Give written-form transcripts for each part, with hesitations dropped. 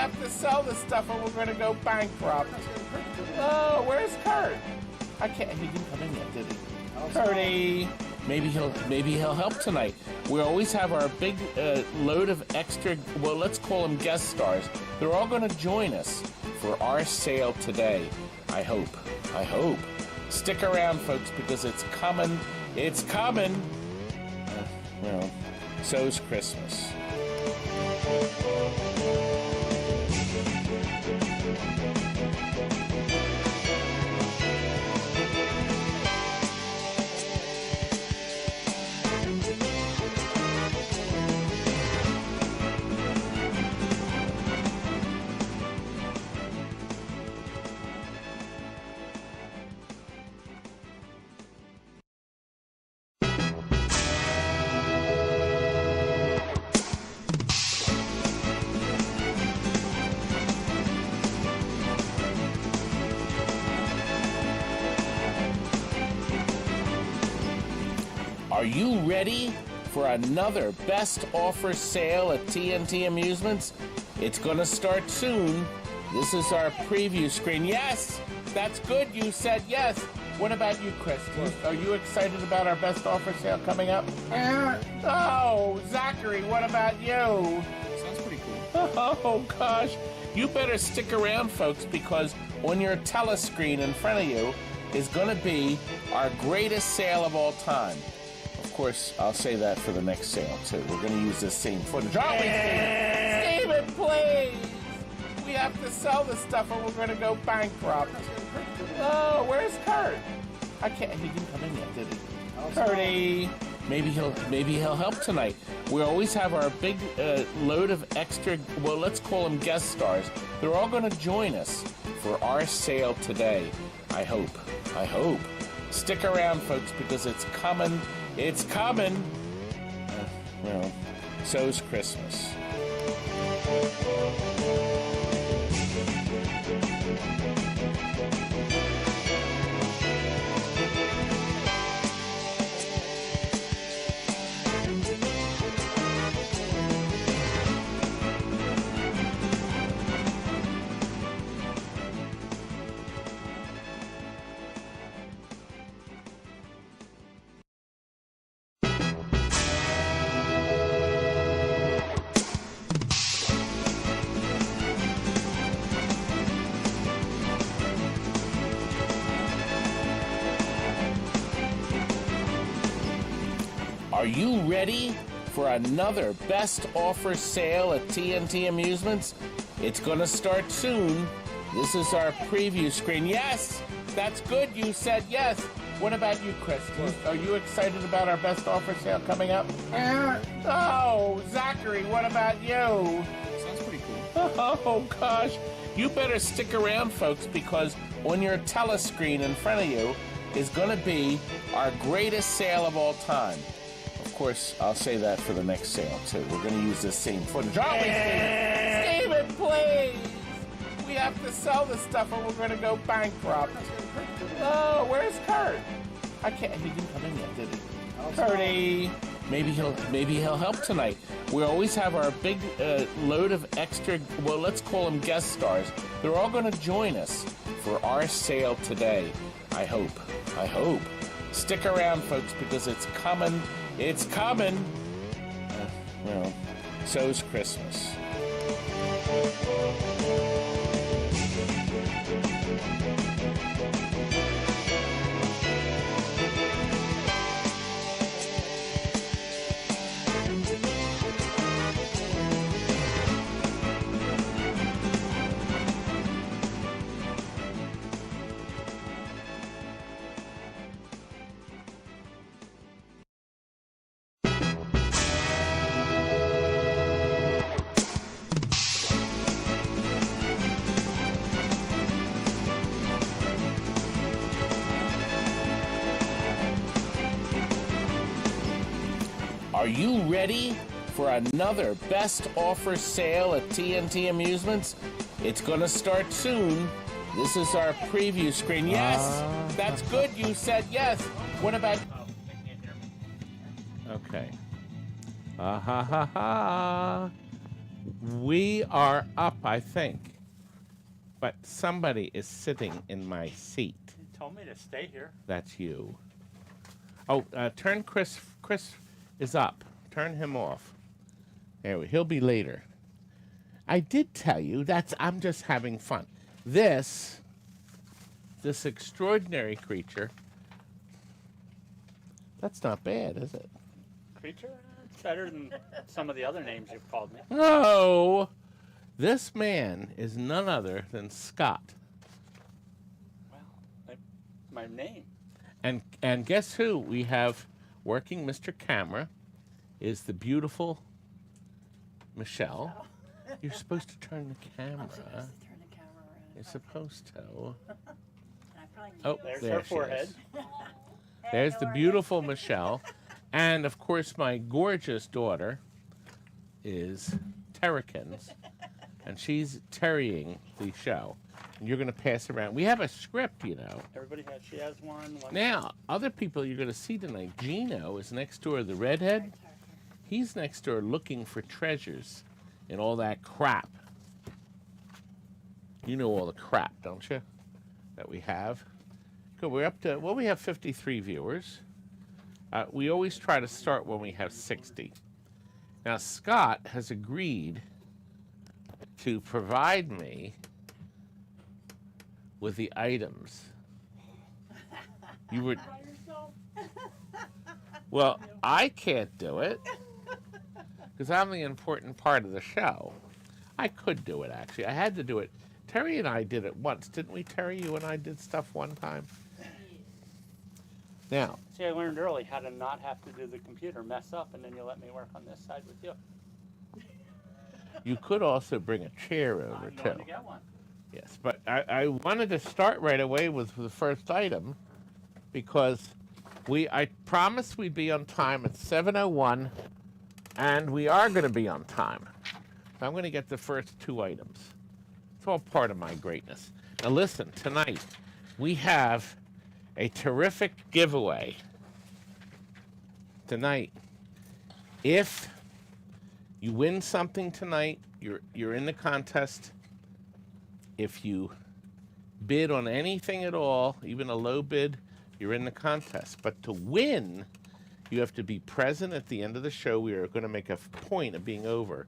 have to sell this stuff or we're going to go bankrupt. Oh, where's Kurt? I can't. He didn't come in yet, did he? Kurtie. Maybe he'll help tonight. We always have our big load of extra, well, let's call them guest stars. They're all going to join us for our sale today. I hope. Stick around, folks, because it's coming. It's coming. Well, so's Christmas. Are you ready for another best offer sale at TNT Amusements? It's going to start soon. This is our preview screen. Yes, that's good. You said yes. What about you, Chris? Are you excited about our best offer sale coming up? Oh, Zachary, what about you? Sounds pretty cool. Oh, gosh. You better stick around, folks, because on your telescreen in front of you is going to be our greatest sale of all time. Of course, I'll say that for the next sale, too. We're going to use this same footage. Aren't we, Steven? Steven, please! We have to sell this stuff or we're going to go bankrupt. Oh, where's Kurt? I can't. He didn't come in yet, did he? Kurtie. Maybe he'll help tonight. We always have our big load of extra, well, let's call them guest stars. They're all going to join us for our sale today. I hope. Stick around, folks, because it's coming. It's coming. Well, so's Christmas. Are you ready for another best offer sale at TNT Amusements? It's going to start soon. This is our preview screen. Yes, that's good. You said yes. What about you, Chris? Are you excited about our best offer sale coming up? Oh, Zachary, what about you? Sounds pretty cool. Oh, gosh. You better stick around, folks, because on your telescreen in front of you is going to be our greatest sale of all time. Of course, I'll say that for the next sale, too. We're going to use this same footage. Aren't we, Steven? Steven, please! We have to sell this stuff or we're going to go bankrupt. Oh, where's Kurt? I can't. He didn't come in yet, did he? Kurtie. Maybe he'll help tonight. We always have our big load of extra, well, let's call them guest stars. They're all going to join us for our sale today. I hope. Stick around, folks, because it's coming. It's coming. Well, so's Christmas. Are you ready for another best offer sale at TNT Amusements? It's going to start soon. This is our preview screen. Yes, that's good. You said yes. What about... Oh, they can't hear me. Okay. We are up, I think. But somebody is sitting in my seat. You told me to stay here. That's you. Oh, turn Chris. Chris is up. Turn him off. He'll be later. I did tell you I'm just having fun. This extraordinary creature. That's not bad, is it? Creature? It's better than some of the other names you've called me. No. This man is none other than Scott. Well, my name. And guess who we have working Mr. Camera is the beautiful Michelle. You're supposed to turn the camera. I'm supposed to turn the camera around. You're supposed to. I probably Oh, There's there her she forehead. is. There's the beautiful Michelle. And, of course, my gorgeous daughter is Terrikins. And she's terrying the show. And you're going to pass around. We have a script, you know. She has one. Now, other people you're going to see tonight. Gino is next door, the redhead. He's next door looking for treasures and all that crap. You know all the crap, don't you? That we have. Good, we're up to, well, we have 53 viewers. We always try to start when we have 60. Now, Scott has agreed to provide me with the items. You would. Well, I can't do it because I'm the important part of the show. I could do it, actually. I had to do it. Terry and I did it once, didn't we, Terry? You and I did stuff one time. Now. See, I learned early how to not have to do the computer, mess up, and then you let me work on this side with you. You could also bring a chair over, I'm too. going to get one. Yes, but I wanted to start right away with the first item because I promised we'd be on time at 7:01, and we are going to be on time. So I'm going to get the first two items. It's all part of my greatness. Now listen, tonight we have a terrific giveaway. Tonight, if you win something tonight, you're in the contest. If you bid on anything at all, even a low bid, you're in the contest. But to win, you have to be present at the end of the show. We are going to make a point of being over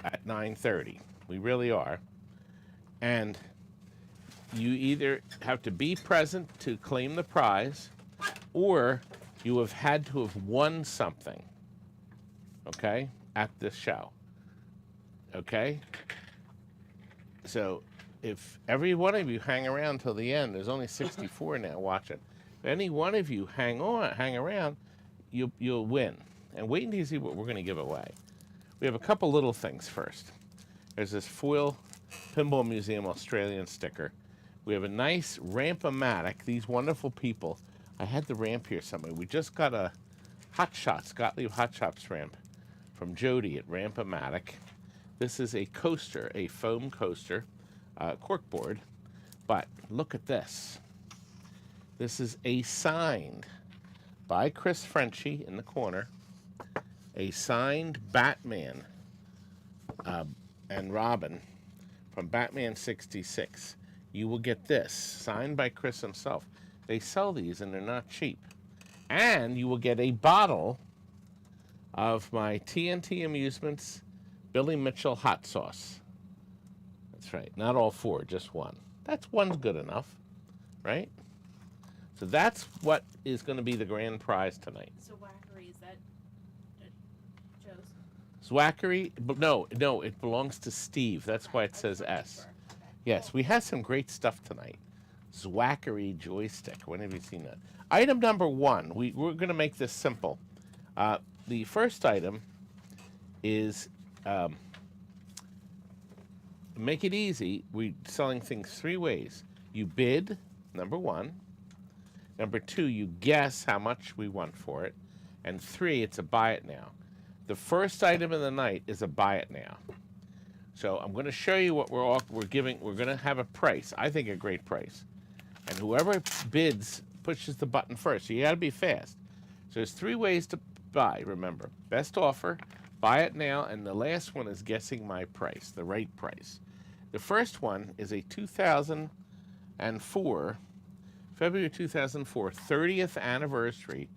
at 9:30. We really are. And you either have to be present to claim the prize, or you have had to have won something, okay, at this show. Okay? So if every one of you hang around till the end, there's only 64 now watching. If any one of you hang around, you'll win. And wait until you see what we're going to give away. We have a couple little things first. There's this foil Pinball Museum Australian sticker. We have a nice Ramp-O-Matic. These wonderful people. I had the ramp here somewhere. We just got a Hot Shots, Gottlieb Hot Shots ramp from Jody at Ramp-O-Matic. This is a coaster, a foam coaster, corkboard. But look at this. This is a signed by Chris Franchi in the corner, a signed Batman and Robin from Batman 66. You will get this, signed by Chris himself. They sell these and they're not cheap. And you will get a bottle of my TNT Amusements Billy Mitchell hot sauce. That's right, not all four, just one. One's good enough, right? So that's what is going to be the grand prize tonight. So Wackery, is that Joe's? Zwackery, no, it belongs to Steve. That's why it says S. Okay. Yes, we have some great stuff tonight. Zwackery joystick. When have you seen that? Item number one. We're going to make this simple. The first item is make it easy. We're selling things three ways. You bid, number one. Number two, you guess how much we want for it. And three, it's a buy it now. The first item of the night is a buy it now. So I'm going to show you what we're giving. We're going to have a price. I think a great price. And whoever bids pushes the button first. So you got to be fast. So there's three ways to buy, remember. Best offer, Buy it now, and the last one is guessing my price, the right price. The first one is a 2004, February 2004, 30th anniversary.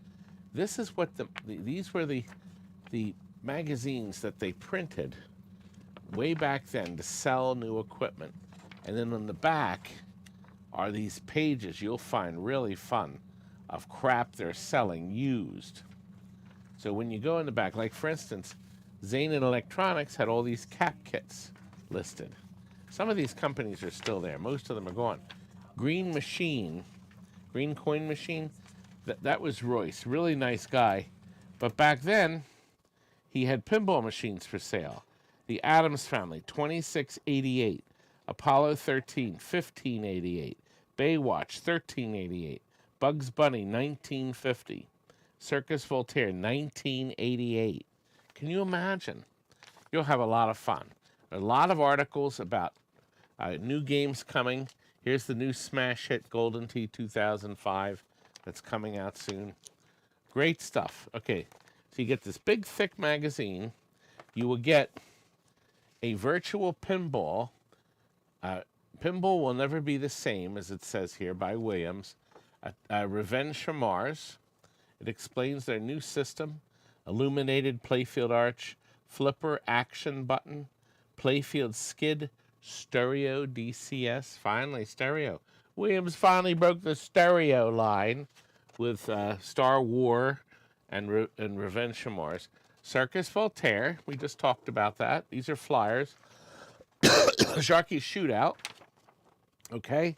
This is what these were the magazines that they printed way back then to sell new equipment. And then on the back are these pages you'll find really fun of crap they're selling used. So when you go in the back, like for instance, Zane and Electronics had all these cap kits listed. Some of these companies are still there. Most of them are gone. Green Coin Machine, that was Royce. Really nice guy. But back then, he had pinball machines for sale. The Addams Family, 2688. Apollo 13, 1588. Baywatch, 1388. Bugs Bunny, 1950. Circus Voltaire, 1988. Can you imagine? You'll have a lot of fun. A lot of articles about new games coming. Here's the new smash hit Golden Tee 2005 that's coming out soon. Great stuff. Okay, so you get this big, thick magazine. You will get a virtual pinball. Pinball Will Never Be the Same, as it says here, by Williams. Revenge from Mars. It explains their new system. Illuminated playfield arch. Flipper action button. Playfield skid. Stereo DCS. Finally, stereo. Williams finally broke the stereo line with Star War and Revenge from Mars. Circus Voltaire. We just talked about that. These are flyers. Sharky's Shootout. Okay.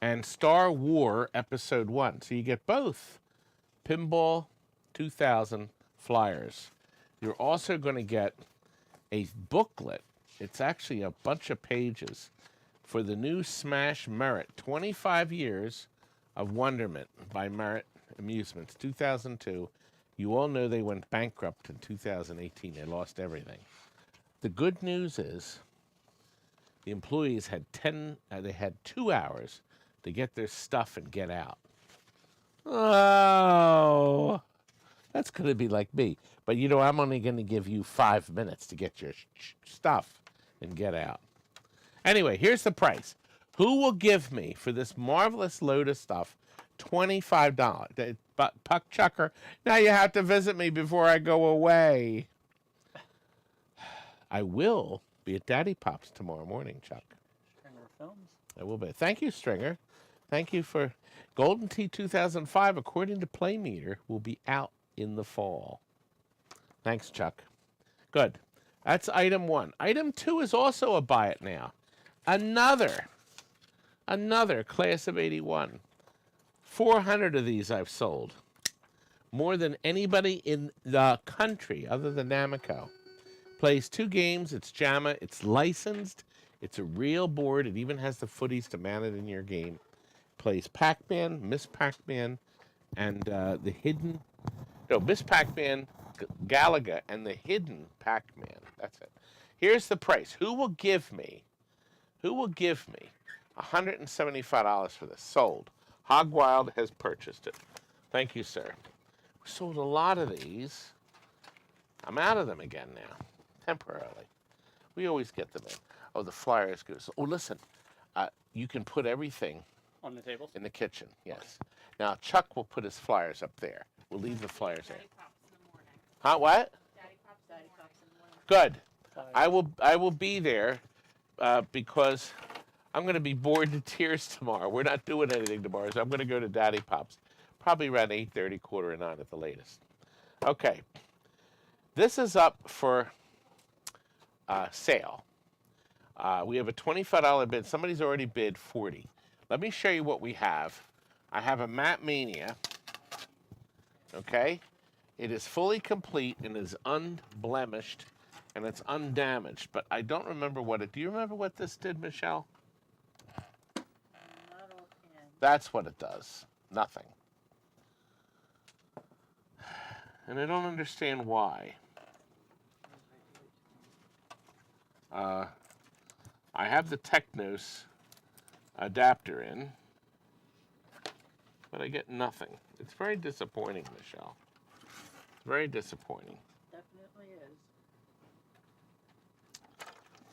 And Star War Episode 1. So you get both Pinball 2000 flyers. You're also going to get a booklet. It's actually a bunch of pages for the new Smash Merit, 25 years of wonderment by Merit Amusements, 2002. You all know they went bankrupt in 2018. They lost everything. The good news is the employees had 2 hours to get their stuff and get out. Oh, that's going to be like me. But you know, I'm only going to give you 5 minutes to get your stuff and get out. Anyway, here's the price. Who will give me, for this marvelous load of stuff, $25? Puck Chucker, now you have to visit me before I go away. I will be at Daddy Pop's tomorrow morning, Chuck. Stringer Films. I will be. Thank you, Stringer. Thank you for Golden Tee 2005, according to Playmeter, will be out in the fall. Thanks, Chuck. Good. That's item 1. Item 2 is also a buy it now. Another class of 81. 400 of these I've sold. More than anybody in the country other than Namco. Plays 2 games. It's JAMA. It's licensed. It's a real board. It even has the footies to mount it in your game. Plays Pac-Man, Miss Pac-Man, and Miss Pac-Man, Galaga, and the hidden Pac-Man. That's it. Here's the price. Who will give me $175 for this? Sold. Hogwild has purchased it. Thank you, sir. We sold a lot of these. I'm out of them again now, temporarily. We always get them in. Oh, the flyer is good. Oh, listen, you can put everything On the tables? in the kitchen, yes. Now, Chuck will put his flyers up there. We'll leave the flyers there. Daddy Pops in the morning. Huh, what? Daddy Pops in the morning. Good. Sorry. I will be there because I'm going to be bored to tears tomorrow. We're not doing anything tomorrow, so I'm going to go to Daddy Pop's. Probably around 8:30, 8:45 at the latest. Okay. This is up for sale. We have a $25 bid. Somebody's already bid $40. Let me show you what we have. I have a Map Mania. Okay? It is fully complete and is unblemished and it's undamaged, but I don't remember what it... Do you remember what this did, Michelle? Not offhand. That's what it does. Nothing. And I don't understand why. I have the Technos adapter in, but I get nothing. It's very disappointing, Michelle. It's very disappointing. Definitely is.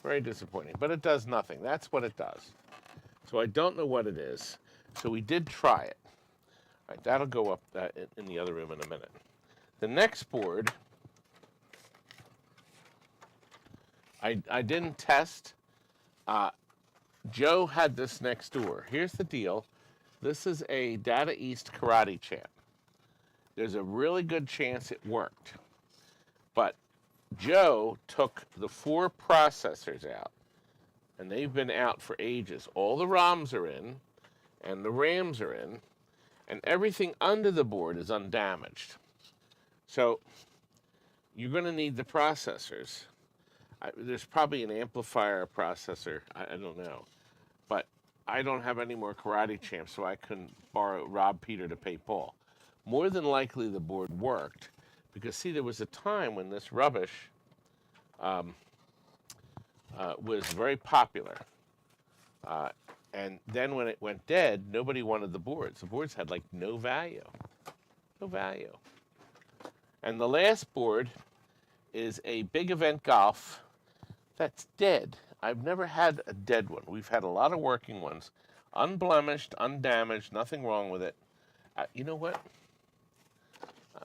Very disappointing, but it does nothing. That's what it does. So I don't know what it is. So we did try it. All right, that'll go up in the other room in a minute. The next board, I didn't test. Joe had this next door. Here's the deal. This is a Data East Karate Champ. There's a really good chance it worked. But Joe took the 4 processors out, and they've been out for ages. All the ROMs are in, and the RAMs are in, and everything under the board is undamaged. So you're going to need the processors. There's probably an amplifier processor. I don't know. But I don't have any more Karate Champs, so I couldn't rob Peter to pay Paul. More than likely the board worked, because, see, there was a time when this rubbish was very popular. And then when it went dead, nobody wanted the boards. The boards had, like, no value. No value. And the last board is a big event golf that's dead. I've never had a dead one. We've had a lot of working ones. Unblemished, undamaged, nothing wrong with it. You know what?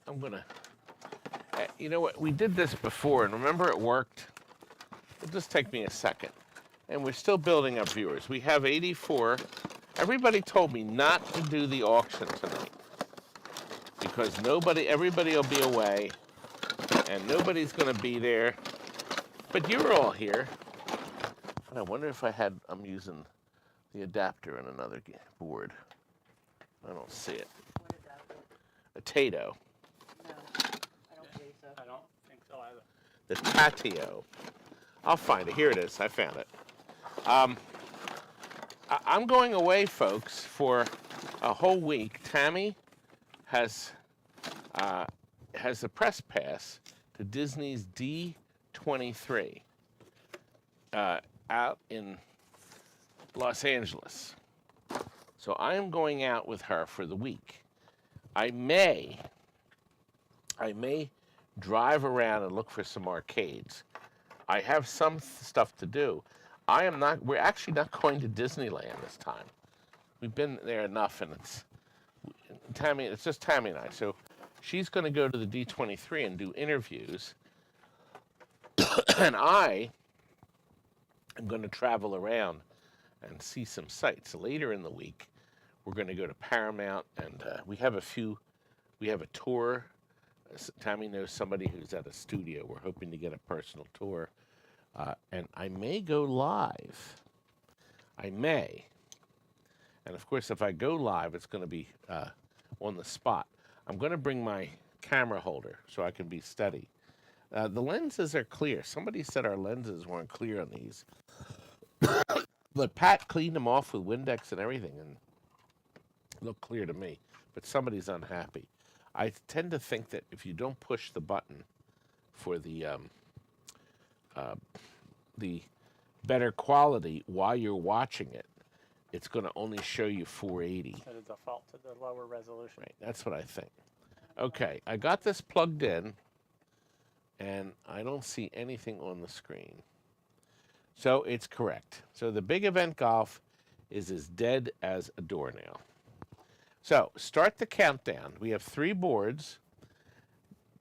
I'm going to... you know what? We did this before, and remember it worked? It'll just take me a second. And we're still building up viewers. We have 84. Everybody told me not to do the auction tonight, because everybody will be away, and nobody's going to be there. But you're all here. And I wonder if I'm using the adapter in another board. I don't see it. What adapter? A Tato. No, I don't believe so. I don't think so either. The Tatio. I'll find it. Here it is. I found it. I'm going away, folks, for a whole week. Tammy has the press pass to Disney's D23 out in Los Angeles. So I am going out with her for the week. I may drive around and look for some arcades. I have some stuff to do. We're actually not going to Disneyland this time. We've been there enough, and it's just Tammy and I. So she's going to go to the D23 and do interviews. And I am going to travel around and see some sites. Later in the week, we're going to go to Paramount, and we have a tour. Tammy knows somebody who's at a studio. We're hoping to get a personal tour. And I may go live. I may. And of course, if I go live, it's going to be on the spot. I'm going to bring my camera holder so I can be steady. The lenses are clear. Somebody said our lenses weren't clear on these. But Pat cleaned them off with Windex and everything, and looked clear to me. But somebody's unhappy. I tend to think that if you don't push the button for the better quality while you're watching it, it's going to only show you 480. Set a default to the lower resolution. Right, that's what I think. Okay, I got this plugged in, and I don't see anything on the screen. So it's correct. So the big event golf is as dead as a doornail. So start the countdown. We have 3 boards,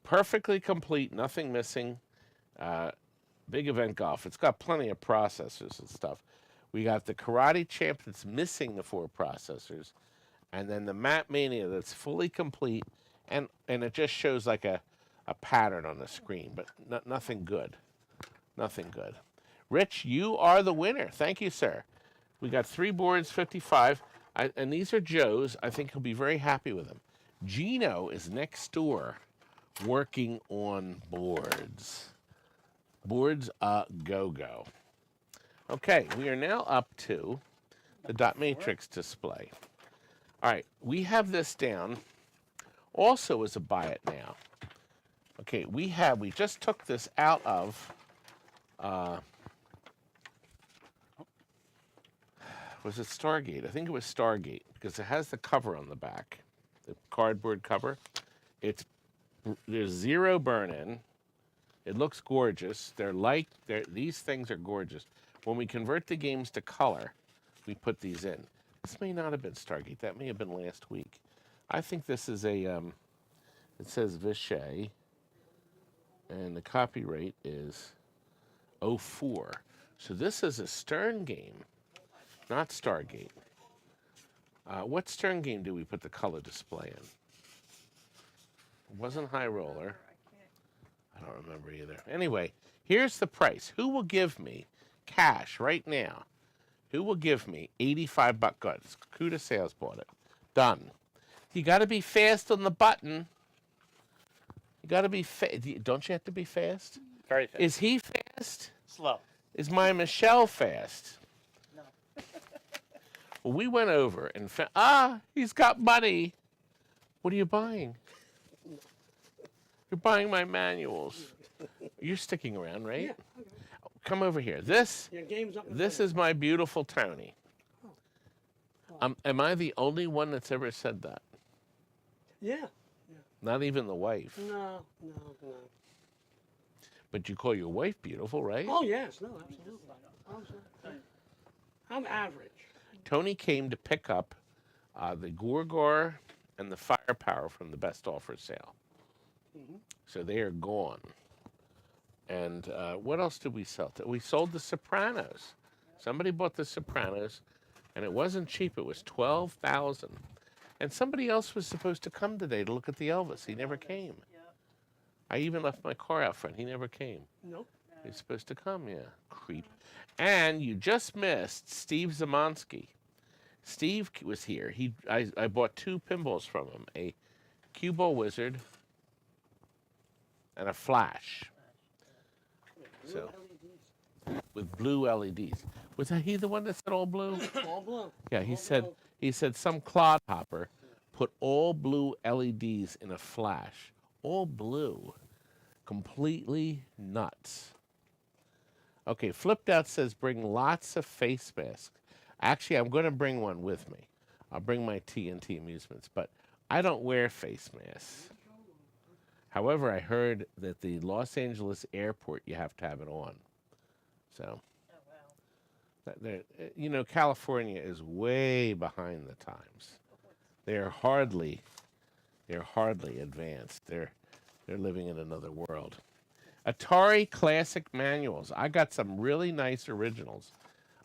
perfectly complete, nothing missing. Big event golf. It's got plenty of processors and stuff. We got the Karate Champ that's missing the 4 processors, and then the Map Mania that's fully complete, and it just shows like a pattern on the screen, but nothing good. Nothing good. Rich, you are the winner. Thank you, sir. We got 3 boards, 55, and these are Joe's. I think he'll be very happy with them. Gino is next door working on boards. Boards go-go. Okay, we are now up to the dot matrix display. All right, we have this down also as a buy it now. Okay, we just took this out of, was it Stargate? I think it was Stargate, because it has the cover on the back, the cardboard cover. There's 0 burn-in. It looks gorgeous. These things are gorgeous. When we convert the games to color, we put these in. This may not have been Stargate. That may have been last week. I think this is a, it says Vichy, and the copyright is '04. So this is a Stern game, not Stargate. What Stern game do we put the color display in? It wasn't High Roller. I don't remember either. Anyway, here's the price. Who will give me cash right now? Who will give me 85 buck goods? Cuda Sales bought it. Done. You got to be fast on the button. You got to be fast. Don't you have to be fast? Very fast. Is he fast? Slow. Is my Michelle fast? No. Well, we went over and found, he's got money. What are you buying? You're buying my manuals. You're sticking around, right? Yeah. Okay. Come over here. This Your game's up. This is my beautiful Tony. Am I the only one that's ever said that? Yeah. Not even the wife. No. But you call your wife beautiful, right? Oh yes, no, absolutely. I'm average. Tony came to pick up the Gorgor and the Firepower from the best offer sale. So they are gone. And what else did we sell? We sold the Sopranos. Somebody bought the Sopranos, and it wasn't cheap. It was $12,000. And somebody else was supposed to come today to look at the Elvis. He never came. Yep. I even left my car out front. He never came. Nope. He's supposed to come, yeah. Creep. And you just missed Steve Zamansky. Steve was here. I bought 2 pinballs from him, a Cue Ball Wizard and a Flash. So, with blue LEDs. Was he the one that said all blue? All blue. Yeah, All blue. he said some clodhopper put all blue LEDs in a Flash. All blue. Completely nuts. Okay, Flipped Out says bring lots of face masks. Actually, I'm going to bring one with me. I'll bring my TNT Amusements, but I don't wear face masks. However, I heard that the Los Angeles airport, you have to have it on. So, Oh, that wow. California is way behind the times. They're hardly advanced. They're living in another world. Atari Classic Manuals. I got some really nice originals.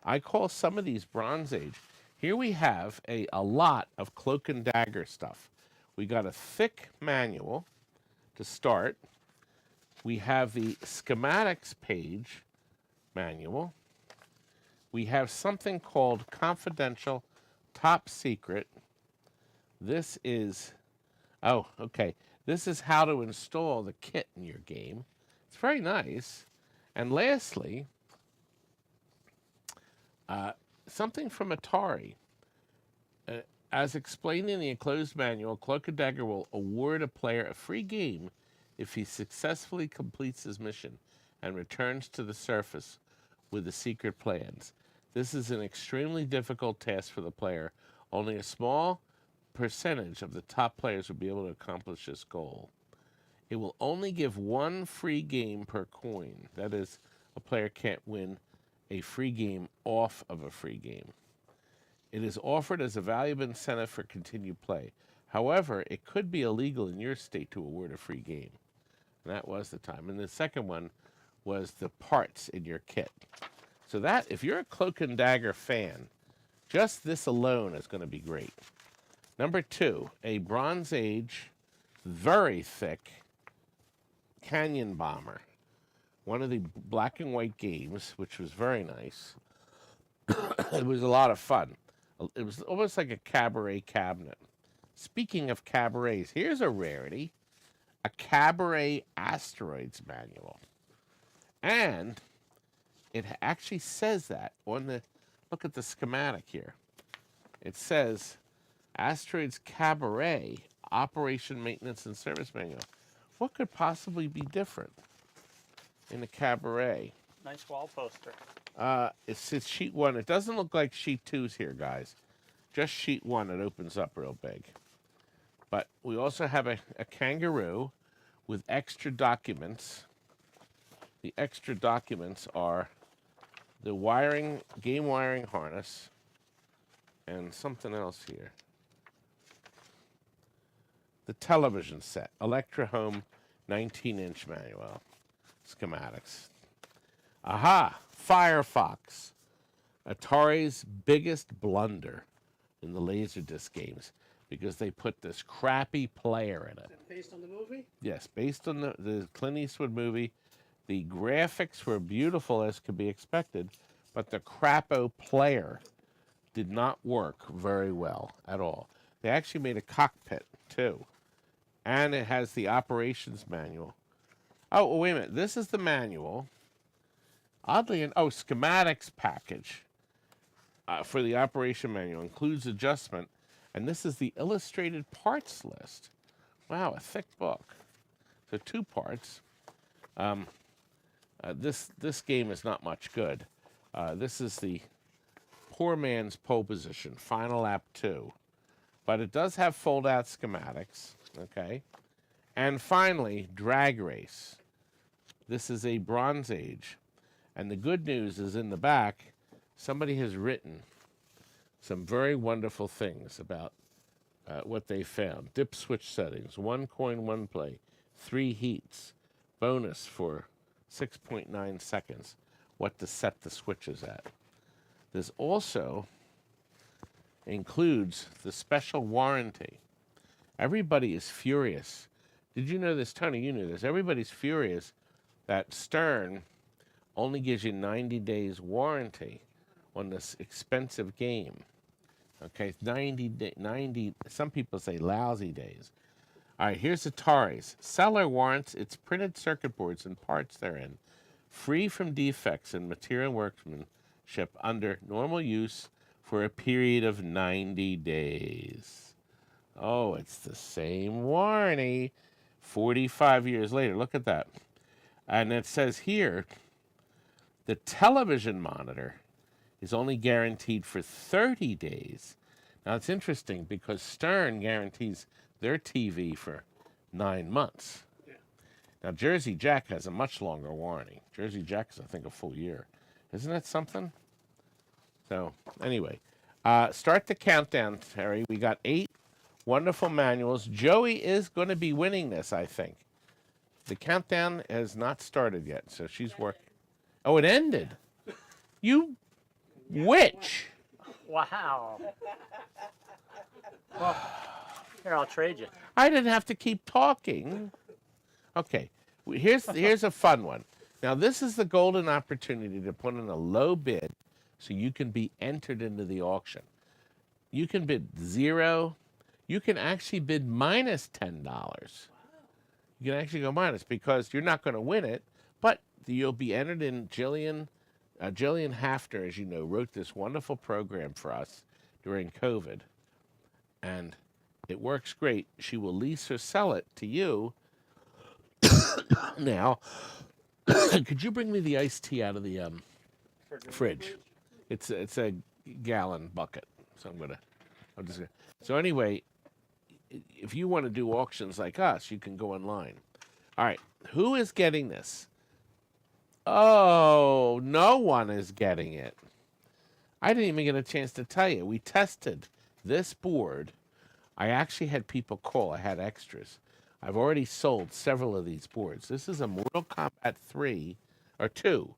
I call some of these Bronze Age. Here we have a lot of Cloak and Dagger stuff. We got a thick manual to start. We have the schematics page manual. We have something called Confidential Top Secret. This is, this is how to install the kit in your game. It's very nice. And lastly, something from Atari. As explained in the enclosed manual, Cloak and Dagger will award a player a free game if he successfully completes his mission and returns to the surface with the secret plans. This is an extremely difficult task for the player. Only a small percentage of the top players will be able to accomplish this goal. It will only give 1 free game per coin. That is, a player can't win a free game off of a free game. It is offered as a valuable incentive for continued play. However, it could be illegal in your state to award a free game. And that was the time. And the second one was the parts in your kit. So that, if you're a Cloak and Dagger fan, just this alone is going to be great. Number 2, a Bronze Age, very thick Canyon Bomber. One of the black and white games, which was very nice. It was a lot of fun. It was almost like a cabaret cabinet. Speaking of cabarets, here's a rarity. A Cabaret Asteroids manual. And it actually says that on the, look at the schematic here. It says Asteroids Cabaret Operation Maintenance and Service Manual. What could possibly be different in a Cabaret? Nice wall poster. It's sheet 1. It doesn't look like sheet 2's here, guys. Just sheet 1. It opens up real big. But we also have a kangaroo with extra documents. The extra documents are the wiring, game wiring harness, and something else here. The television set, Electra Home 19-inch manual, schematics. Aha! Firefox, Atari's biggest blunder in the Laserdisc games because they put this crappy player in it. Is it based on the movie? Yes, based on the Clint Eastwood movie. The graphics were beautiful as could be expected, but the crapo player did not work very well at all. They actually made a cockpit, too. And it has the operations manual. Oh, wait a minute. This is the manual. Oddly, schematics package for the operation manual includes adjustment. And this is the illustrated parts list. Wow, a thick book. So 2 parts. This game is not much good. This is the poor man's pole position, Final Lap 2. But it does have fold-out schematics, okay? And finally, Drag Race. This is a Bronze Age. And the good news is in the back, somebody has written some very wonderful things about what they found. Dip switch settings, 1 coin, 1 play, 3 heats, bonus for 6.9 seconds, what to set the switches at. This also includes the special warranty. Everybody is furious. Did you know this, Tony? You knew this. Everybody's furious that Stern only gives you 90 days warranty on this expensive game. Okay, 90, some people say lousy days. All right, here's Atari's. Seller warrants its printed circuit boards and parts therein, free from defects and material workmanship under normal use for a period of 90 days. Oh, it's the same warranty 45 years later. Look at that. And it says here, the television monitor is only guaranteed for 30 days. Now, it's interesting because Stern guarantees their TV for 9 months. Yeah. Now, Jersey Jack has a much longer warranty. Jersey Jack is, I think, a full year. Isn't that something? So, anyway, start the countdown, Terry. We got 8 wonderful manuals. Joey is going to be winning this, I think. The countdown has not started yet, so she's working. Oh, it ended. You witch. Wow. Well, here, I'll trade you. I didn't have to keep talking. Okay, here's a fun one. Now, this is the golden opportunity to put in a low bid so you can be entered into the auction. You can bid 0. You can actually bid minus $10. You can actually go minus because you're not going to win it, but you'll be entered in. Jillian Hafner, as you know, wrote this wonderful program for us during COVID, and it works great. She will lease or sell it to you. Now, could you bring me the iced tea out of the fridge? It's a gallon bucket, so I'm just gonna. So anyway, if you want to do auctions like us, you can go online. All right, who is getting this? Oh, no one is getting it. I didn't even get a chance to tell you. We tested this board. I actually had people call. I had extras. I've already sold several of these boards. This is a Mortal Kombat 2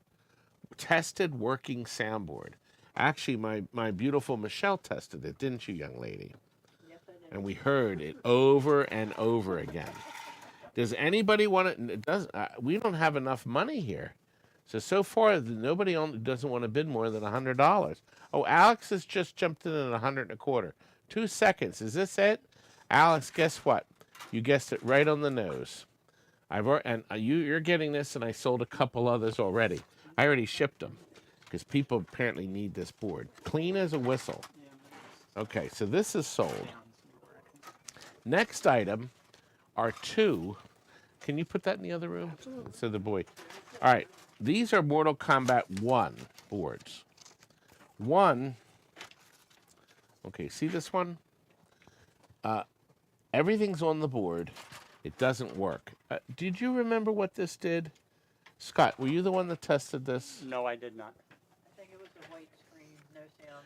tested working soundboard. Actually, my beautiful Michelle tested it, didn't you, young lady? Yes, I did. And we heard it over and over again. Does anybody want to? We don't have enough money here. So far, nobody doesn't want to bid more than $100. Oh, Alex has just jumped in at $125. 2 seconds. Is this it? Alex, guess what? You guessed it right on the nose. You're getting this, and I sold a couple others already. I already shipped them because people apparently need this board. Clean as a whistle. Okay, so this is sold. Next item are 2. Can you put that in the other room? Absolutely. So the boy. All right. These are Mortal Kombat 1 boards. 1. Okay, see this one? Everything's on the board. It doesn't work. Did you remember what this did? Scott, were you the one that tested this? No, I did not. I think it was a white screen, no sound.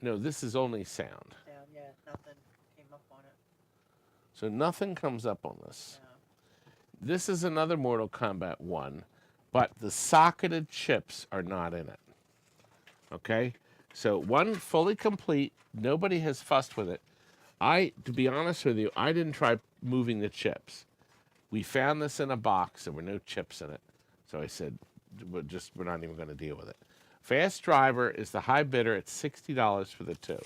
No, this is only sound. Sound, yeah, nothing came up on it. So nothing comes up on this. No. This is another Mortal Kombat 1, but the socketed chips are not in it. Okay? So one fully complete, nobody has fussed with it. To be honest with you, I didn't try moving the chips. We found this in a box, there were no chips in it. So I said, we're not even going to deal with it. Fast Driver is the high bidder at $60 for the two.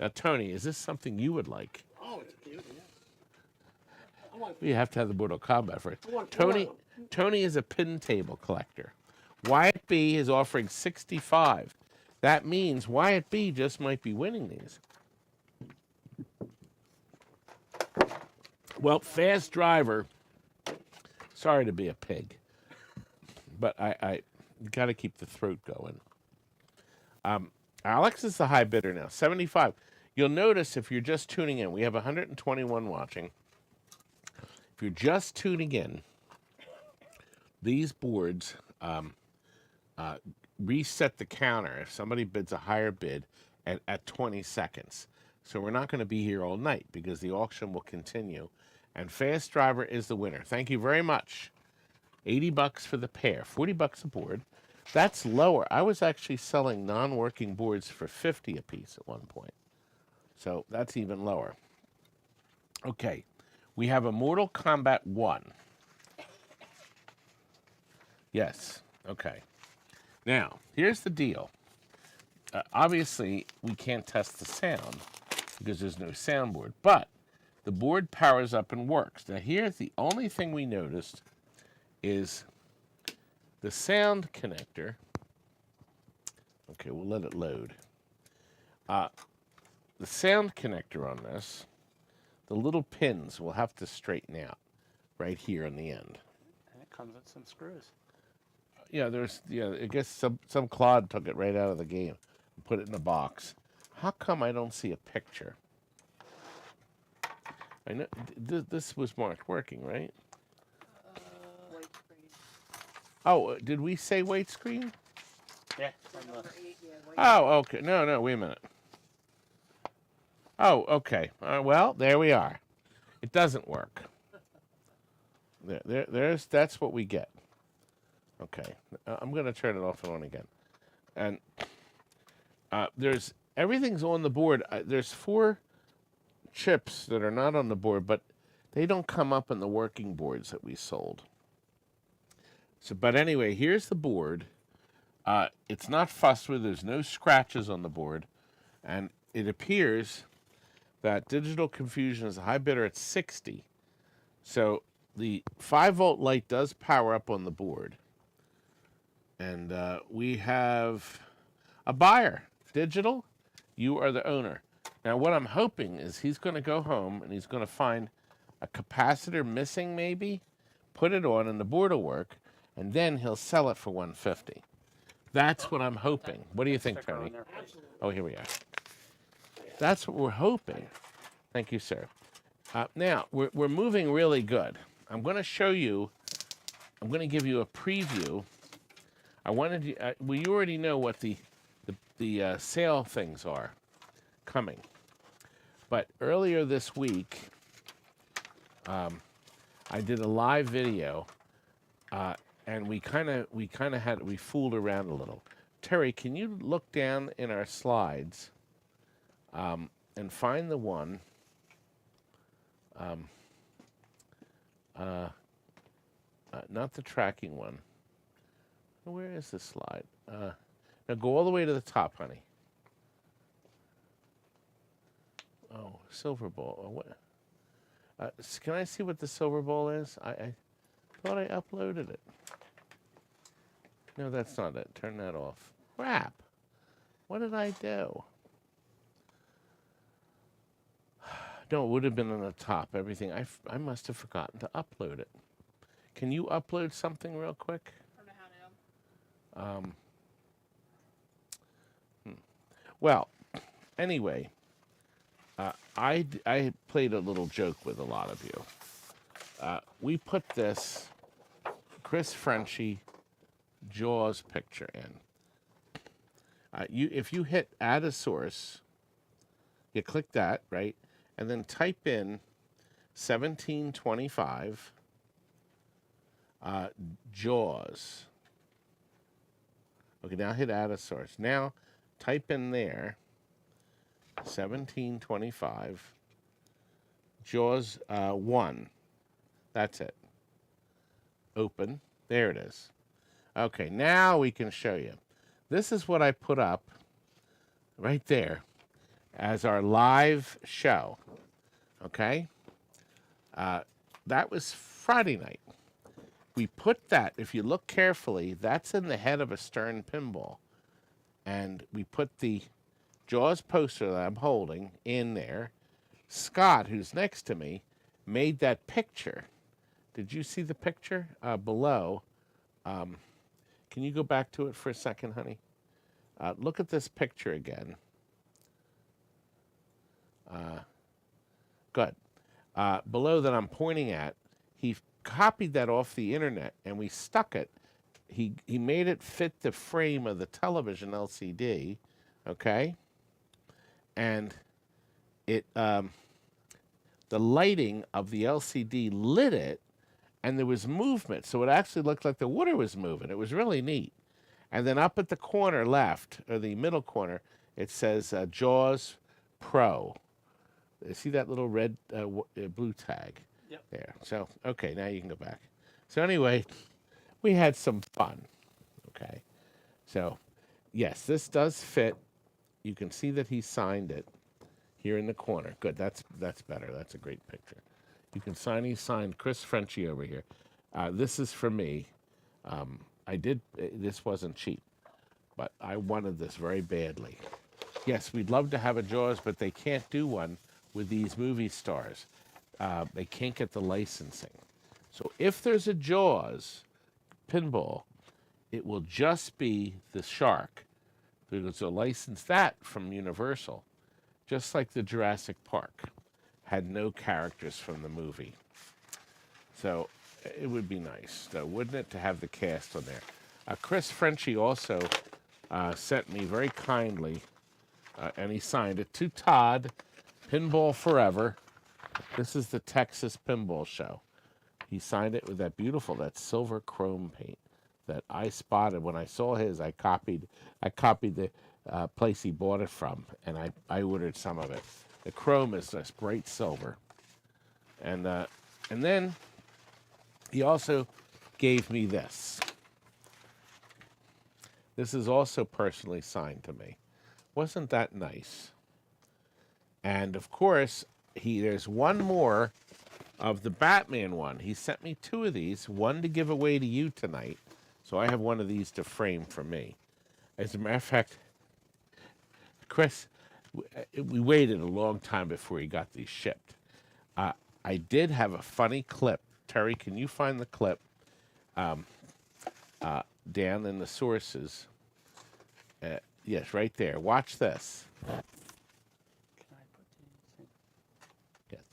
Now, Tony, is this something you would like? Oh, it's cute, yeah. I want, You have to have the Mortal Kombat for it. I want- Tony is a pin table collector. Wyatt B is offering 65. That means Wyatt B just might be winning these. Well, Fast Driver, sorry to be a pig, but I got to keep the throat going. Alex is the high bidder now, 75. You'll notice if you're just tuning in, we have 121 watching. If you're just tuning in, these boards reset the counter if somebody bids a higher bid at 20 seconds. So we're not going to be here all night because the auction will continue. And Fast Driver is the winner. Thank you very much. 80 bucks for the pair, 40 bucks a board. That's lower. I was actually selling non-working boards for 50 a piece at one point. So that's even lower. Okay, we have a Mortal Kombat 1. Yes, okay. Now, here's the deal. Obviously, we can't test the sound because there's no soundboard, but the board powers up and works. Now, here's the only thing we noticed is the sound connector. Okay, we'll let it load. The sound connector on this, the little pins will have to straighten out right here on the end. And it comes with some screws. Yeah, I guess some clod took it right out of the game and put it in a box. How come I don't see a picture? I know this was marked working, right? White screen. Oh, did we say white screen? Yeah. Number 8, yeah, white Oh, okay. No, wait a minute. Oh, okay. Well, there we are. It doesn't work. That's what we get. Okay, I'm going to turn it off and on again. And everything's on the board. There's 4 chips that are not on the board, but they don't come up in the working boards that we sold. So, but anyway, here's the board. It's not fussed with. There's no scratches on the board. And it appears that Digital Confusion is a high bidder at 60. So the 5-volt light does power up on the board. And we have a buyer. Digital, you are the owner. Now, what I'm hoping is he's going to go home and he's going to find a capacitor missing maybe, put it on, and the board will work, and then he'll sell it for $150. That's what I'm hoping. What do you think, Sticker on Tony? there, please. Oh, here we are. That's what we're hoping. Thank you, sir. Now, we're moving really good. I'm going to show you, I'm going to give you a preview. I wanted you, well, you already know what the sale things are coming. But earlier this week, I did a live video, and we fooled around a little. Terry, can you look down in our slides and find the one? Not the tracking one. Where is the slide? Now go all the way to the top, honey. Oh, silver ball. Oh, what? Can I see what the silver ball is? I thought I uploaded it. No, that's not it. Turn that off. Crap. What did I do? No, it would have been on the top. Everything. I must have forgotten to upload it. Can you upload something real quick? I don't know how to. Well, anyway, I played a little joke with a lot of you. We put this Chris Franchi Jaws picture in. If you hit add a source, you click that, right? And then type in 1725 Jaws. Okay, now hit add a source. Now type in there 1725 Jaws 1. That's it. Open. There it is. Okay, now we can show you. This is what I put up right there as our live show. Okay? That was Friday night. We put that, if you look carefully, that's in the head of a Stern pinball. And we put the Jaws poster that I'm holding in there. Scott, who's next to me, made that picture. Did you see the picture below? Can you go back to it for a second, honey? Look at this picture again. Good. Below that I'm pointing at, he copied that off the internet and we stuck it. He made it fit the frame of the television LCD, okay? And it the lighting of the LCD lit it, and there was movement, so it actually looked like the water was moving. It was really neat. And then up at the corner left, or the middle corner, it says Jaws Pro. See that little red, blue tag? Yep. There. So, okay, now you can go back. So anyway, we had some fun, okay? So, yes, this does fit. You can see that he signed it here in the corner. Good, that's better. That's a great picture. You can sign, he signed Chris Franchi over here. This is for me. This wasn't cheap, but I wanted this very badly. Yes, we'd love to have a Jaws, but they can't do one with these movie stars. They can't get the licensing. So if there's a Jaws pinball, it will just be the shark, because they'll license that from Universal, just like the Jurassic Park had no characters from the movie. So it would be nice, though, wouldn't it, to have the cast on there. Chris Franchi also sent me very kindly, and he signed it, to Todd, Pinball Forever. This is the Texas Pinball Show. He signed it with that silver chrome paint that I spotted when I saw his. I copied the place he bought it from, and I ordered some of it. The chrome is just bright silver. And then he also gave me this. This is also personally signed to me. Wasn't that nice? And of course, there's one more of the Batman one. He sent me 2 of these, one to give away to you tonight. So I have one of these to frame for me. As a matter of fact, Chris, we waited a long time before he got these shipped. I did have a funny clip. Terry, can you find the clip down in the sources? Yes, right there. Watch this.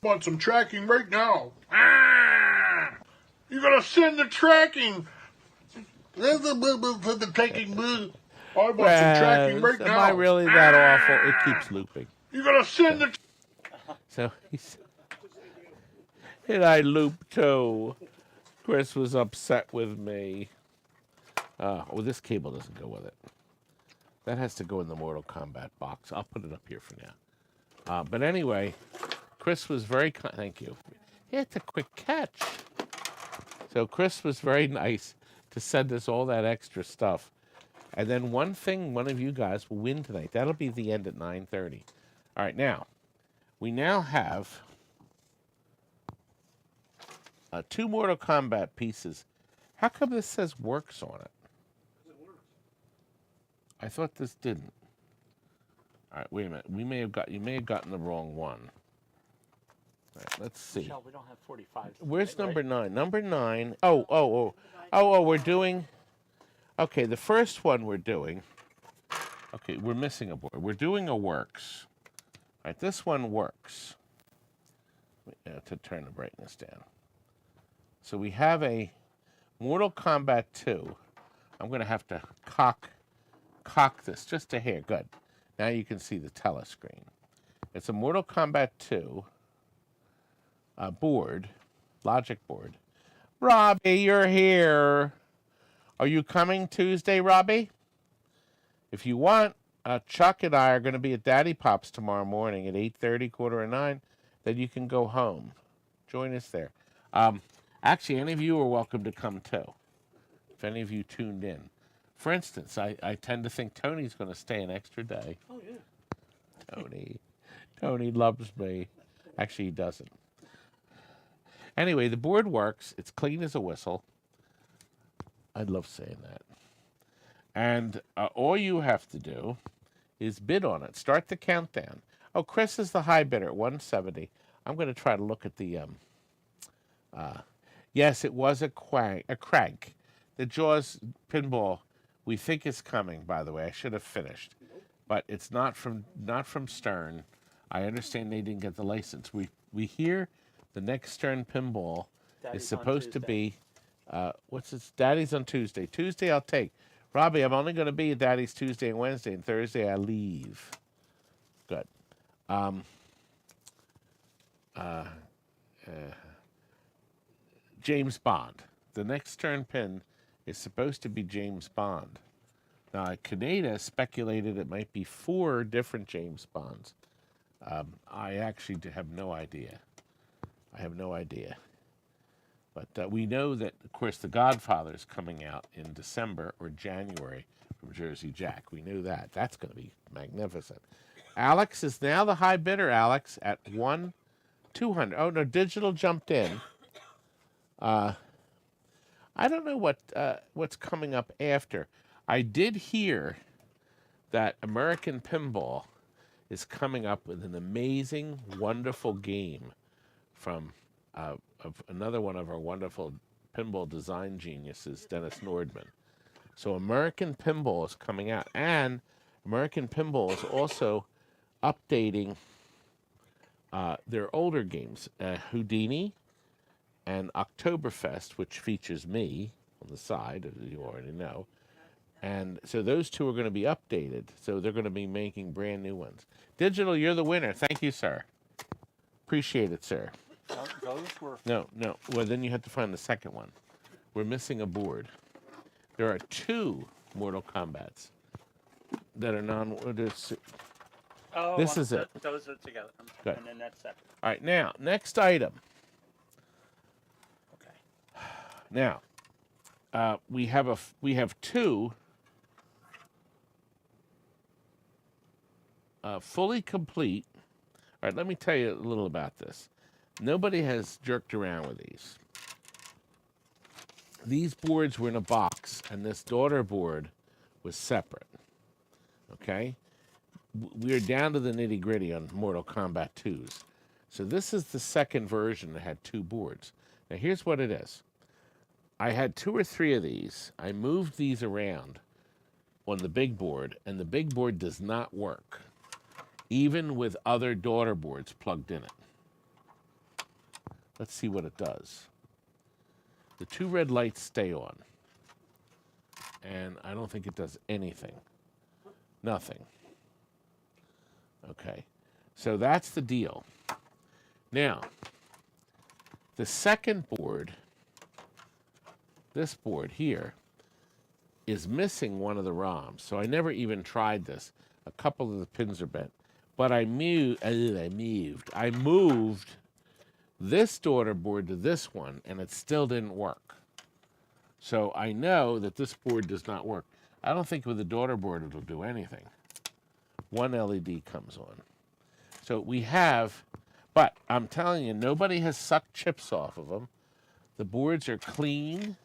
Want some tracking right now. Ah! You gotta send the tracking. The tracking. I want some tracking right now. Am I really that awful? It keeps looping. You gotta send the. So he's. And I looped too. Chris was upset with me. This cable doesn't go with it. That has to go in the Mortal Kombat box. I'll put it up here for now. But anyway, Chris was very kind. Thank you. He had a quick catch. So Chris was very nice to send us all that extra stuff. And then one of you guys will win tonight. That'll be the end at 9:30. All right, now, we now have 2 Mortal Kombat pieces. How come this says works on it? I thought this didn't. All right, wait a minute. You may have gotten the wrong one. All right, let's see. Michelle, we don't have 45. Where's tonight, number right? 9? Number 9. Oh, we're doing. Okay, the first one we're doing. Okay, we're missing a board. We're doing a works. All right, this one works. To turn the brightness down. So we have a Mortal Kombat 2. I'm going to have to cock this just a hair. Good. Now you can see the telescreen. It's a Mortal Kombat 2 board, logic board. Robbie, you're here. Are you coming Tuesday, Robbie? If you want, Chuck and I are going to be at Daddy Pop's tomorrow morning at 8:30, 8:45. Then you can go home. Join us there. Actually, any of you are welcome to come too, if any of you tuned in. For instance, I tend to think Tony's going to stay an extra day. Oh, yeah. Tony loves me. Actually, he doesn't. Anyway, the board works. It's clean as a whistle. I love saying that. And all you have to do is bid on it. Start the countdown. Oh, Chris is the high bidder at 170. I'm going to try to look at the... yes, it was a crank. The Jaws pinball, we think is coming, by the way. I should have finished. But it's not from Stern. I understand they didn't get the license. We hear the next Stern pinball is supposed to be... what's this? Daddy's on Tuesday. Tuesday I'll take. Robbie, I'm only going to be at Daddy's Tuesday and Wednesday, and Thursday I leave. Good. James Bond. The next turn pin is supposed to be James Bond. Now, Kaneda speculated it might be 4 different James Bonds. I actually have no idea. But we know that, of course, The Godfather is coming out in December or January from Jersey Jack. We knew that. That's going to be magnificent. Alex is now the high bidder, Alex, at 1,200. Oh, no, Digital jumped in. I don't know what's coming up after. I did hear that American Pinball is coming up with an amazing, wonderful game from... of another one of our wonderful pinball design geniuses, Dennis Nordman. So American Pinball is coming out, and American Pinball is also updating their older games, Houdini and Oktoberfest, which features me on the side, as you already know. And so those two are going to be updated. So they're going to be making brand new ones. Digital, you're the winner. Thank you, sir. Appreciate it, sir. Those were... No. Well, then you have to find the second one. We're missing a board. There are 2 Mortal Kombats that are Oh, this is it. Those are together. Good. And then that's separate. All right, now, next item. Okay. Now, we have 2 fully complete. All right, let me tell you a little about this. Nobody has jerked around with these. These boards were in a box, and this daughter board was separate. Okay? We're down to the nitty-gritty on Mortal Kombat 2s. So this is the second version that had 2 boards. Now, here's what it is. I had 2 or 3 of these. I moved these around on the big board, and the big board does not work, even with other daughter boards plugged in it. Let's see what it does. The 2 red lights stay on. And I don't think it does anything. Nothing. Okay. So that's the deal. Now, the second board, this board here, is missing one of the ROMs. So I never even tried this. A couple of the pins are bent. But I moved this daughter board to this one, and it still didn't work. So I know that this board does not work. I don't think with the daughter board it'll do anything. 1 LED comes on. So we have, but I'm telling you, nobody has sucked chips off of them. The boards are clean.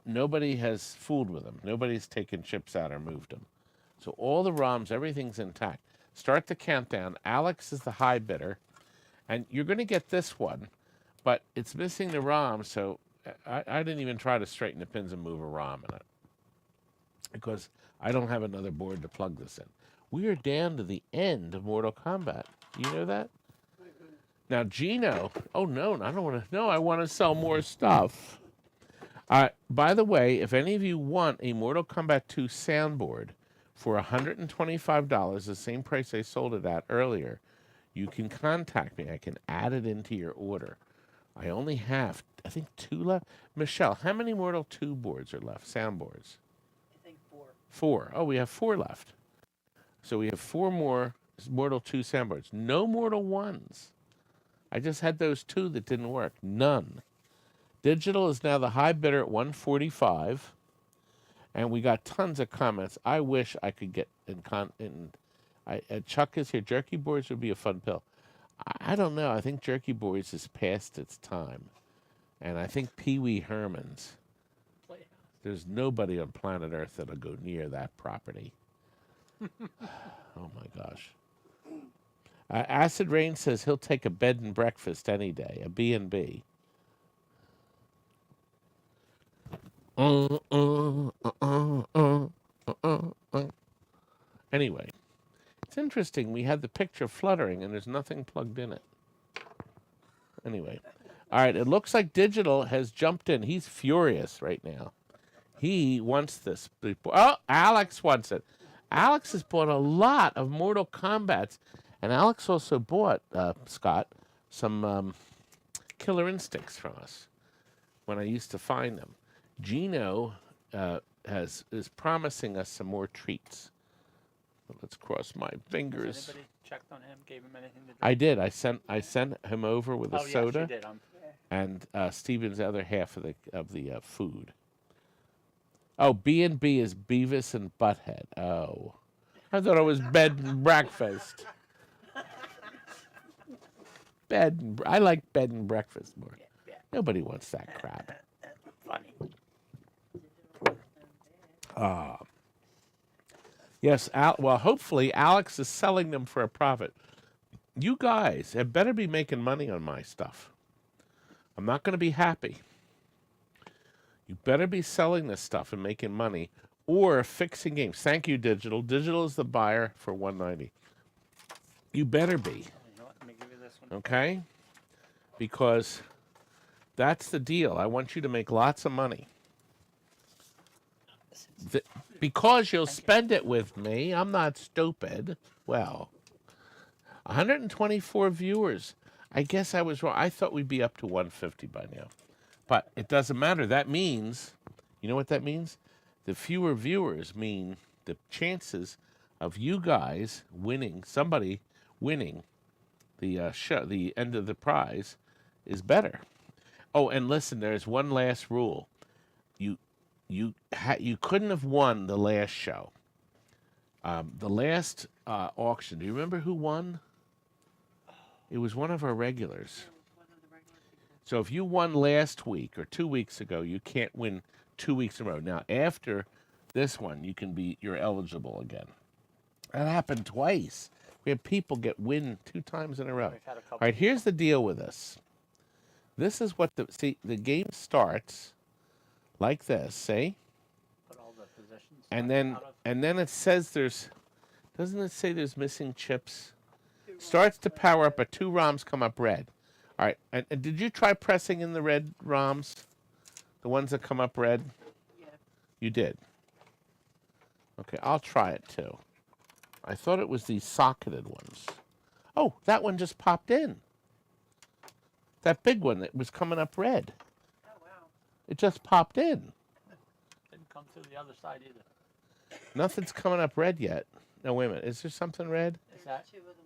Nobody has fooled with them. Nobody's taken chips out or moved them. So all the ROMs, everything's intact. Start the countdown. Alex is the high bidder. And you're going to get this one, but it's missing the ROM, so I didn't even try to straighten the pins and move a ROM in it, because I don't have another board to plug this in. We are down to the end of Mortal Kombat. Do you know that? Now, Gino, oh no, I don't want to, no, I want to sell more stuff. By the way, if any of you want a Mortal Kombat 2 soundboard for $125, the same price I sold it at earlier, you can contact me. I can add it into your order. I only have, I think, 2 left. Michelle, how many Mortal 2 boards are left, soundboards? I think 4. 4. Oh, we have 4 left. So we have 4 more Mortal 2 soundboards. No Mortal 1s. I just had those 2 that didn't work. None. Digital is now the high bidder at $145, and we got tons of comments. I wish I could get Chuck is here. Jerky boards would be a fun pill. I don't know. I think Jerky boards is past its time, and I think Pee Wee Herman's. There's nobody on planet Earth that'll go near that property. Oh my gosh. Acid Rain says he'll take a bed and breakfast any day, a B&B. Anyway, it's interesting. We had the picture fluttering and there's nothing plugged in it. Anyway, all right. It looks like Digital has jumped in. He's furious right now. He wants this. Oh, Alex wants it. Alex has bought a lot of Mortal Kombats. And Alex also bought, Scott, some Killer Instincts from us when I used to find them. Gino is promising us some more treats. Let's cross my fingers. Has anybody checked on him? Gave him anything to drink? I did. I sent him over with a soda yes, you did. and Steven's other half of the food. Oh, B&B is Beavis and Butthead. Oh, I thought it was bed and breakfast. I like bed and breakfast more. Nobody wants that crap. Funny. Yes, well, hopefully Alex is selling them for a profit. You guys had better be making money on my stuff. I'm not going to be happy. You better be selling this stuff and making money or fixing games. Thank you, Digital. Digital is the buyer for $190. You better be. You know what? Let me give you this one. Okay? Because that's the deal. I want you to make lots of money. Because you'll spend it with me. I'm not stupid. Well, 124 viewers. I guess I was wrong. I thought we'd be up to 150 by now. But it doesn't matter. That means, you know what that means? The fewer viewers mean the chances of you guys winning, somebody winning the show, the end of the prize, is better. Oh, and listen, there's one last rule. You couldn't have won the last show. The last auction. Do you remember who won? It was one of our regulars. So if you won last week or 2 weeks ago, you can't win 2 weeks in a row. Now after this one, you're eligible again. That happened twice. We had people win 2 times in a row. All right, here's the deal with this. This is what the game starts like this, see? Put all the positions. And then it says doesn't it say there's missing chips? Starts to power up, but 2 ROMs come up red. All right, and did you try pressing in the red ROMs? The ones that come up red? Yeah. You did? Okay, I'll try it too. I thought it was these socketed ones. Oh, that one just popped in. That big one that was coming up red. Oh, wow. It just popped in. Didn't come through the other side either. Nothing's coming up red yet. No, wait a minute. Is there something red? Is that? 2 of them red.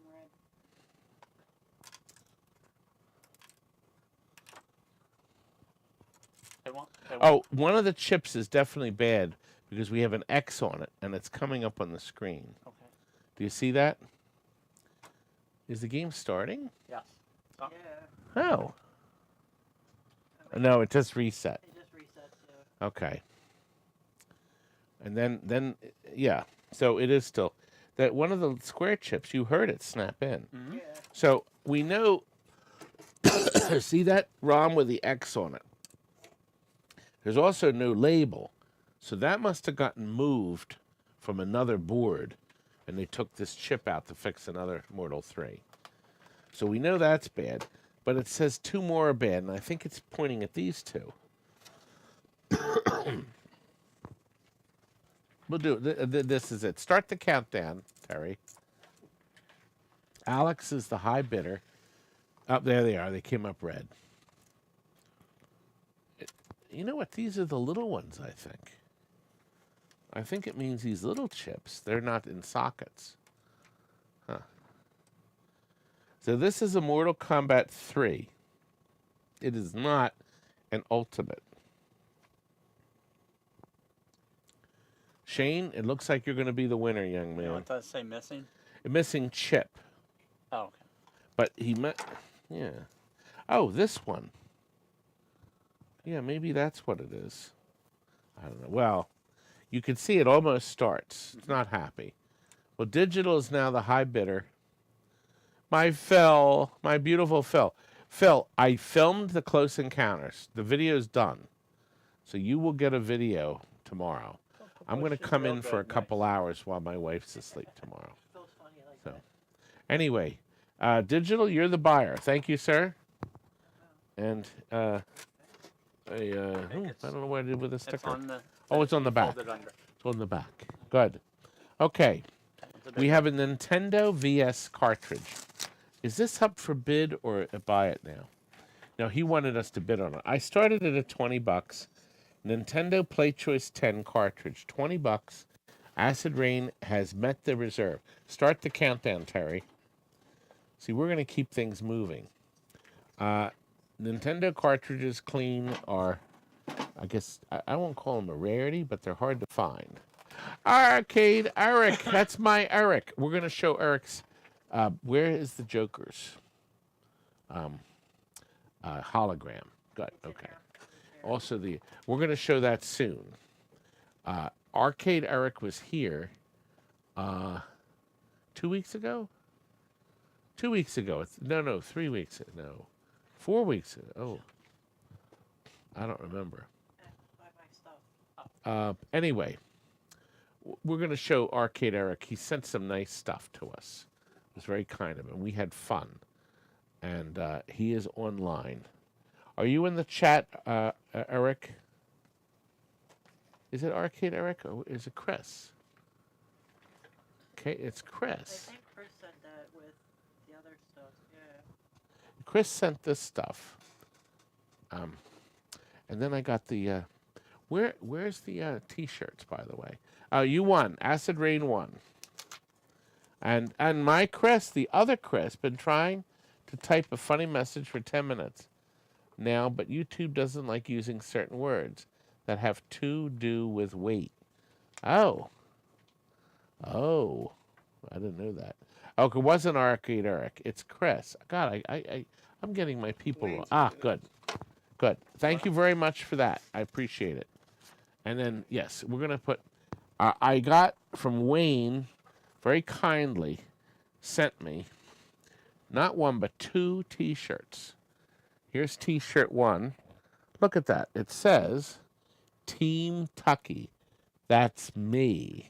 Oh, one of the chips is definitely bad because we have an X on it and it's coming up on the screen. Okay. Do you see that? Is the game starting? Yes. Oh. Yeah. Oh. No, it just reset. It just resets, yeah. Okay. And then yeah. So it is still that one of the square chips, you heard it snap in. Mm-hmm. Yeah. So we know see that ROM with the X on it. There's also no label. So that must have gotten moved from another board and they took this chip out to fix another Mortal 3. So we know that's bad. But it says 2 more are bad, and I think it's pointing at these 2. We'll do it. This is it. Start the countdown, Terry. Alex is the high bidder. Up there they are. They came up red. You know what? These are the little ones, I think. I think it means these little chips, they're not in sockets. Huh. So this is a Mortal Kombat 3. It is not an Ultimate. Shane, it looks like you're going to be the winner, young man. What does it say missing? A missing chip. Oh, okay. But he meant, yeah. Oh, this one. Yeah, maybe that's what it is. I don't know. Well, you can see it almost starts. It's not happy. Well, digital is now the high bidder. My Phil, my beautiful Phil. Phil, I filmed the Close Encounters. The video's done. So you will get a video tomorrow. I'm going to come in for a couple hours while my wife's asleep tomorrow. So, anyway, digital, you're the buyer. Thank you, sir. And I don't know what I did with the sticker. It's on the back. It's on the back. Good. Okay. We have a Nintendo VS cartridge. Is this up for bid or buy it now? No, he wanted us to bid on it. I started it at $20. Nintendo Play Choice 10 cartridge, $20. Acid Rain has met the reserve. Start the countdown, Terry. See, we're going to keep things moving. Nintendo cartridges clean are, I guess, I won't call them a rarity, but they're hard to find. Arcade Eric, that's my Eric. We're going to show Eric's, where is the Joker's hologram? Good, okay. Also, we're going to show that soon. Arcade Eric was here 2 weeks ago? 2 weeks ago. No, 3 weeks ago. No, 4 weeks ago. Oh, I don't remember. Anyway, we're going to show Arcade Eric. He sent some nice stuff to us. It was very kind of him. We had fun. And he is online. Are you in the chat, Eric? Is it Arcade Eric or is it Chris? Okay, it's Chris. I think Chris said that with the other stuff, yeah. Chris sent this stuff. And then I got the, where's the T-shirts, by the way? You won. Acid Rain won. And my Chris, the other Chris, been trying to type a funny message for 10 minutes now, but YouTube doesn't like using certain words that have to do with weight. Oh, I didn't know that. Oh, it wasn't Arcade Eric. It's Chris. God, I'm getting my people wrong. Good. Thank you very much for that. I appreciate it. And then, yes, we're going to put, I got from Wayne, very kindly, sent me, not one, but 2 T-shirts. Here's T-shirt 1. Look at that. It says, Team Tucky. That's me.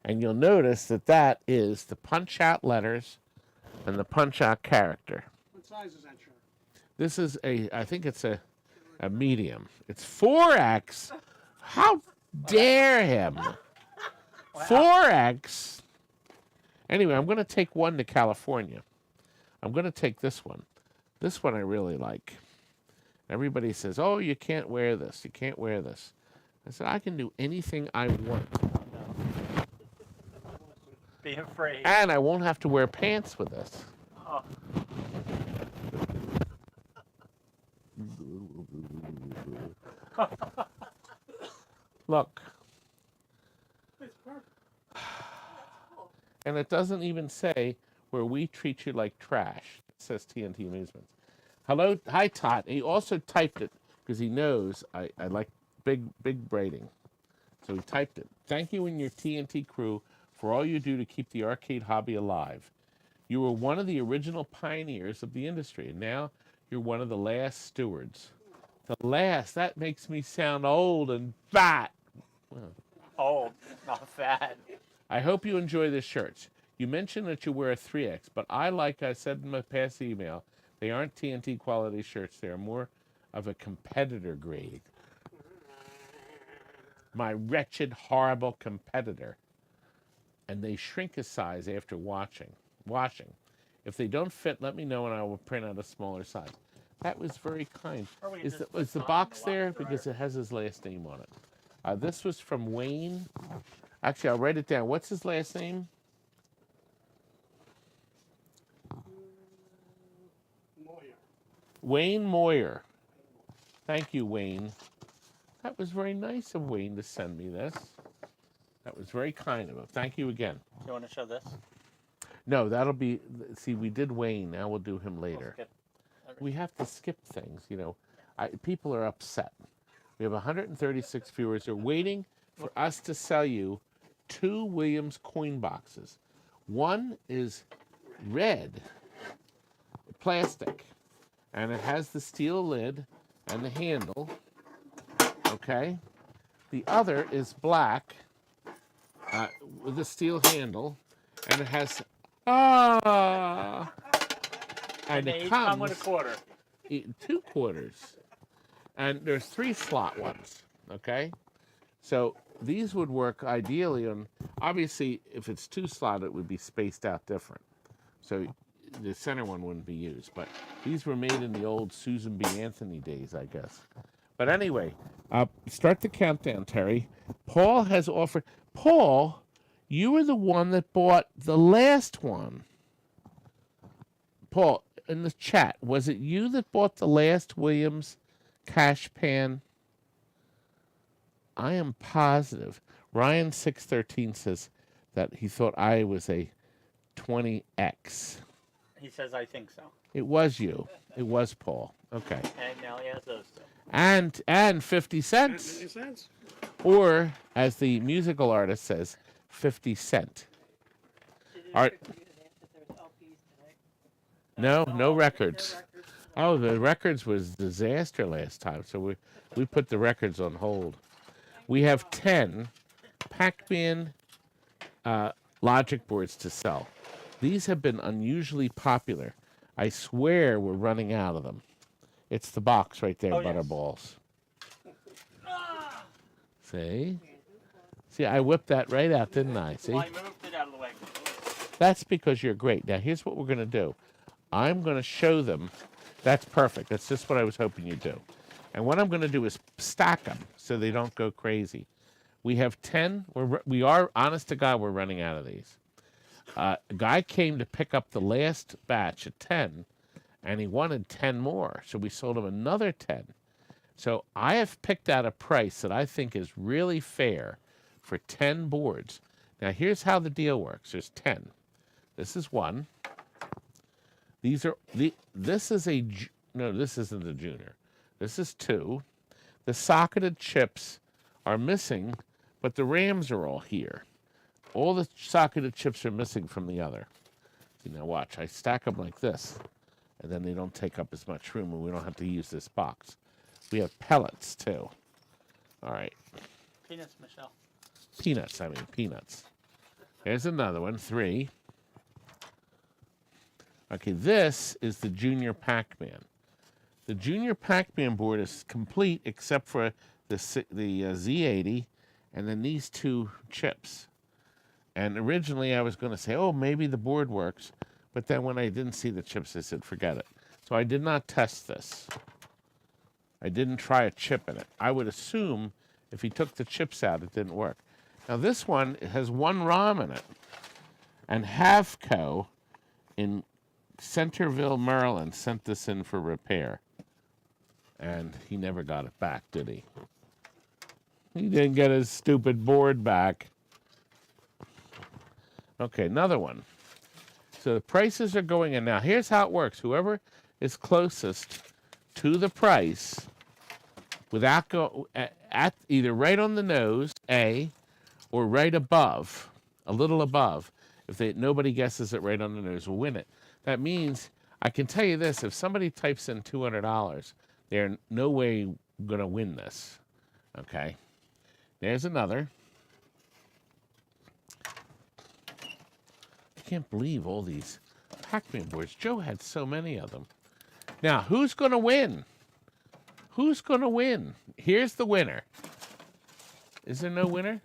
And you'll notice that is the punch-out letters and the punch-out character. What size is that shirt? This is I think it's a medium. It's 4X. How dare him? 4X. Anyway, I'm going to take one to California. I'm going to take this one. This one I really like. Everybody says, oh, you can't wear this. You can't wear this. I said, I can do anything I want. Be afraid. And I won't have to wear pants with this. Oh. Look. It's perfect. And it doesn't even say where we treat you like trash. It says TNT Amusements. Hello, hi Todd. He also typed it because he knows I like big braiding. So he typed it. Thank you and your TNT crew for all you do to keep the arcade hobby alive. You were one of the original pioneers of the industry, and now you're one of the last stewards. The last, that makes me sound old and fat. Well, Old, not fat. I hope you enjoy the shirts. You mentioned that you wear a 3X, but like I said in my past email, they aren't TNT quality shirts. They're more of a competitor grade. My wretched, horrible competitor. And they shrink a size after washing. If they don't fit, let me know and I will print out a smaller size. That was very kind. Is the box there? Because it has his last name on it. This was from Wayne. Actually, I'll write it down. What's his last name? Moyer. Wayne Moyer. Thank you, Wayne. That was very nice of Wayne to send me this. That was very kind of him. Thank you again. You want to show this? No, that'll be... See, we did Wayne. Now we'll do him later. We have to skip things, you know. People are upset. We have 136 viewers. They're waiting for us to sell you 2 Williams coin boxes. One is red, plastic, and it has the steel lid and the handle, okay? The other is black with a steel handle, and it has, and they it each come with comes a quarter. 2 quarters, and there's 3 slot ones, okay? So these would work ideally on, obviously, if it's 2 slot, it would be spaced out different. So the center one wouldn't be used, but these were made in the old Susan B. Anthony days, I guess. But anyway, start the countdown, Terry. Paul has offered, Paul, you were the one that bought the last one. Paul, in the chat, was it you that bought the last Williams cash pan? I am positive. Ryan613 says that he thought I was a 20X. He says, I think so. It was you. It was Paul. Okay. And now he has those 2. And 50 cents. 50 cents. Or, as the musical artist says, 50 cent. All right. No records. Oh, the records was disaster last time, so we put the records on hold. We have 10 Pac-Man logic boards to sell. These have been unusually popular. I swear we're running out of them. It's the box right there, Butterballs. See? See, I whipped that right out, didn't I? See? Well, I moved it out of the way. That's because you're great. Now, here's what we're going to do. I'm going to show them. That's perfect. That's just what I was hoping you'd do. And what I'm going to do is stack them so they don't go crazy. We have 10. We are, honest to God, we're running out of these. A guy came to pick up the last batch at 10, and he wanted 10 more. So we sold him another 10. So I have picked out a price that I think is really fair for 10 boards. Now, here's how the deal works. There's 10. This is 1. These are this is a no, this isn't a junior. This is 2. The socketed chips are missing, but the rams are all here. All the socketed chips are missing from the other. See, now watch. I stack them like this, and then they don't take up as much room, and we don't have to use this box. We have pellets, too. All right. Peanuts, Michelle. Peanuts, I mean peanuts. Here's another one, 3. Okay, this is the Junior Pac-Man. The Junior Pac-Man board is complete except for the Z80 and then these 2 chips. And originally I was going to say, oh, maybe the board works. But then when I didn't see the chips, I said, forget it. So I did not test this. I didn't try a chip in it. I would assume if he took the chips out, it didn't work. Now this one has 1 ROM in it. And Havco in Centerville, Maryland, sent this in for repair. And he never got it back, did he? He didn't get his stupid board back. Okay, another one. So the prices are going in. Now, here's how it works. Whoever is closest to the price, without at either right on the nose, A, or right above, a little above, if nobody guesses it right on the nose, will win it. That means, I can tell you this, if somebody types in $200, they're no way going to win this. Okay? There's another. can't believe all these Pac-Man boards. Joe had so many of them. Now, who's going to win? Who's going to win? Here's the winner. Is there no winner?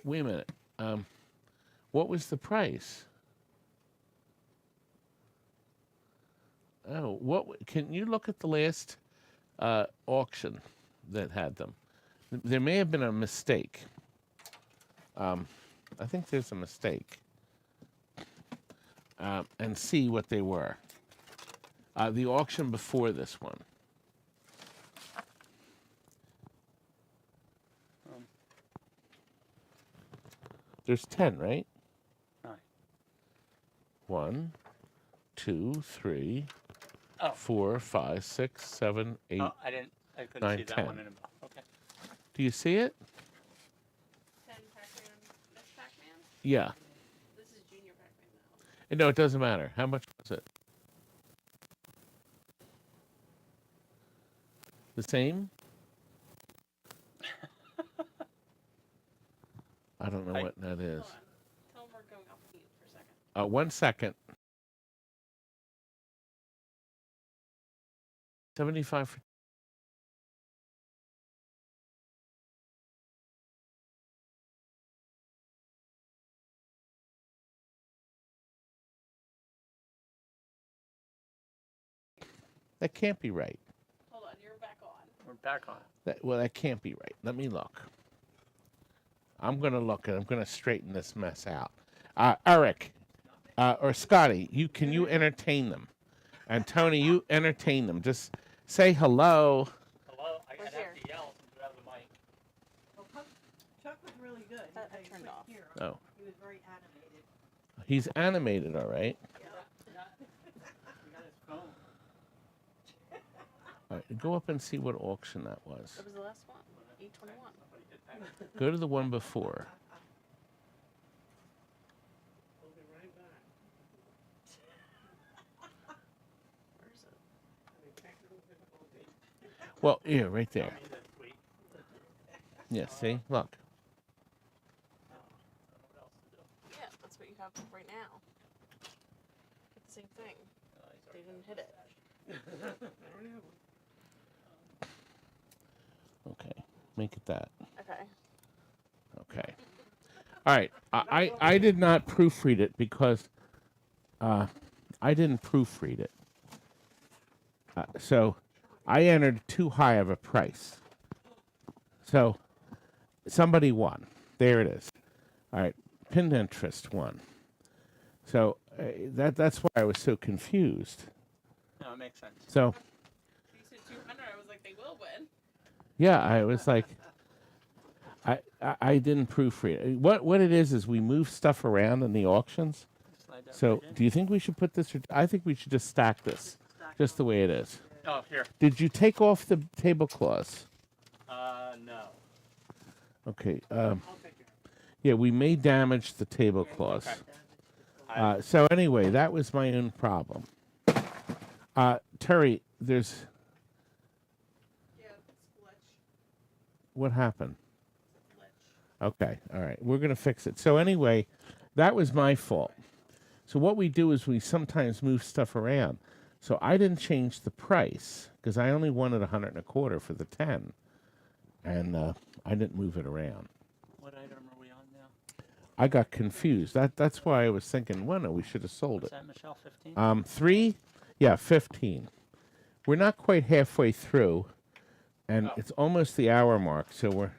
Wait a minute. What was the price? Oh, can you look at the last auction that had them? There may have been a mistake. I think there's a mistake. And see what they were. The auction before this one. There's 10, right? 9. 1, 2, 3, Oh. 4, 5, 6, 7, 8. Oh, I couldn't 9, see that 10. one in a Okay. Do you see it? 10 Pac-Man, Miss Pac-Man? Yeah. This is Junior Pac-Man though. No, it doesn't matter. How much was it? The same? I don't know what that is. Hold on. Tell him we're going off mute for a second. 1 second. 75 for... That can't be right. Hold on, you're back on. We're back on. That can't be right. Let me look. I'm going to look and I'm going to straighten this mess out. Eric, or Scotty, can you entertain them? And Tony, you entertain them. Just say hello. Hello? I'd We're have here. to yell since we have the mic. Well, Chuck was really good. That I turned couldn't off. hear him. Oh, He was very animated. he's animated, all right. We got his phone. All right, go up and see what auction that was. What was the last one? 821. Go to the one before. We'll be right back. Where is it? Having technical difficulty. Well, yeah, right there. Tell me this week. Yeah, see? Look. I don't know what else to do. Yeah, that's what you have right now. It's the same thing. He's They already didn't hit it. I already have one. Okay, make it that. Okay. Okay. All right. I did not proofread it because I didn't proofread it. So I entered too high of a price. So somebody won. There it is. All right. Pinned interest won. So that's why I was so confused. No, it makes sense. So You said 200. I was like, they will win. yeah, I was like, I didn't proofread it. What it is we move stuff around in the auctions. Slide that So right in. do you think we should put this? I think we should just stack this, just the way it is. Oh, here. Did you take off the tablecloths? No. Okay. I'll take care of it. Yeah, we may damage the tablecloths. Okay. So anyway, that was my own problem. Terry, there's Yeah, it's glitch. what happened? Glitch. Okay, all right. We're going to fix it. So anyway, that was my fault. So what we do is we sometimes move stuff around. So I didn't change the price because I only wanted 125 for the 10. And I didn't move it around. What item are we on now? I got confused. That's why I was thinking, well, no, we should have sold Is it. that Michelle 15? 3? Yeah, 15. We're not quite halfway through, and it's almost the hour mark, so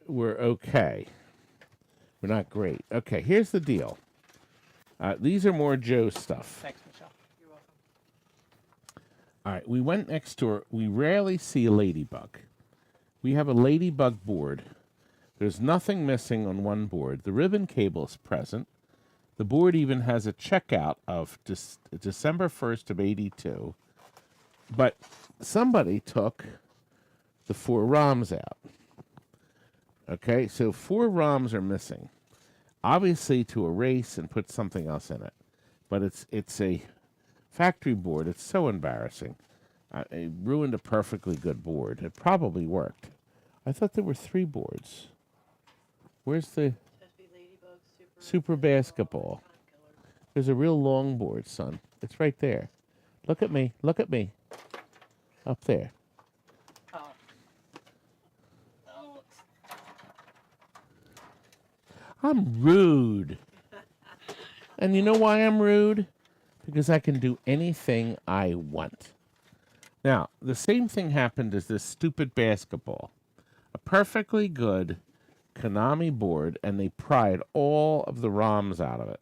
we're okay. We're not great. Okay, here's the deal. These are more Joe stuff. Thanks, Michelle. You're welcome. All right, we went next door. We rarely see a ladybug. We have a ladybug board. There's nothing missing on one board. The ribbon cable is present. The board even has a checkout of December 1st of 82. But somebody took the 4 ROMs out. Okay, so 4 ROMs are missing. Obviously to erase and put something else in it. But it's a factory board. It's so embarrassing. It ruined a perfectly good board. It probably worked. I thought there were 3 boards. Where's the Testy Ladybug Super Basketball? Time killer. There's a real long board, son. It's right there. Look at me. Look at me. Up there. Oh. Oh. I'm rude. And you know why I'm rude? Because I can do anything I want. Now, the same thing happened as this stupid basketball. A perfectly good Konami board, and they pried all of the ROMs out of it.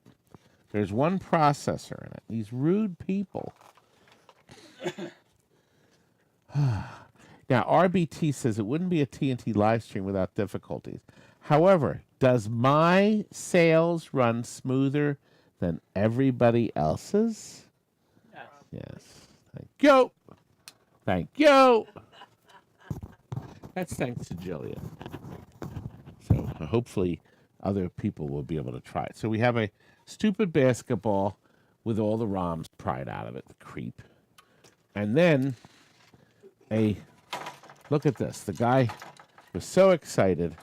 There's one processor in it. These rude people. Now, RBT says it wouldn't be a TNT live stream without difficulties. However, does my sales run smoother than everybody else's? Yes. Yes. Thank you. Thank you. That's thanks to Jillian. So hopefully other people will be able to try it. So we have a stupid basketball with all the ROMs pried out of it, the creep. And then look at this. The guy was so excited.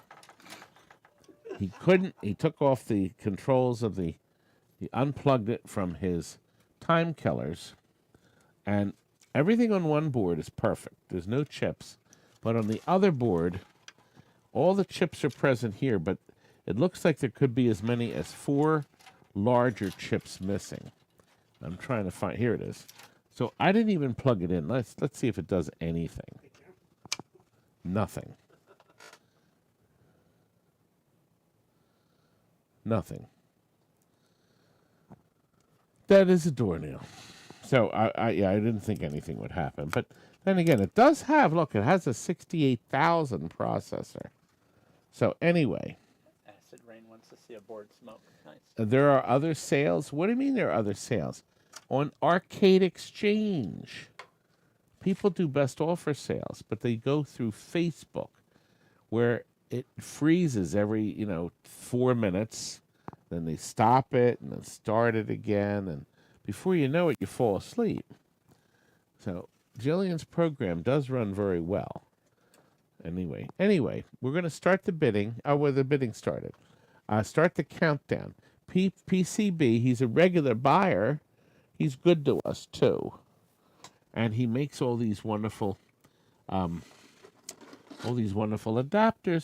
He took off the controls of he unplugged it from his time killers, and everything on one board is perfect. There's no chips. But on the other board, all the chips are present here, but it looks like there could be as many as 4 larger chips missing. I'm trying to find, here it is. So I didn't even plug it in. Let's see if it does anything. Nothing. Nothing. That is a doornail. So I didn't think anything would happen. But then again, it does have, look, it has a 68,000 processor. So anyway. Acid Rain wants to see a board smoke. Nice. There are other sales. What do you mean there are other sales? On Arcade Exchange. People do best offer sales, but they go through Facebook, where it freezes every, 4 minutes. Then they stop it and then start it again. And before you know it, you fall asleep. So Jillian's program does run very well. Anyway, we're going to start the bidding. Oh, well, the bidding started. Start the countdown. PCB, he's a regular buyer. He's good to us, too. And he makes all these wonderful adapters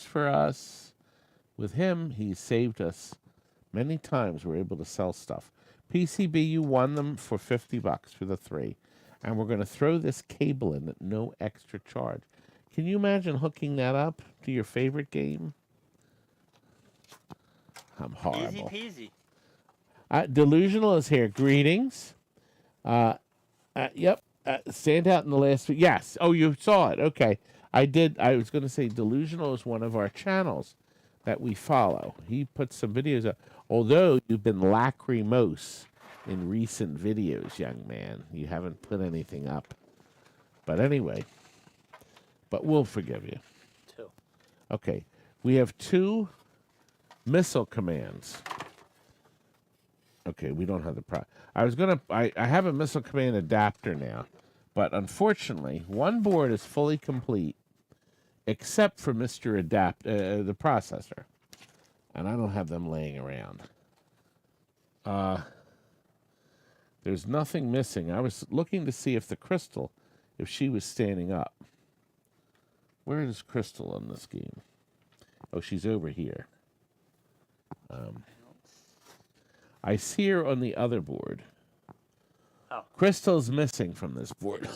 for us. With him, he saved us many times. We're able to sell stuff. PCB, you won them for $50 for the 3. And we're going to throw this cable in at no extra charge. Can you imagine hooking that up to your favorite game? I'm horrible. Easy peasy. Delusional is here. Greetings. Yep. Stand out in the last week. Yes. Oh, you saw it. Okay. I did. I was going to say Delusional is one of our channels that we follow. He puts some videos up. Although you've been lachrymose in recent videos, young man. You haven't put anything up. But anyway. But we'll forgive you. 2. Okay. We have 2 missile commands. Okay, we don't have the I have a missile command adapter now, but unfortunately, one board is fully complete, except for Mr. the processor, and I don't have them laying around. There's nothing missing. I was looking to see if the Crystal, if she was standing up. Where is Crystal in this game? Oh, she's over here. I see her on the other board. Oh. Crystal's missing from this board.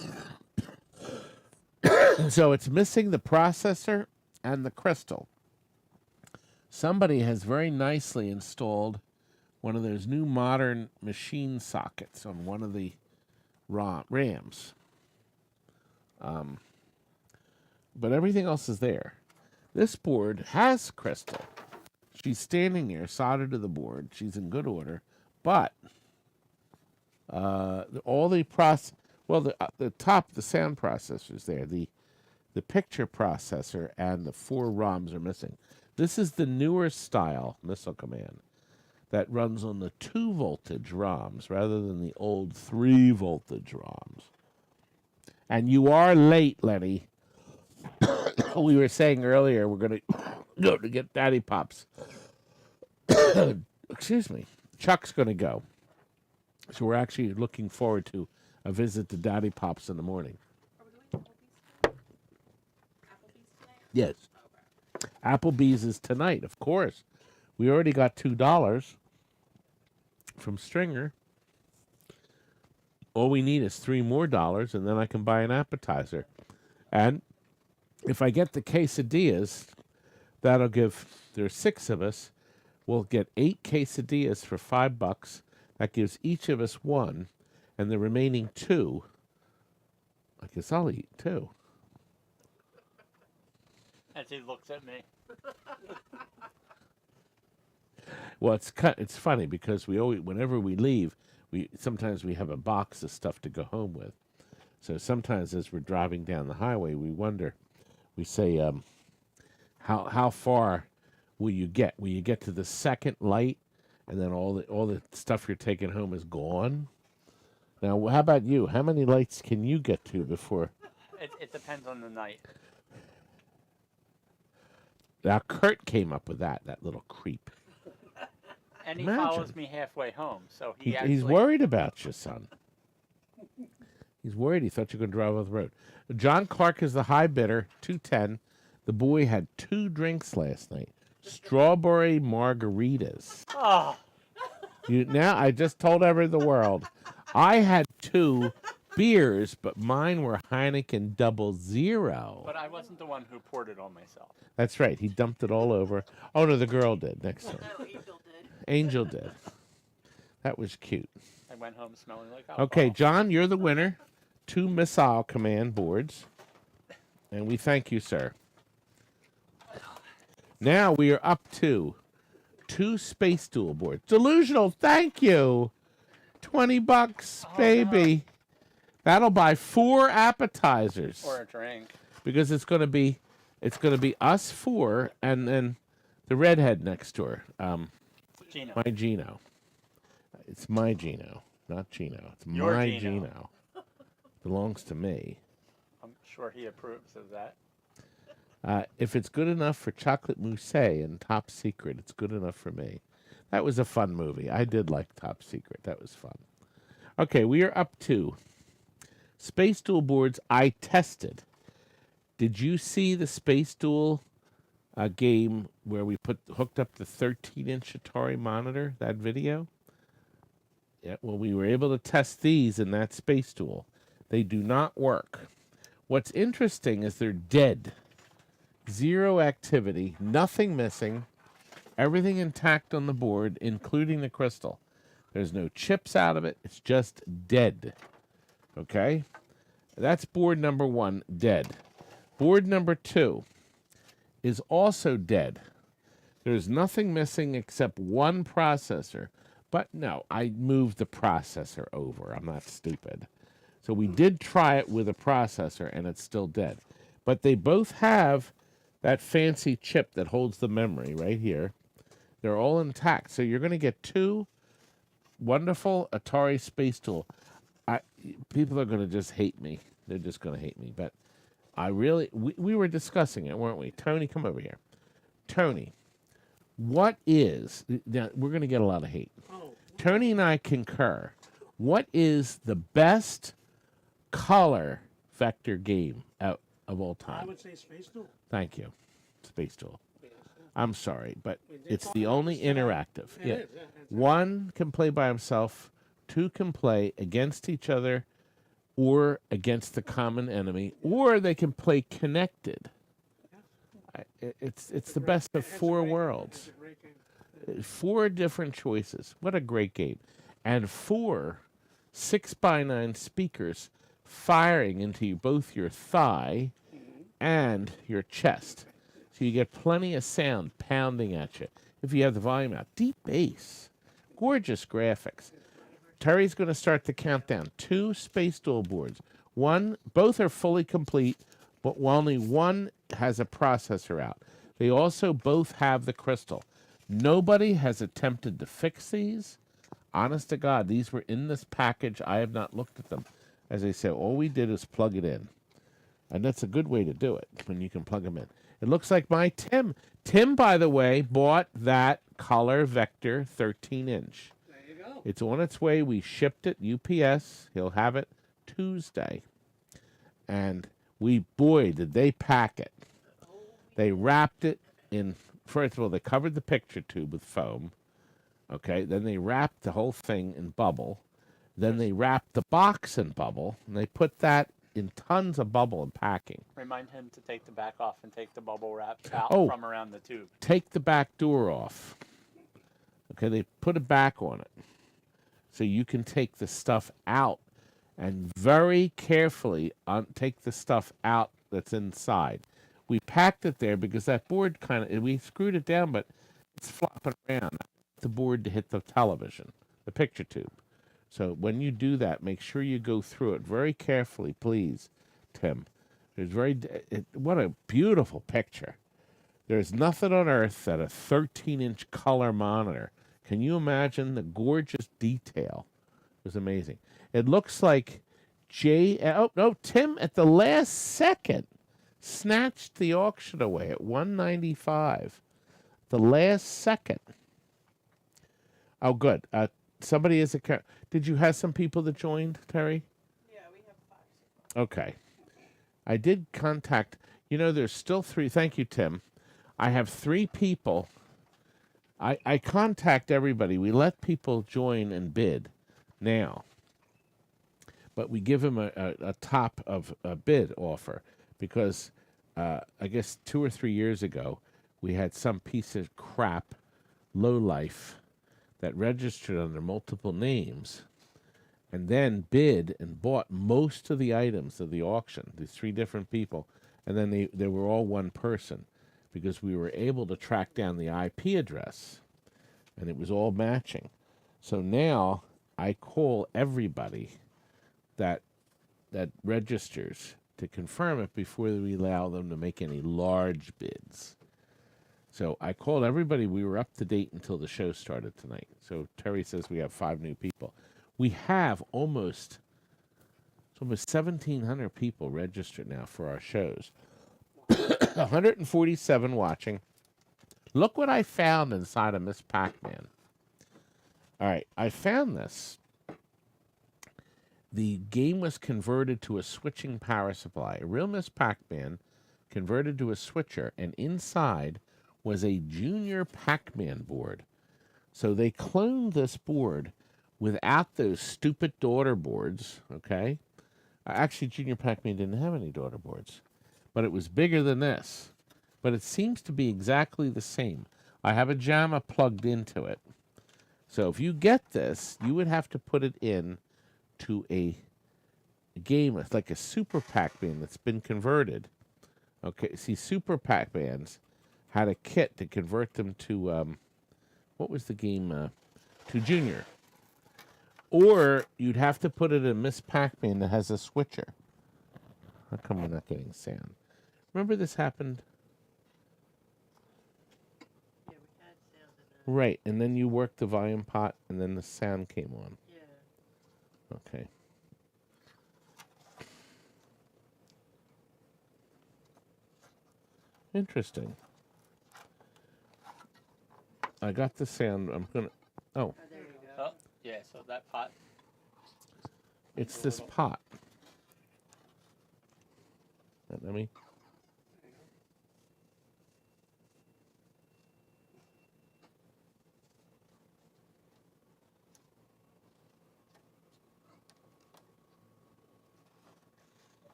So it's missing the processor and the crystal. Somebody has very nicely installed one of those new modern machine sockets on one of the RAMs. But everything else is there. This board has crystal. She's standing there, soldered to the board. She's in good order, but all the top, the sound processor's there. The picture processor and the 4 ROMs are missing. This is the newer style missile command that runs on the 2 voltage ROMs rather than the old 3 voltage ROMs. And you are late, Lenny. We were saying earlier we're going to go to get Daddy Pops. Excuse me. Chuck's going to go. So we're actually looking forward to a visit to Daddy Pops in the morning. Are we doing Applebee's tonight? Yes. Applebee's is tonight, of course. We already got $2 from Stringer. All we need is $3 more, and then I can buy an appetizer. And if I get the quesadillas, that'll give, there's 6 of us, we'll get 8 quesadillas for $5. That gives each of us 1, and the remaining 2, I guess I'll eat 2. As he looks at me. Well, it's funny because we always, whenever we leave, sometimes we have a box of stuff to go home with. So sometimes as we're driving down the highway, we wonder. We say, how far will you get? Will you get to the second light, and then all the stuff you're taking home is gone? Now, how about you? How many lights can you get to before? It depends on the night. Now, Kurt came up with that little creep. And he Imagine. follows me halfway home, so He's worried about you, son. He's worried. He thought you were going to drive off the road. John Clark is the high bidder, 210. The boy had 2 drinks last night. Strawberry margaritas. Oh, Now, I just told the world. I had 2 beers, but mine were Heineken 00. but I wasn't the one who poured it on myself. That's right. He dumped it all over. Oh, no, the girl did next to him. No, Angel did. Angel did. That was cute. I went home smelling like alcohol. Okay, John, you're the winner. 2 missile command boards. And we thank you, sir. Now we are up to 2 space duel boards. Delusional, thank you. $20, baby. That'll buy 4 appetizers. Or a drink. Because it's gonna be us 4 and then the redhead next door. Gino. My Gino. It's my Gino, not Gino. It's Your my Gino. Gino. Belongs to me. I'm sure he approves of that. If it's good enough for Chocolate Mousse and Top Secret, it's good enough for me. That was a fun movie. I did like Top Secret. That was fun. Okay, we are up to Space Duel boards I tested. Did you see the Space Duel game where we hooked up the 13-inch Atari monitor, that video? Yeah, well, we were able to test these in that Space Duel. They do not work. What's interesting is they're dead. 0 activity, nothing missing, everything intact on the board, including the crystal. There's no chips out of it. It's just dead. Okay? That's board number 1, dead. Board number 2 is also dead. There's nothing missing except 1 processor. But no, I moved the processor over. I'm not stupid. So we did try it with a processor, and it's still dead. But they both have that fancy chip that holds the memory right here. They're all intact. So you're going to get 2 wonderful Atari Space Duel. People are going to just hate me. They're just going to hate me. But we were discussing it, weren't we? Tony, come over here. Tony, what is, now we're going to get a lot of hate. Tony and I concur. What is the best color vector game out of all time? I would say Space Duel. Thank you. Space Duel. I'm sorry, but We did it's talk the about only this, interactive. It Yeah. is, yeah, it's- 1 can play by himself, 2 can play against each other or against the common enemy, or they can play connected. It's the best of it's a 4 great game. worlds. It's a great game. 4 different choices. What a great game. And 4 6x9 speakers firing into both your thigh and your chest. So you get plenty of sound pounding at you if you have the volume out. Deep bass. Gorgeous graphics. Terry's going to start the countdown. 2 Space Duel boards. Both are fully complete, but only 1 has a processor out. They also both have the crystal. Nobody has attempted to fix these. Honest to God, these were in this package. I have not looked at them. As I say, all we did is plug it in. And that's a good way to do it, when you can plug them in. It looks like my Tim. Tim, by the way, bought that Color Vector 13-inch. There you go. It's on its way. We shipped it UPS. He'll have it Tuesday. And boy, did they pack it. They wrapped it in, first of all, they covered the picture tube with foam. Okay, then they wrapped the whole thing in bubble. Then they wrapped the box in bubble, and they put that in tons of bubble and packing. Remind him to take the back off and take the bubble wrap out Oh. from around the tube. Take the back door off. Okay, they put a back on it. So you can take the stuff out and very carefully take the stuff out that's inside. We packed it there because that board we screwed it down, but it's flopping around. The board to hit the television, the picture tube. So when you do that, make sure you go through it very carefully, please, Tim. What a beautiful picture. There's nothing on earth that a 13-inch color monitor. Can you imagine the gorgeous detail? It was amazing. It looks like Tim at the last second snatched the auction away at $195. The last second. Oh, good. Somebody is Did you have some people that joined, Terry? Yeah, we have 5. Okay. I did contact, there's still 3. Thank you, Tim. I have 3 people. I contact everybody. We let people join and bid now. But we give them a top of a bid offer because I guess 2 or 3 years ago, we had some piece of crap, lowlife, that registered under multiple names and then bid and bought most of the items of the auction, these 3 different people, and then they were all one person because we were able to track down the IP address and it was all matching. So now I call everybody that registers to confirm it before we allow them to make any large bids. So I called everybody. We were up to date until the show started tonight. So Terry says we have 5 new people. We have almost 1,700 people registered now for our shows. 147 watching. Look what I found inside of Miss Pac-Man. All right, I found this. The game was converted to a switching power supply. A real Miss Pac-Man converted to a switcher, and inside was a junior Pac-Man board. So they cloned this board without those stupid daughter boards, okay? Actually, junior Pac-Man didn't have any daughter boards, but it was bigger than this. But it seems to be exactly the same. I have a JAMA plugged into it. So if you get this, you would have to put it in to a game. It's like a Super Pac-Man that's been converted. Okay, see, Super Pac-Mans had a kit to convert them to, what was the game? To Junior. Or you'd have to put it in Miss Pac-Man that has a switcher. How come we're not getting sound? Remember this happened? Yeah, we had sound in that. Right, and then you worked the volume pot, and then the sound came on. Yeah. Okay. Interesting. I got the sound. I'm gonna. Oh, Oh, there you go. Oh, yeah, so that pot. it's this pot. Let me.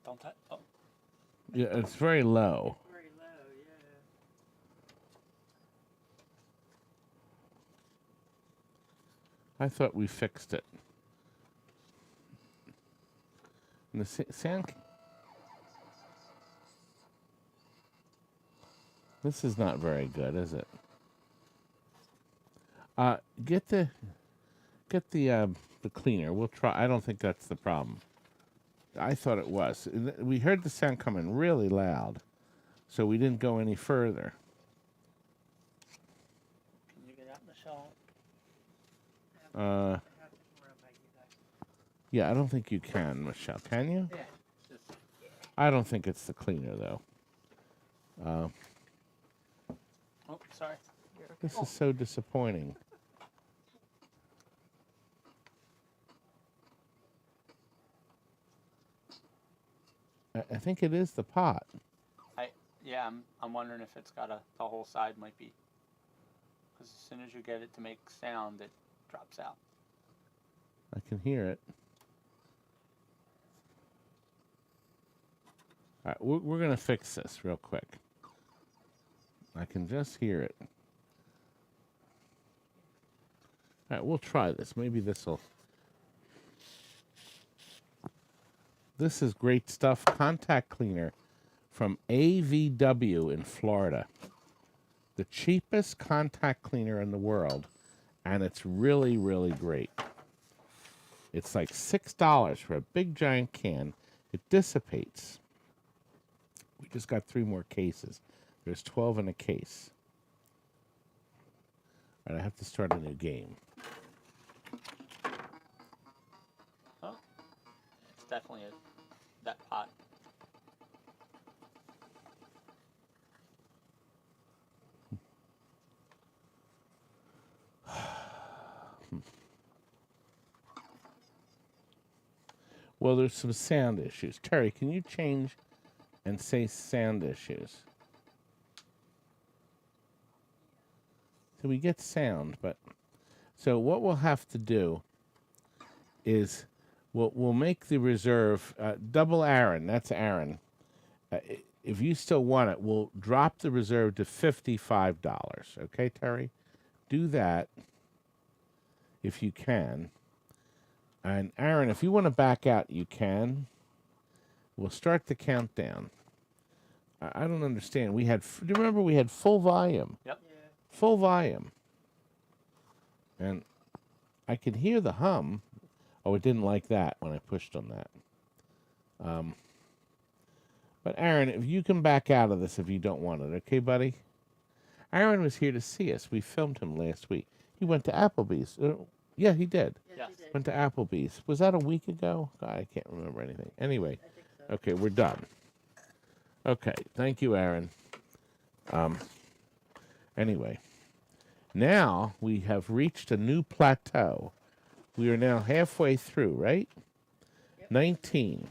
Don't touch. Oh, Yeah, it's very low. Very low, yeah. I thought we fixed it. And the sound. This is not very good, is it? Get the cleaner. We'll try. I don't think that's the problem. I thought it was. We heard the sound coming really loud, so we didn't go any further. can you get out, Michelle? Yeah, I don't think you can, Michelle. Can you? Yeah. I don't think it's the cleaner, though. Oh, sorry. This is so disappointing. I think it is the pot. Yeah, I'm wondering if it's got the whole side might be. Because as soon as you get it to make sound, it drops out. I can hear it. All right, we're going to fix this real quick. I can just hear it. All right, we'll try this. Maybe this will... This is great stuff. Contact cleaner from AVW in Florida. The cheapest contact cleaner in the world. And it's really, really great. It's like $6 for a big giant can. It dissipates. We just got 3 more cases. There's 12 in a case. All right, I have to start a new game. Oh, it's definitely that pot. Well, there's some sound issues. Terry, can you change and say sound issues? So we get sound, but so what we'll have to do is we'll make the reserve double Aaron. That's Aaron. If you still want it, we'll drop the reserve to $55. Okay, Terry? Do that if you can. And Aaron, if you want to back out, you can. We'll start the countdown. I don't understand. Do you remember we had full volume? Yep. Yeah. Full volume. And I could hear the hum. Oh, it didn't like that when I pushed on that. But Aaron, if you can back out of this if you don't want it, okay, buddy? Aaron was here to see us. We filmed him last week. He went to Applebee's. Yeah, he did. Yes. He did. Went to Applebee's. Was that a week ago? God, I can't remember anything. Anyway, I think so. okay, we're done. Okay, thank you, Aaron. Anyway, now we have reached a new plateau. We are now halfway through, right? Yep. 19.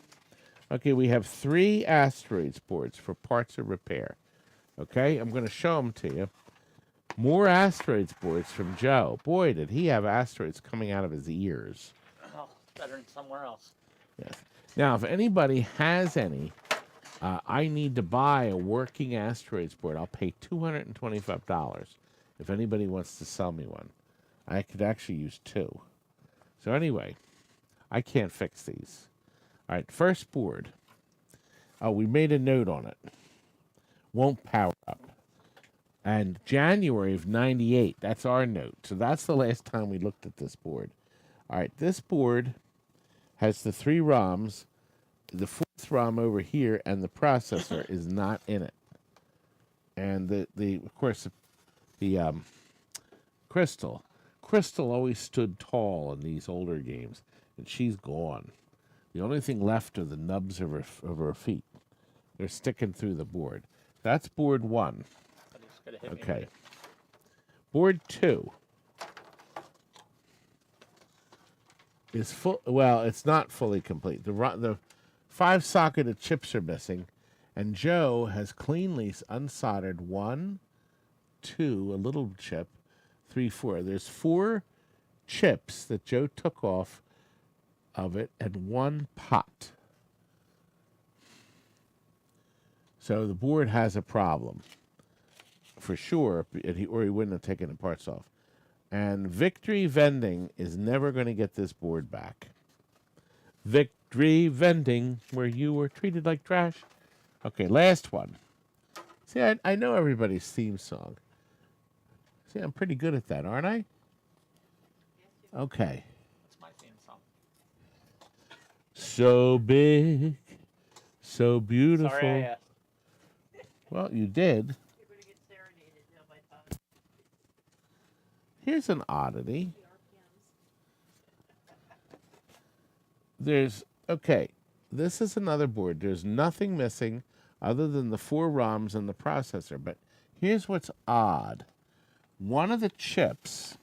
Okay, we have 3 asteroids boards for parts of repair. Okay, I'm going to show them to you. More asteroids boards from Joe. Boy, did he have asteroids coming out of his ears. Oh, better than somewhere else. Yes. Now, if anybody has any, I need to buy a working asteroids board. I'll pay $225 if anybody wants to sell me one. I could actually use 2. So anyway, I can't fix these. All right, first board. Oh, we made a note on it. Won't power up. And January of 98, that's our note. So that's the last time we looked at this board. All right, this board has the 3 ROMs. The 4th ROM over here and the processor is not in it. And of course, the Crystal always stood tall in these older games, and she's gone. The only thing left are the nubs of her feet. They're sticking through the board. That's board 1. But it's gonna hit me Okay. with Board 2 is full. Well, it's not fully complete. The 5-socketed chips are missing, and Joe has cleanly unsoldered 1, 2, a little chip, 3, 4. There's 4 chips that Joe took off of it and 1 pot. So the board has a problem, for sure, or he wouldn't have taken the parts off. And Victory Vending is never going to get this board back. Victory Vending, where you were treated like trash. Okay, last one. See, I know everybody's theme song. See, I'm pretty good at that, aren't I? Okay. That's my theme song. So big, so beautiful. Sorry I asked. Well, you did. You're going to get serenaded now by Todd. Here's an oddity. The RPMs. Okay, this is another board. There's nothing missing other than the 4 ROMs and the processor. But here's what's odd. One of the chips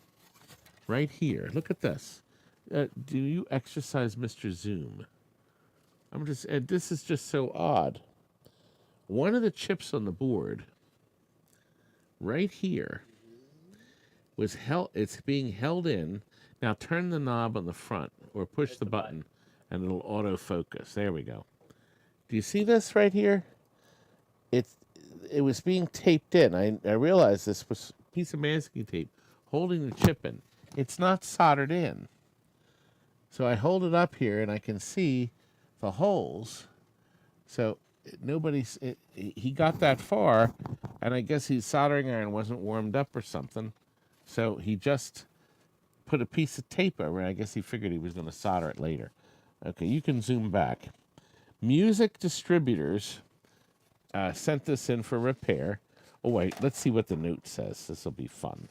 right here, look at this. Do you exercise Mr. Zoom? This is just so odd. One of the chips on the board right here was it's being held in. Now turn the knob on the front or push the button and it'll autofocus. There we go. Do you see this right here? It was being taped in. I realized this was a piece of masking tape holding the chip in. It's not soldered in. So I hold it up here and I can see the holes. So he got that far, and I guess his soldering iron wasn't warmed up or something. So he just put a piece of tape over it. I guess he figured he was going to solder it later. Okay, you can zoom back. Music distributors sent this in for repair. Oh, wait, let's see what the note says. This will be fun.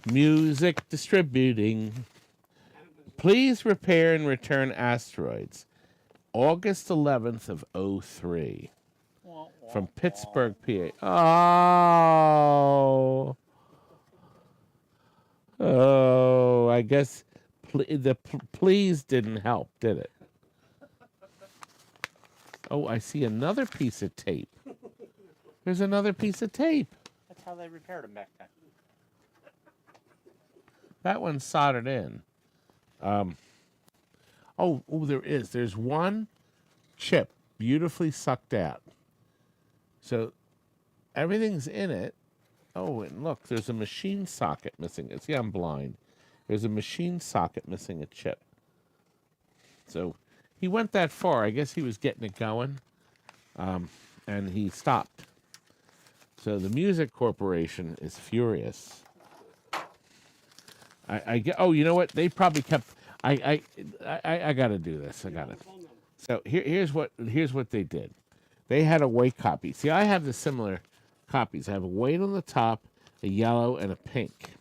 Music distributing. Please repair and return asteroids. August 11th of 03. From Pittsburgh, PA. Oh, I guess the please didn't help, did it? Oh, I see another piece of tape. There's another piece of tape. That's how they repaired them back then. That one's soldered in. There is. There's one chip beautifully sucked out. So everything's in it. Oh, and look, there's a machine socket missing. See, I'm blind. There's a machine socket missing a chip. So he went that far. I guess he was getting it going, and he stopped. So the Music Corporation is furious. I get. Oh, you know what? They probably kept. I got to do this. I got it. So here's what they did. They had a white copy. See, I have the similar copies. I have a white on the top, a yellow, and a pink.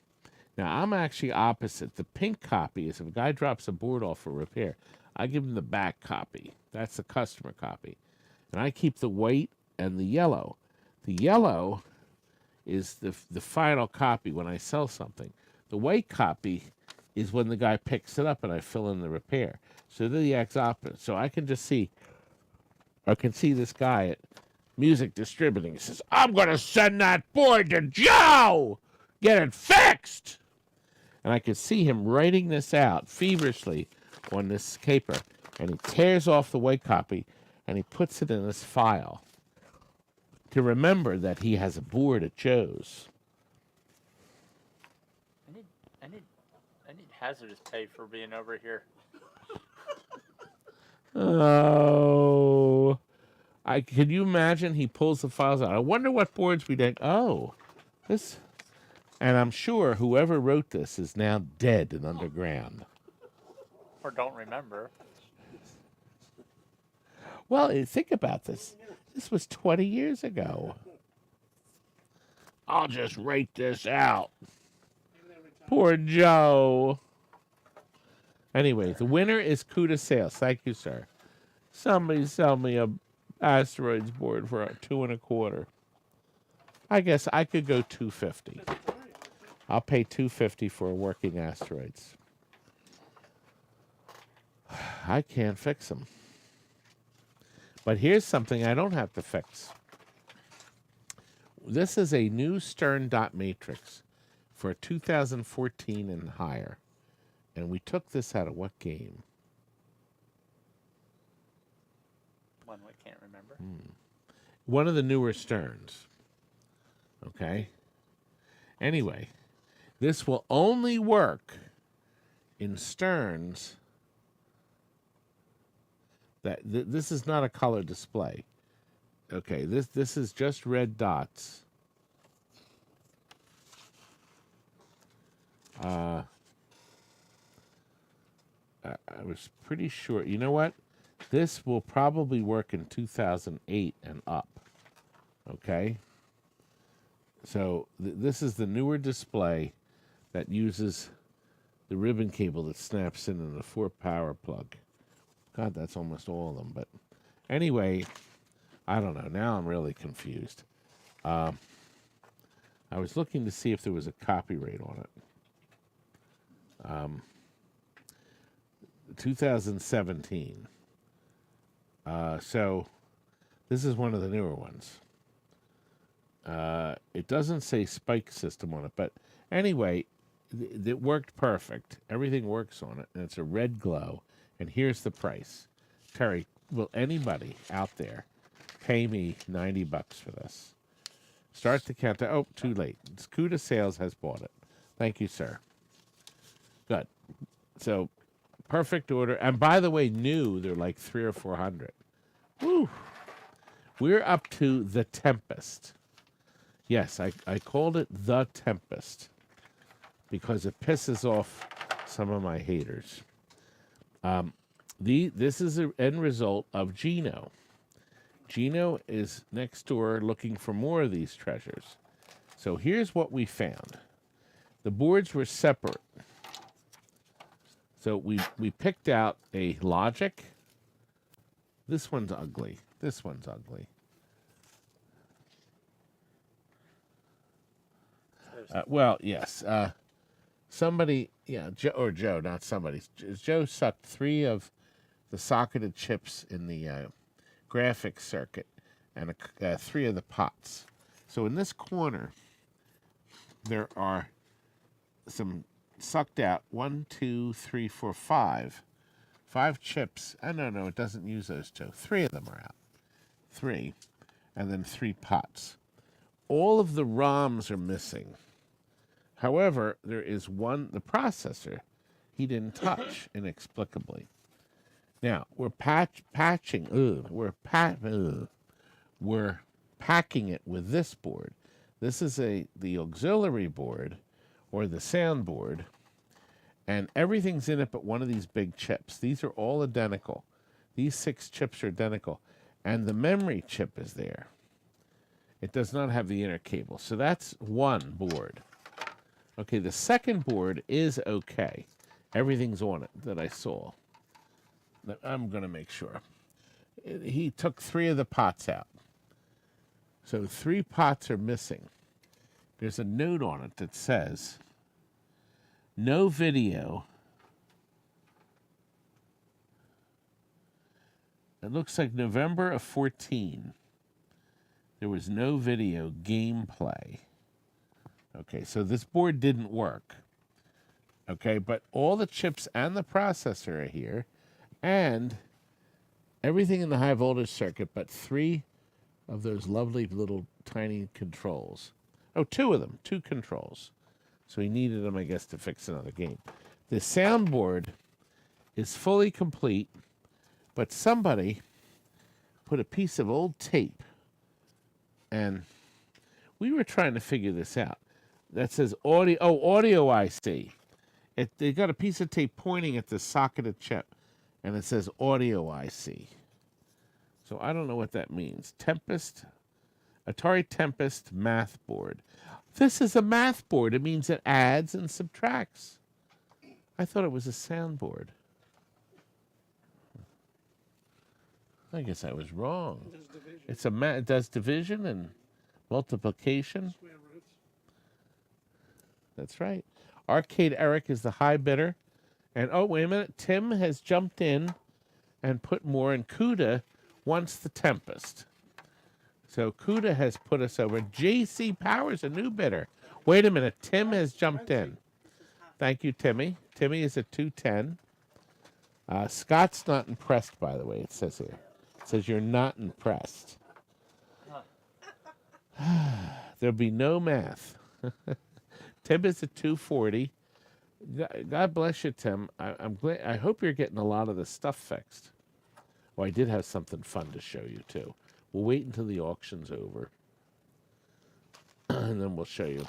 Now I'm actually opposite. The pink copy is if a guy drops a board off for repair, I give him the back copy. That's the customer copy, and I keep the white and the yellow. The yellow is the final copy when I sell something. The white copy is when the guy picks it up and I fill in the repair. So they're the exact opposite. So I can see this guy at Music Distributing. He says, I'm going to send that board to Joe! Get it fixed! And I could see him writing this out feverishly on this caper. And he tears off the white copy and he puts it in this file to remember that he has a board at Joe's. I need hazardous pay for being over here. Oh, can you imagine? He pulls the files out. I wonder what boards we did. Oh, this, and I'm sure whoever wrote this is now dead and underground. Or don't remember. Well, think about this. This was 20 years ago. I'll just write this out. Poor Joe. Anyway, the winner is Cuda Sales. Thank you, sir. Somebody sell me a asteroids board for $2.25. I guess I could go $250. I'll pay $250 for a working asteroids. I can't fix them. But here's something I don't have to fix. This is a new Stern dot matrix for 2014 and higher. And we took this out of what game? One we can't remember. One of the newer Sterns. Okay? Anyway, this will only work in Sterns that this is not a color display. Okay, this is just red dots. I was pretty sure. You know what? This will probably work in 2008 and up. Okay? So this is the newer display that uses the ribbon cable that snaps in the 4 power plug. God, that's almost all of them. But anyway, I don't know. Now I'm really confused. I was looking to see if there was a copyright on it. 2017. So this is one of the newer ones. It doesn't say spike system on it, but anyway, it worked perfect. Everything works on it, and it's a red glow. And here's the price. Terry, will anybody out there pay me $90 for this? Start the countdown. Oh, too late. Cuda Sales has bought it. Thank you, sir. Good. So, perfect order. And by the way, new, they're like 300 or 400. Woo! We're up to the Tempest. Yes, I called it the Tempest because it pisses off some of my haters. This is an end result of Gino. Gino is next door looking for more of these treasures. So here's what we found. The boards were separate. So we picked out a Logic. This one's ugly. This one's ugly. Well, yes. Somebody, yeah, Joe, not somebody. Joe sucked 3 of the socketed chips in the graphics circuit and 3 of the pots. So in this corner, there are some sucked out 1, 2, 3, 4, 5. 5 chips. No, it doesn't use those 2. 3 of them are out. 3. And then 3 pots. All of the ROMs are missing. However, there is one, the processor, he didn't touch inexplicably. Now, we're patching, we're packing it with this board. This is the auxiliary board, or the sound board, and everything's in it but one of these big chips. These are all identical. These 6 chips are identical, and the memory chip is there. It does not have the inner cable, so that's one board. Okay, the second board is okay. Everything's on it that I saw. I'm going to make sure. He took 3 of the pots out. So 3 pots are missing. There's a note on it that says, no video. It looks like November of 14. There was no video gameplay. Okay, so this board didn't work. Okay, but all the chips and the processor are here, and everything in the high voltage circuit but 3 of those lovely little tiny controls. Oh, 2 of them, 2 controls. So he needed them, I guess, to fix another game. The soundboard is fully complete, but somebody put a piece of old tape, and we were trying to figure this out. That says audio. Oh, audio IC. They got a piece of tape pointing at the socketed chip, and it says audio IC. So I don't know what that means. Tempest, Atari Tempest math board. This is a math board. It means it adds and subtracts. I thought it was a soundboard. I guess I was wrong. It's it does division and multiplication. That's right. Arcade Eric is the high bidder. And, oh, wait a minute. Tim has jumped in and put more, and Cuda wants the Tempest. So Cuda has put us over. J.C. Powers, a new bidder. Wait a minute. Tim has jumped in. Thank you, Timmy. Timmy is at 210. Scott's not impressed, by the way, it says here. It says you're not impressed. There'll be no math. Tim is at 240. God bless you, Tim. I'm glad. I hope you're getting a lot of the stuff fixed. Oh, I did have something fun to show you, too. We'll wait until the auction's over, and then we'll show you.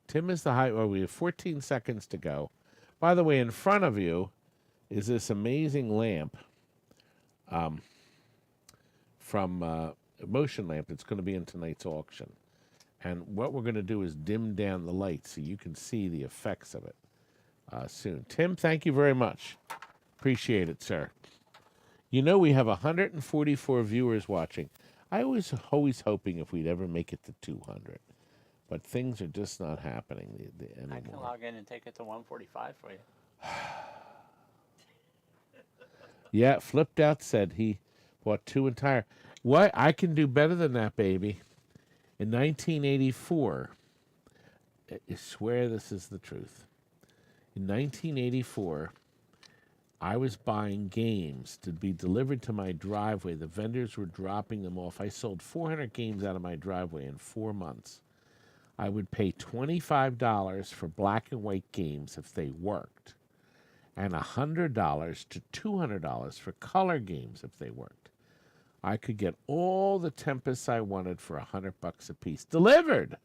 Tim is the high. Oh, we have 14 seconds to go. By the way, in front of you is this amazing lamp from motion lamp that's going to be in tonight's auction. And what we're going to do is dim down the light so you can see the effects of it soon. Tim, thank you very much. Appreciate it, sir. You know, we have 144 viewers watching. I was always hoping if we'd ever make it to 200. But things are just not happening anymore. I can log in and take it to 145 for you. Yeah, Flipped Out said he bought 2 entire. What? I can do better than that, baby. In 1984, I swear this is the truth. In 1984, I was buying games to be delivered to my driveway. The vendors were dropping them off. I sold 400 games out of my driveway in 4 months. I would pay $25 for black and white games if they worked, and $100 to $200 for color games if they worked. I could get all the Tempests I wanted for $100 a piece. Delivered!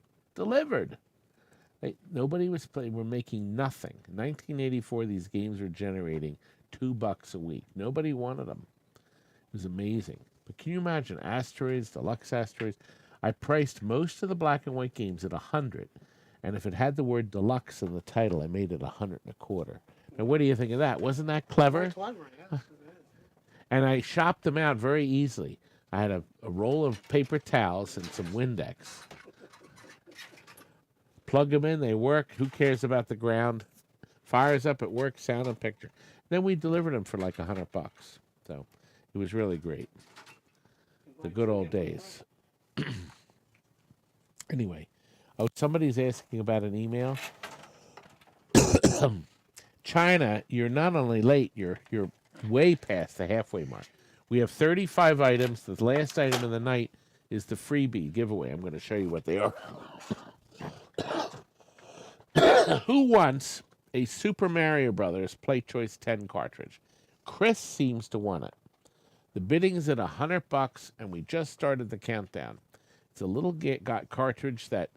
Nobody was playing. We're making nothing. In 1984, these games were generating $2 a week. Nobody wanted them. It was amazing. But can you imagine Asteroids, Deluxe Asteroids? I priced most of the black and white games at $100, and if it had the word deluxe in the title, I made it $125. Now, what do you think of that? Wasn't that clever? Clever, yes. And I shopped them out very easily. I had a roll of paper towels and some Windex. Plug them in, they work. Who cares about the ground? Fires up, it works, sound and picture. Then we delivered them for like $100. So it was really great. The good old days. Anyway, somebody's asking about an email. China, you're not only late, you're way past the halfway mark. We have 35 items. The last item of the night is the freebie giveaway. I'm going to show you what they are. Who wants a Super Mario Brothers Play Choice 10 cartridge? Chris seems to want it. The bidding's at $100, and we just started the countdown. It's a little cartridge that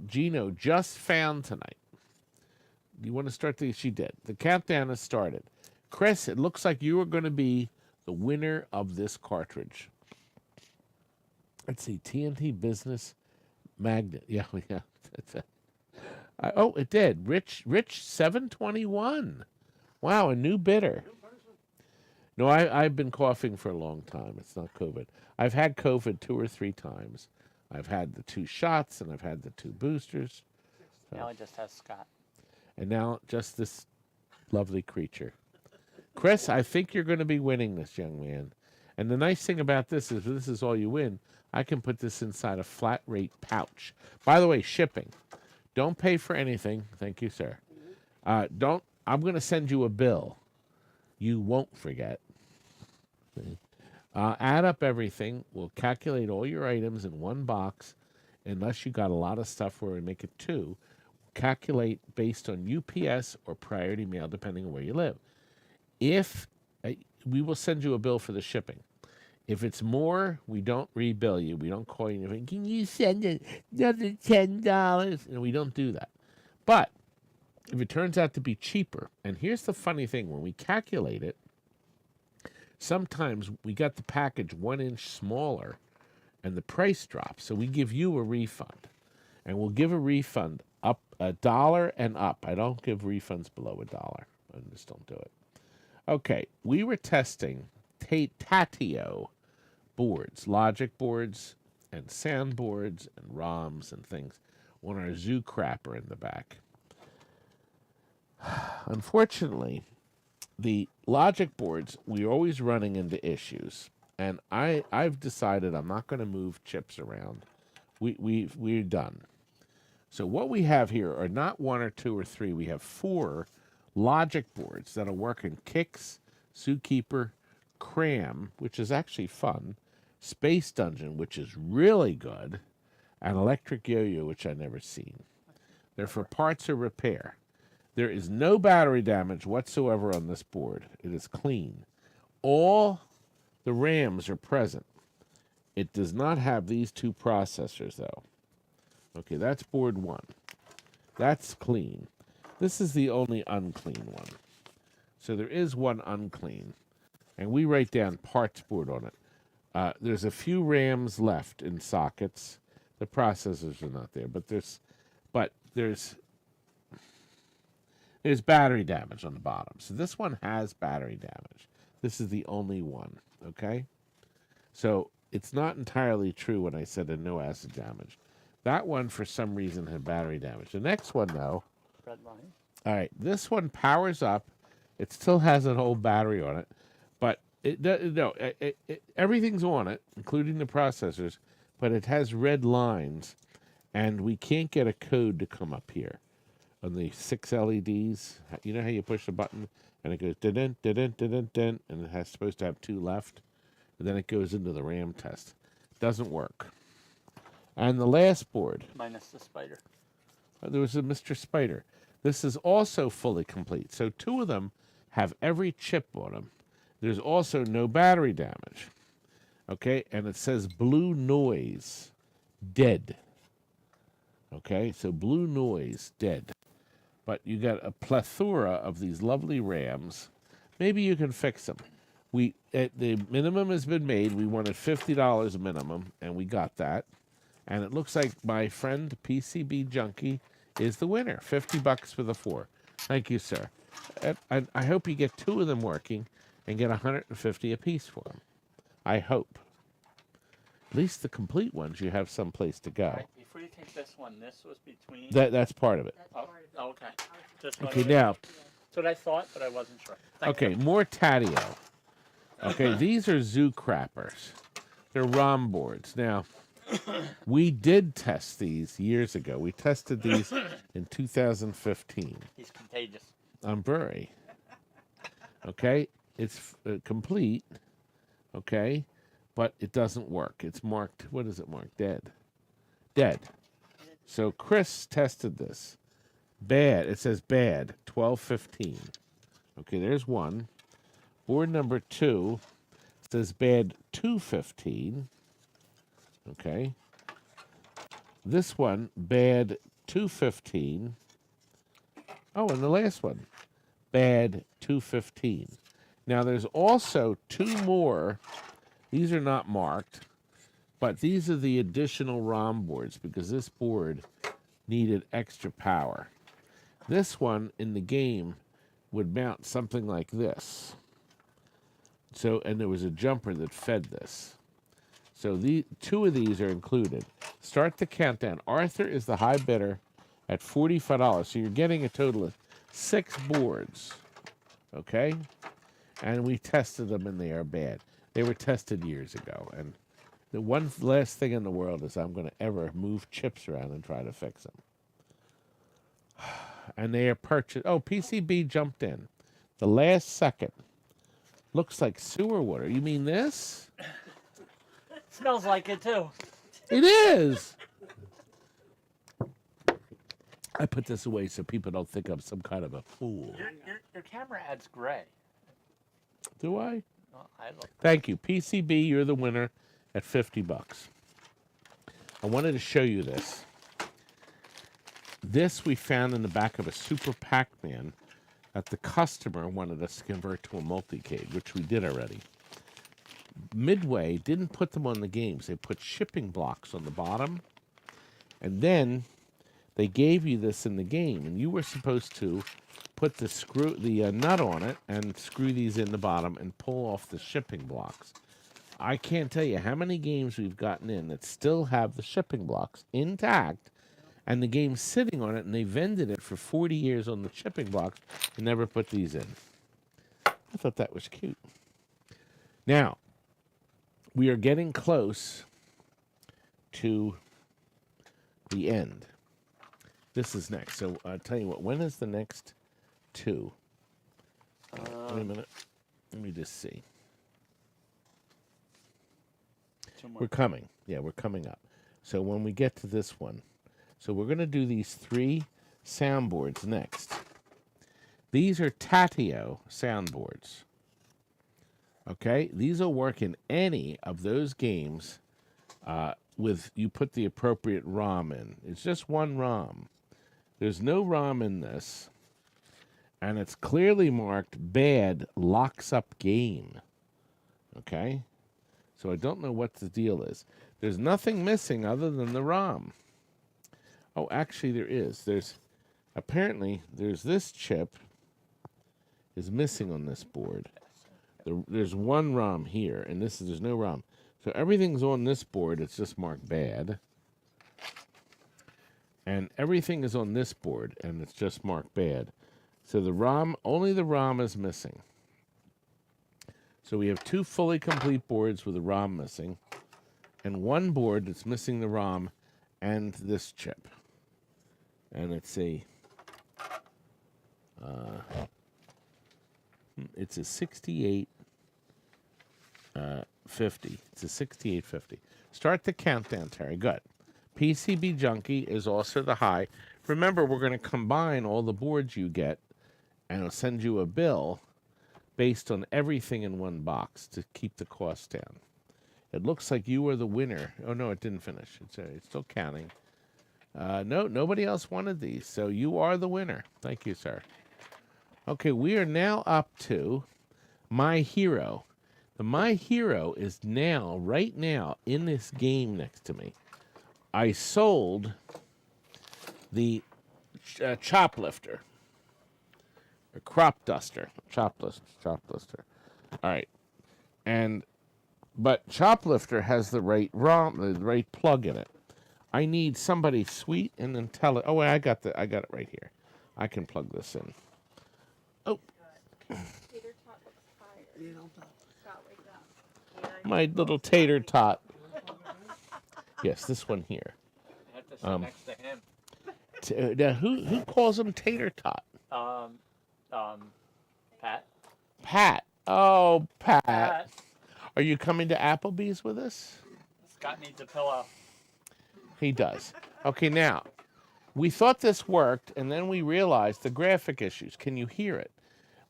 Gino just found tonight. Do you want to start the? She did. The countdown has started. Chris, it looks like you are going to be the winner of this cartridge. Let's see, TNT Business Magnet. Yeah. Oh, it did. Rich 721. Wow, a new bidder. No, I've been coughing for a long time. It's not COVID. I've had COVID 2 or 3 times. I've had the 2 shots, and I've had the 2 boosters. So. Now it just has Scott. And now just this lovely creature. Chris, I think you're going to be winning this, young man. And the nice thing about this is all you win. I can put this inside a flat rate pouch. By the way, shipping. Don't pay for anything. Thank you, sir. I'm going to send you a bill. You won't forget. Add up everything. We'll calculate all your items in one box, unless you got a lot of stuff where we make it 2. Calculate based on UPS or priority mail, depending on where you live. If we will send you a bill for the shipping. If it's more, we don't rebill you. We don't call you. Can you send another $10? We don't do that. But if it turns out to be cheaper, and here's the funny thing: when we calculate it, sometimes we got the package 1 inch smaller, and the price drops. So we give you a refund, and we'll give a refund up $1 and up. I don't give refunds below $1. I just don't do it. Okay, we were testing Tatio boards, logic boards, and sound boards, and ROMs and things on our Zoo Crapper in the back. Unfortunately, the logic boards, we're always running into issues, and I've decided I'm not going to move chips around. We're done. So what we have here are not 1 or 2 or 3. We have 4 logic boards that'll work in Kicks, Zookeeper, Cram, which is actually fun, Space Dungeon, which is really good, and Electric Yo-Yo, which I've never seen. They're for parts or repair. There is no battery damage whatsoever on this board. It is clean. All the RAMs are present. It does not have these 2 processors, though. Okay, that's board 1. That's clean. This is the only unclean one. So there is one unclean. And we write down parts board on it. There's a few RAMs left in sockets. The processors are not there, but there's battery damage on the bottom. So this one has battery damage. This is the only one, okay? So it's not entirely true when I said a no acid damage. That one, for some reason, had battery damage. The next one, though, Red line. all right, this one powers up. It still has an old battery on it, but everything's on it, including the processors, but it has red lines, and we can't get a code to come up here on the 6 LEDs. You know how you push the button and it goes dun dun dun dun, and it has supposed to have 2 left, and then it goes into the RAM test. Doesn't work. And the last board, Minus the spider. there was a Mr. Spider. This is also fully complete. So 2 of them have every chip on them. There's also no battery damage. Okay, and it says blue noise, dead. Okay, so blue noise, dead. But you got a plethora of these lovely RAMs. Maybe you can fix them. The minimum has been made. We wanted $50 minimum, and we got that. And it looks like my friend PCB Junkie is the winner. $50 for the 4. Thank you, sir. I hope you get 2 of them working and get $150 a piece for them. I hope. At least the complete ones, you have some place to go. Right, before you take this one, this was between. That's part of it. That's Oh, part of it. okay. Just Okay, wanted to- now, That's what I thought, but I wasn't sure. Thank okay, you. more Tatio. Okay, these are zoo crappers. They're ROM boards. Now, we did test these years ago. We tested these in 2015 He's contagious. on Bury. Okay, it's complete. Okay, but it doesn't work. It's marked, what is it marked? Dead. Dead. So Chris tested this. Bad. It says bad. 1215. Okay, there's one. Board number 2 says bad 215. Okay. This one, bad 215. Oh, and the last one, bad 215. Now, there's also 2 more. These are not marked, but these are the additional ROM boards because this board needed extra power. This one in the game would mount something like this. So, and there was a jumper that fed this. So the 2 of these are included. Start the countdown. Arthur is the high bidder at $45. So you're getting a total of 6 boards. Okay? And we tested them and they are bad. They were tested years ago. And the one last thing in the world is I'm going to ever move chips around and try to fix them. And they are purchased. Oh, PCB jumped in. The last second. Looks like sewer water. You mean this? Smells like it too. It is. I put this away so people don't think I'm some kind of a fool. Your camera adds gray. Do I? Well, I look. Thank you. PCB, you're the winner at $50. I wanted to show you this. This we found in the back of a Super Pac-Man that the customer wanted us to convert to a multicade, which we did already. Midway didn't put them on the games. They put shipping blocks on the bottom, and then they gave you this in the game, and you were supposed to put the nut on it and screw these in the bottom and pull off the shipping blocks. I can't tell you how many games we've gotten in that still have the shipping blocks intact, and the game's sitting on it, and they vended it for 40 years on the shipping blocks and never put these in. I thought that was cute. Now, we are getting close to the end. This is next. So I'll tell you what, when is the next 2? Wait a minute. Let me just see. 2 more. We're coming. Yeah, we're coming up. So when we get to this one, so we're going to do these 3 soundboards next. These are Tatio soundboards. Okay? These will work in any of those games with you put the appropriate ROM in. It's just one ROM. There's no ROM in this. And it's clearly marked bad locks up game. Okay? So I don't know what the deal is. There's nothing missing other than the ROM. Oh, actually there is. Apparently there's this chip is missing on this board. There's one ROM here, and there's no ROM. So everything's on this board. It's just marked bad. And everything is on this board, and it's just marked bad. So only the ROM is missing. So we have 2 fully complete boards with the ROM missing, and one board that's missing the ROM and this chip. And it's a 6850. It's a 6850. Start the countdown, Terry. Good. PCB Junkie is also the high. Remember, we're going to combine all the boards you get, and it'll send you a bill based on everything in one box to keep the cost down. It looks like you are the winner. Oh, no, it didn't finish. It's still counting. No, nobody else wanted these, so you are the winner. Thank you, sir. Okay, we are now up to My Hero. The My Hero is right now, in this game next to me. I sold the chop lifter. A crop duster. Chop lister. All right. But Choplifter has the right plug in it. I need somebody sweet and intelligent. Oh, wait, I got it right here. I can plug this in. Oh. Tater tot looks tired. Scott, wake up. My little tater tot. Yes, this one here. I have to sit next to him. Now, who calls him tater tot? Pat. Pat. Oh, Pat. Pat. Are you coming to Applebee's with us? Scott needs a pillow. He does. Okay, now, we thought this worked, and then we realized the graphic issues. Can you hear it?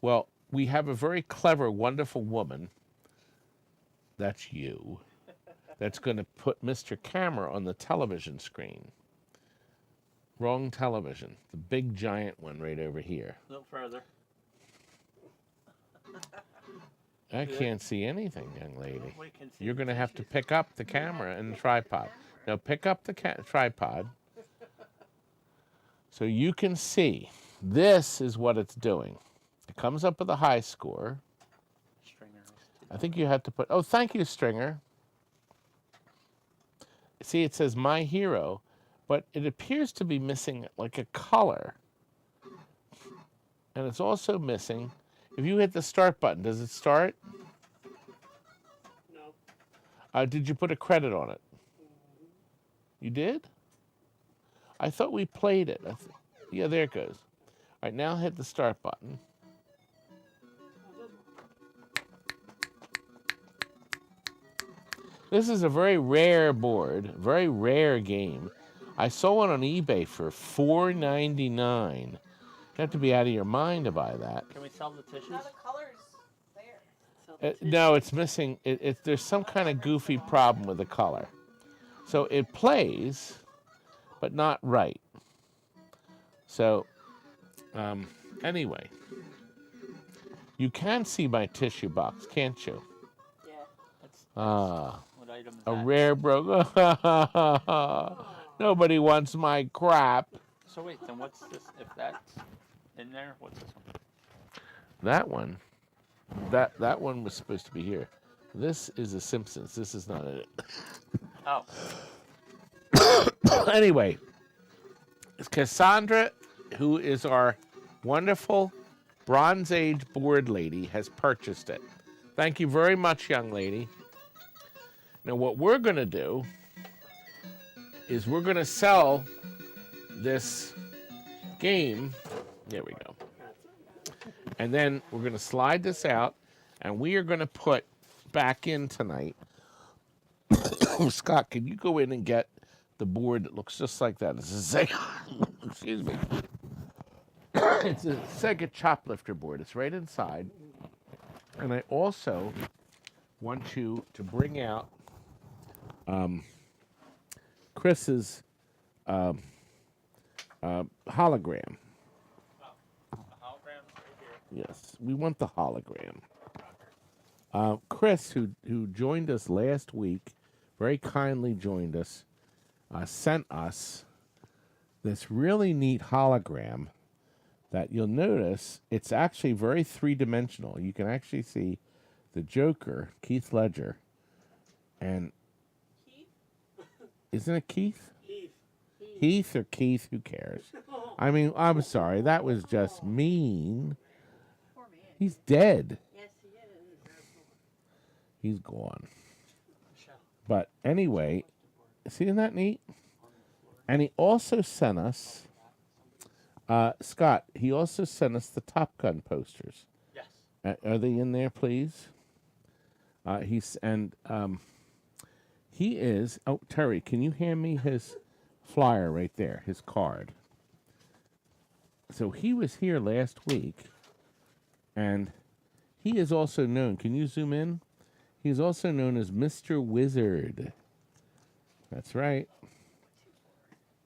Well, we have a very clever, wonderful woman. That's you. That's going to put Mr. Camera on the television screen. Wrong television. The big, giant one right over here. A little further. I can't see anything, young lady. We can see You're the going to have to tissues. pick up the camera and the tripod. Now, pick up the tripod so you can see. This is what it's doing. It comes up with a high score. Stringer. I think you have to put... Oh, thank you, Stringer. See, it says My Hero, but it appears to be missing like a color. And it's also missing... If you hit the start button, does it start? No. Did you put a credit on it? You did? I thought we played it. Yeah, there it goes. All right, now hit the start button. This is a very rare board, very rare game. I saw one on eBay for $4.99. You have to be out of your mind to buy that. Can we sell the tissues? Now the color's there. No, it's missing. There's some kind of goofy problem with the color. So it plays, but not right. So, anyway, you can see my tissue box, can't you? Yeah. What item is A that? rare Nobody wants my crap. So wait, then what's this? If that's in there, what's this one? That one, that one was supposed to be here. This is a Simpsons. This is not it. Oh. Anyway, Cassandra, who is our wonderful Bronze Age board lady, has purchased it. Thank you very much, young lady. Now, what we're going to do is we're going to sell this game. There we go. And then we're going to slide this out, and we are going to put back in tonight. Scott, can you go in and get the board that looks just like that? It's a Sega, excuse me. It's a Sega Choplifter board. It's right inside. And I also want you to bring out Chris's hologram. The hologram's right here. Yes, we want the hologram. Chris, who joined us last week, very kindly joined us, sent us this really neat hologram that you'll notice it's actually very three-dimensional. You can actually see the Joker, Keith Ledger, and Keith? isn't it Keith? Heath. Heath or Keith, who cares? I mean, I'm sorry, that was just mean. Poor man. He's dead. Yes, he is. He's gone. But anyway, isn't that neat? And he also sent us, Scott, he also sent us the Top Gun posters. Yes. Are they in there, please? He is, oh, Terry, can you hand me his flyer right there, his card? So he was here last week, and he is also known, can you zoom in? He's also known as Mr. Wizard. That's right.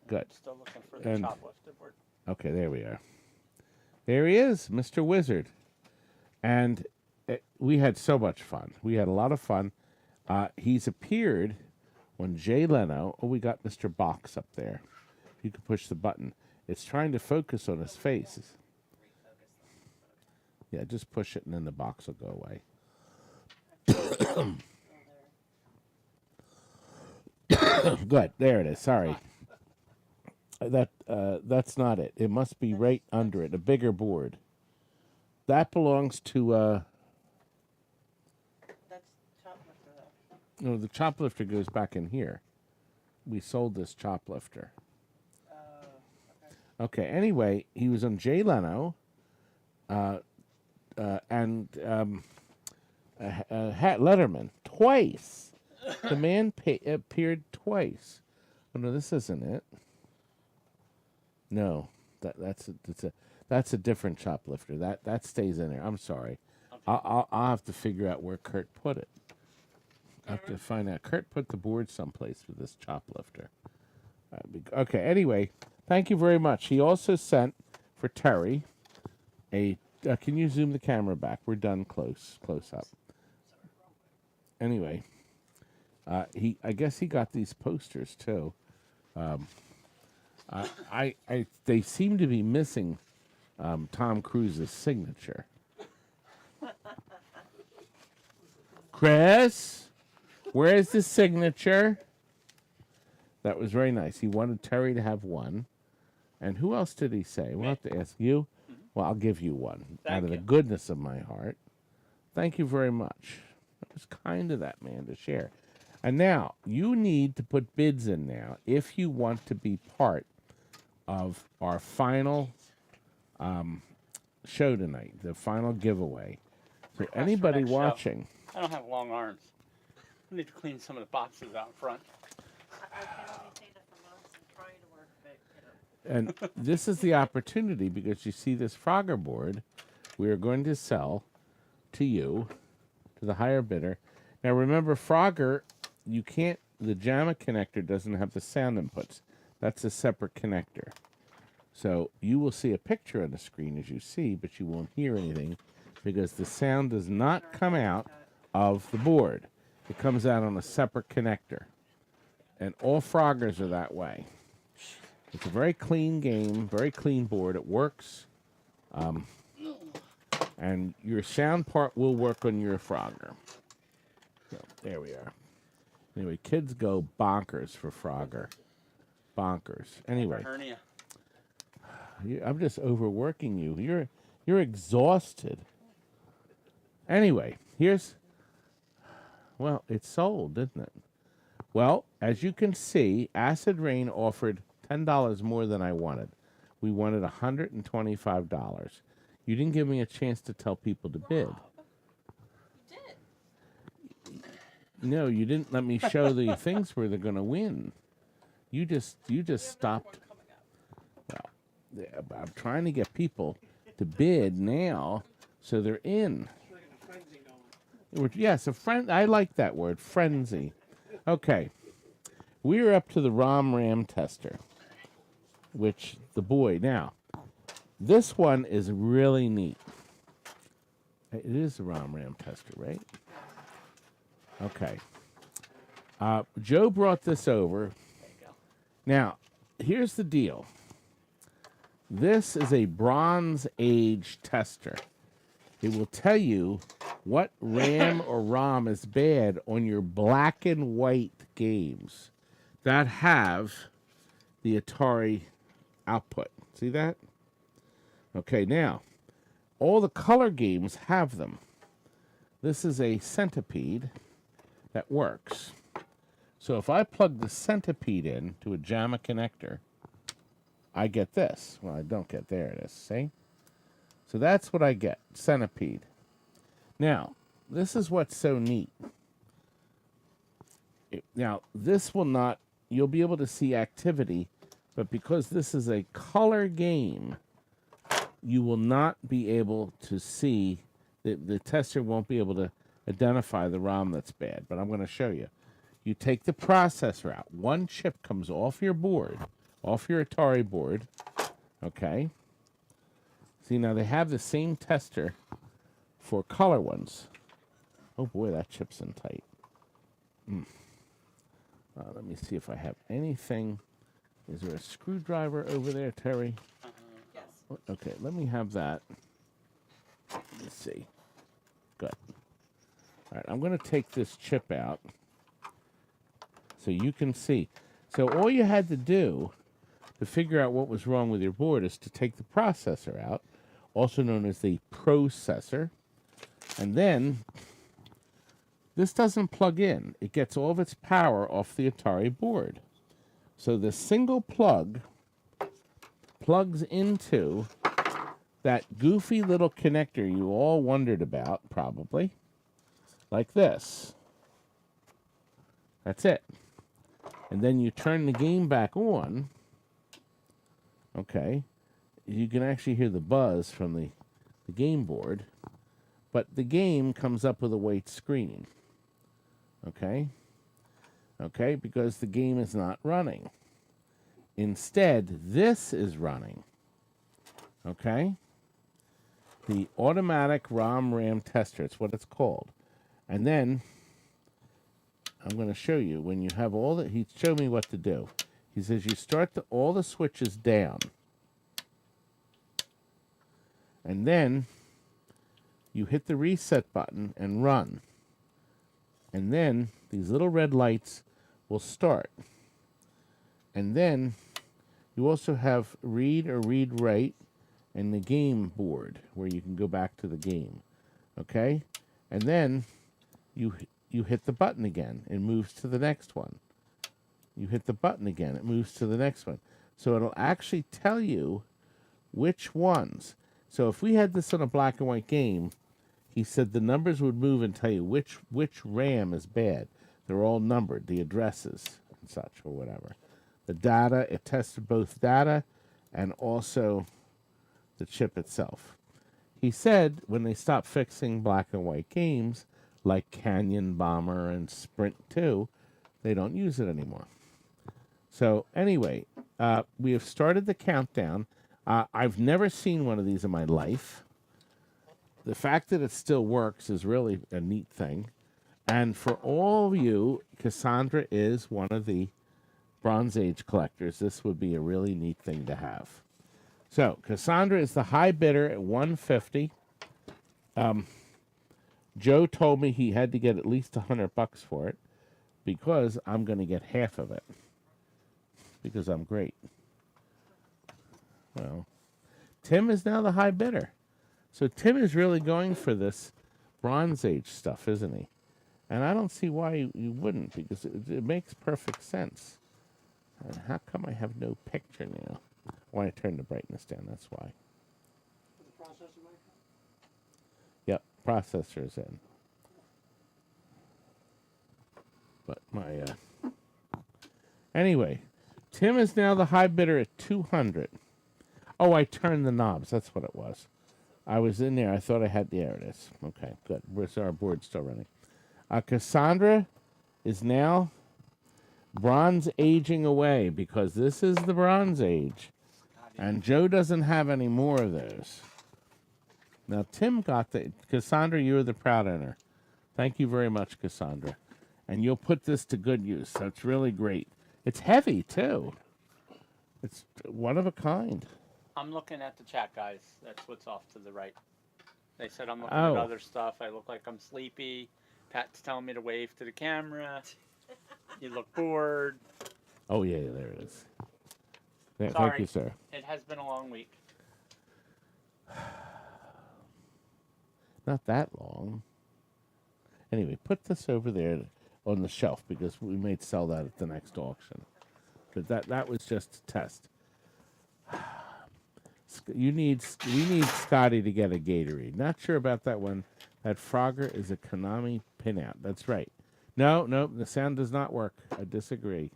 Good. Still looking for the And- choplifted board. Okay, there we are. There he is, Mr. Wizard. And we had so much fun. We had a lot of fun. He's appeared on Jay Leno. Oh, we got Mr. Box up there. You can push the button. It's trying to focus on his face. Yeah, just push it and then the box will go away. Good. There it is. Sorry. That's not it. It must be right under it, a bigger board. That belongs to That's choplifter though. no, the choplifter goes back in here. We sold this choplifter. Okay, anyway, he was on Jay Leno and Letterman twice. The man appeared twice. Oh no, this isn't it. No, that's a different choplifter. That stays in there. I'm sorry. I'll have to figure out where Kurt put it. I have to find out. Kurt put the board someplace with this choplifter. Okay. Anyway, thank you very much. He also sent for Terry a. Can you zoom the camera back? We're done close up. Anyway, I guess he got these posters too. They seem to be missing Tom Cruise's signature. Chris, where's the signature? That was very nice. He wanted Terry to have one. And who else did he say? We'll have to ask you. Well, I'll give you one out of the goodness of my heart. Thank you very much. That was kind of that man to share. And now, you need to put bids in now if you want to be part of our final show tonight, the final giveaway. So Request for anybody next show. watching, I don't have long arms. I need to clean some of the boxes out front. I can only say that for months. I'm trying to work, but you know. and this is the opportunity because you see this Frogger board, we are going to sell to you, to the higher bidder. Now remember, Frogger, you can't, the JAMA connector doesn't have the sound inputs. That's a separate connector. So you will see a picture on the screen as you see, but you won't hear anything because the sound does not come out of the board. It comes out on a separate connector. And all Froggers are that way. It's a very clean game, very clean board. It works. And your sound part will work on your Frogger. So there we are. Anyway, kids go bonkers for Frogger. Bonkers. Anyway, Hernia. I'm just overworking you. You're exhausted. Anyway, well, it's sold, isn't it? Well, as you can see, Acid Rain offered $10 more than I wanted. We wanted $125. You didn't give me a chance to tell people to bid. You did. No, you didn't let me show the things where they're going to win. You just stopped. Well, I'm trying to get people to bid now so they're in. Yes, a friend. I like that word, frenzy. Okay, we're up to the ROM RAM tester, which the boy. Now, this one is really neat. It is the ROM RAM tester, right? Okay. Joe brought this over. There you go. Now, here's the deal. This is a Bronze Age tester. It will tell you what RAM or ROM is bad on your black and white games that have the Atari output. See that? Okay, now, all the color games have them. This is a Centipede that works. So if I plug the Centipede in to a JAMA connector, I get this. Well, I don't get, there it is, see? So that's what I get, Centipede. Now, this is what's so neat. Now, this will not, you'll be able to see activity, but because this is a color game, you will not be able to see, the tester won't be able to identify the ROM that's bad, but I'm going to show you. You take the processor out. One chip comes off your board, off your Atari board, okay? See, now they have the same tester for color ones. Oh boy, that chip's in tight. Let me see if I have anything. Is there a screwdriver over there, Terry? Yes. Okay, let me have that. Let's see. Good. All right, I'm going to take this chip out so you can see. So all you had to do to figure out what was wrong with your board is to take the processor out, also known as the processor, and then this doesn't plug in. It gets all of its power off the Atari board. So the single plug plugs into that goofy little connector you all wondered about, probably, like this. That's it. And then you turn the game back on. Okay. You can actually hear the buzz from the game board, but the game comes up with a white screen. Okay? Okay, because the game is not running. Instead, this is running. Okay? The automatic ROM-RAM tester, it's what it's called. And then, I'm going to show you, when you have all the, he showed me what to do. He says you start all the switches down. And then, you hit the reset button and run. And then, these little red lights will start. And then, you also have read or read write and the game board where you can go back to the game. Okay? And then, you hit the button again. It moves to the next one. You hit the button again. It moves to the next one. So it'll actually tell you which ones. So if we had this on a black and white game, he said the numbers would move and tell you which RAM is bad. They're all numbered, the addresses and such or whatever. The data, it tested both data and also the chip itself. He said when they stopped fixing black and white games, like Canyon Bomber and Sprint 2, they don't use it anymore. So anyway, we have started the countdown. I've never seen one of these in my life. The fact that it still works is really a neat thing. And for all of you, Cassandra is one of the Bronze Age collectors. This would be a really neat thing to have. So Cassandra is the high bidder at $150. Joe told me he had to get at least $100 for it because I'm going to get half of it because I'm great. Well, Tim is now the high bidder. So Tim is really going for this Bronze Age stuff, isn't he? And I don't see why you wouldn't, because it makes perfect sense. And how come I have no picture now? Why I turned the brightness down, that's why. The processor mic? Yep, processor's in. But my, anyway, Tim is now the high bidder at $200. Oh, I turned the knobs, that's what it was. I was in there, I thought I had, there it is. Okay, good, where's our board still running? Cassandra is now Bronze Aging away, because this is the Bronze Age. And Joe doesn't have any more of those. Now, Tim got the... Cassandra, you're the proud owner. Thank you very much, Cassandra. and you'll put this to good use. So it's really great. It's heavy too. It's one of a kind. I'm looking at the chat, guys. That's what's off to the right. They said I'm looking Oh. at other stuff. I look like I'm sleepy. Pat's telling me to wave to the camera. You look bored. Oh yeah, there it is. Yeah, thank Sorry. you, sir. It has been a long week. Not that long. Anyway, put this over there on the shelf because we may sell that at the next auction. But that was just a test. We need Scotty to get a Gatorade. Not sure about that one. That Frogger is a Konami pinout. That's right. No, the sound does not work. I disagree.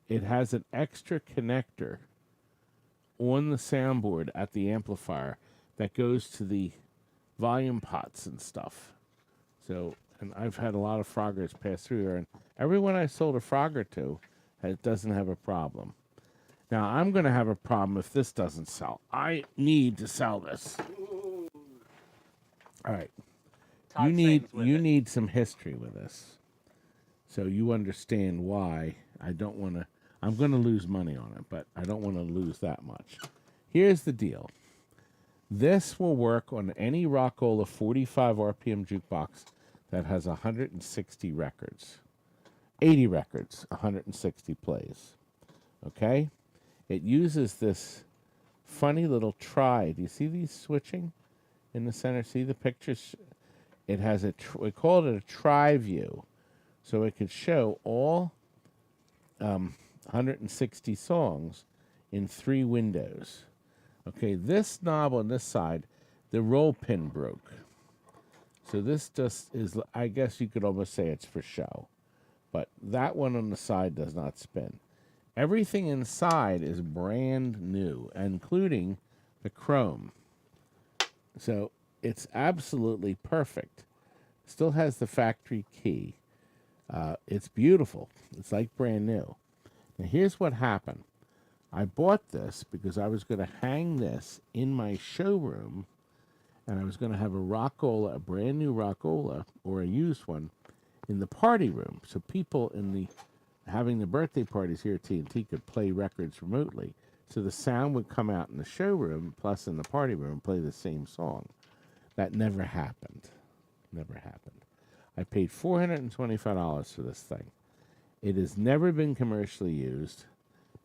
It has an extra connector on the soundboard at the amplifier that goes to the volume pots and stuff. So, and I've had a lot of Froggers pass through here, and everyone I sold a Frogger to doesn't have a problem. Now, I'm going to have a problem if this doesn't sell. I need to sell this. All right. Todd You sings with it. need some history with this. So you understand why I don't want to. I'm going to lose money on it, but I don't want to lose that much. Here's the deal. This will work on any Rockola 45 RPM jukebox that has 160 records. 80 records, 160 plays. Okay? It uses this funny little tri. Do you see these switching in the center? See the pictures? It has we call it a tri-view. So it could show all 160 songs in 3 windows. Okay, this knob on this side, the roll pin broke. So this just is, I guess you could almost say it's for show. But that one on the side does not spin. Everything inside is brand new, including the chrome. So it's absolutely perfect. Still has the factory key. It's beautiful. It's like brand new. Now here's what happened. I bought this because I was going to hang this in my showroom, and I was going to have a Rockola, a brand new Rockola, or a used one, in the party room, so people having the birthday parties here at TNT could play records remotely. So the sound would come out in the showroom, plus in the party room, and play the same song. That never happened. Never happened. I paid $425 for this thing. It has never been commercially used.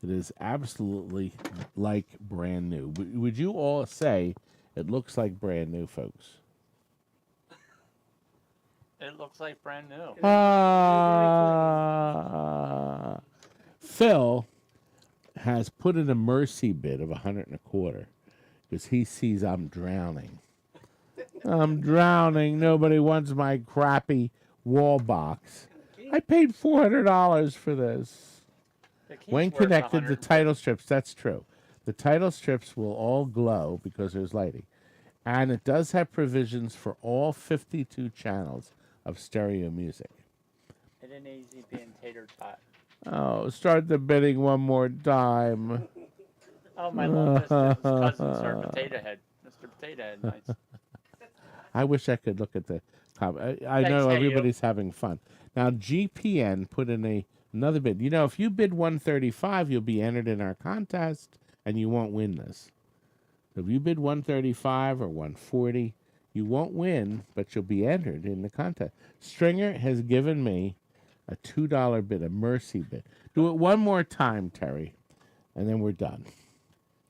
It is absolutely like brand new. Would you all say it looks like brand new, folks? It looks like brand new. Phil has put in a mercy bid of $125 because he sees I'm drowning. I'm drowning. Nobody wants my crappy wall box. I paid $400 for this. When connected, the title strips, that's true. The title strips will all glow because there's lighting. And it does have provisions for all 52 channels of stereo music. It ain't easy being tater tot. Oh, start the bidding one more time. Oh, my long distance cousin, Sir Potato Head. Mr. Potato Head, nice. I wish I could look at the comment. I Thanks, know hey, everybody's having fun. Now, GPN put in another bid. You know, if you bid 135, you'll be entered in our contest, and you won't win this. So if you bid 135 or 140, you won't win, but you'll be entered in the contest. Stringer has given me a $2 bid, a mercy bid. Do it one more time, Terry, and then we're done.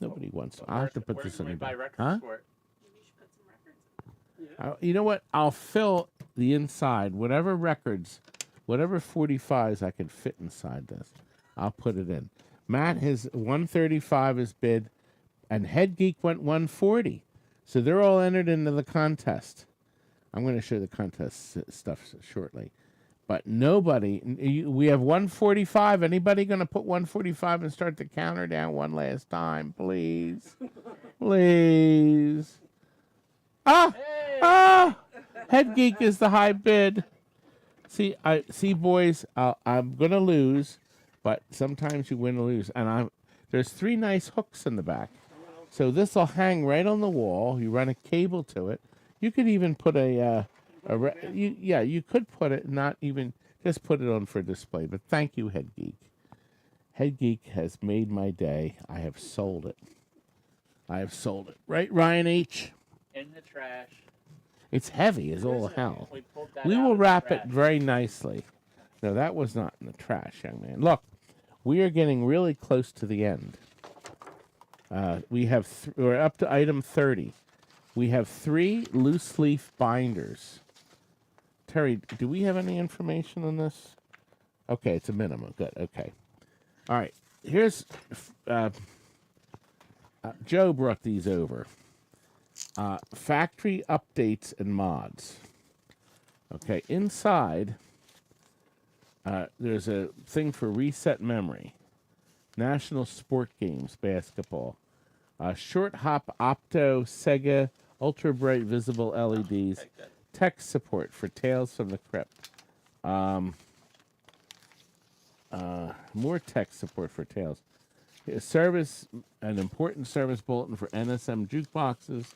Nobody wants. I'll have to put this in the the buy bid. records Huh? for it? Maybe you should put some records in. You know what? I'll fill the inside, whatever records, whatever 45s I can fit inside this, I'll put it in. Matt, his 135 is bid, and Head Geek went 140. So they're all entered into the contest. I'm going to show the contest stuff shortly. But nobody, we have 145. Anybody going to put 145 and start the counter down one last time, please? Please. Head Geek is the high bid. See, boys, I'm gonna lose, but sometimes you win or lose. And there's 3 nice hooks in the back, so this will hang right on the wall. You run a cable to it. You could even put you could put it, not even just put it on for display. But thank you, Head Geek. Head Geek has made my day. I have sold it. I have sold it. Right, Ryan H? In the trash. It's heavy as all hell. We pulled that We out will of the wrap it trash. very nicely. No, that was not in the trash, young man. Look, we are getting really close to the end. We're up to item 30. We have 3 loose leaf binders. Terry, do we have any information on this? Okay, it's a minimum. Good. Okay. All right. Here's Joe brought these over. Factory updates and mods. Okay, inside there's a thing for reset memory, national sport games, basketball, short hop opto Sega ultra bright visible LEDs, tech support for Tales from the Crypt. More tech support for Tales. An important service bulletin for NSM jukeboxes.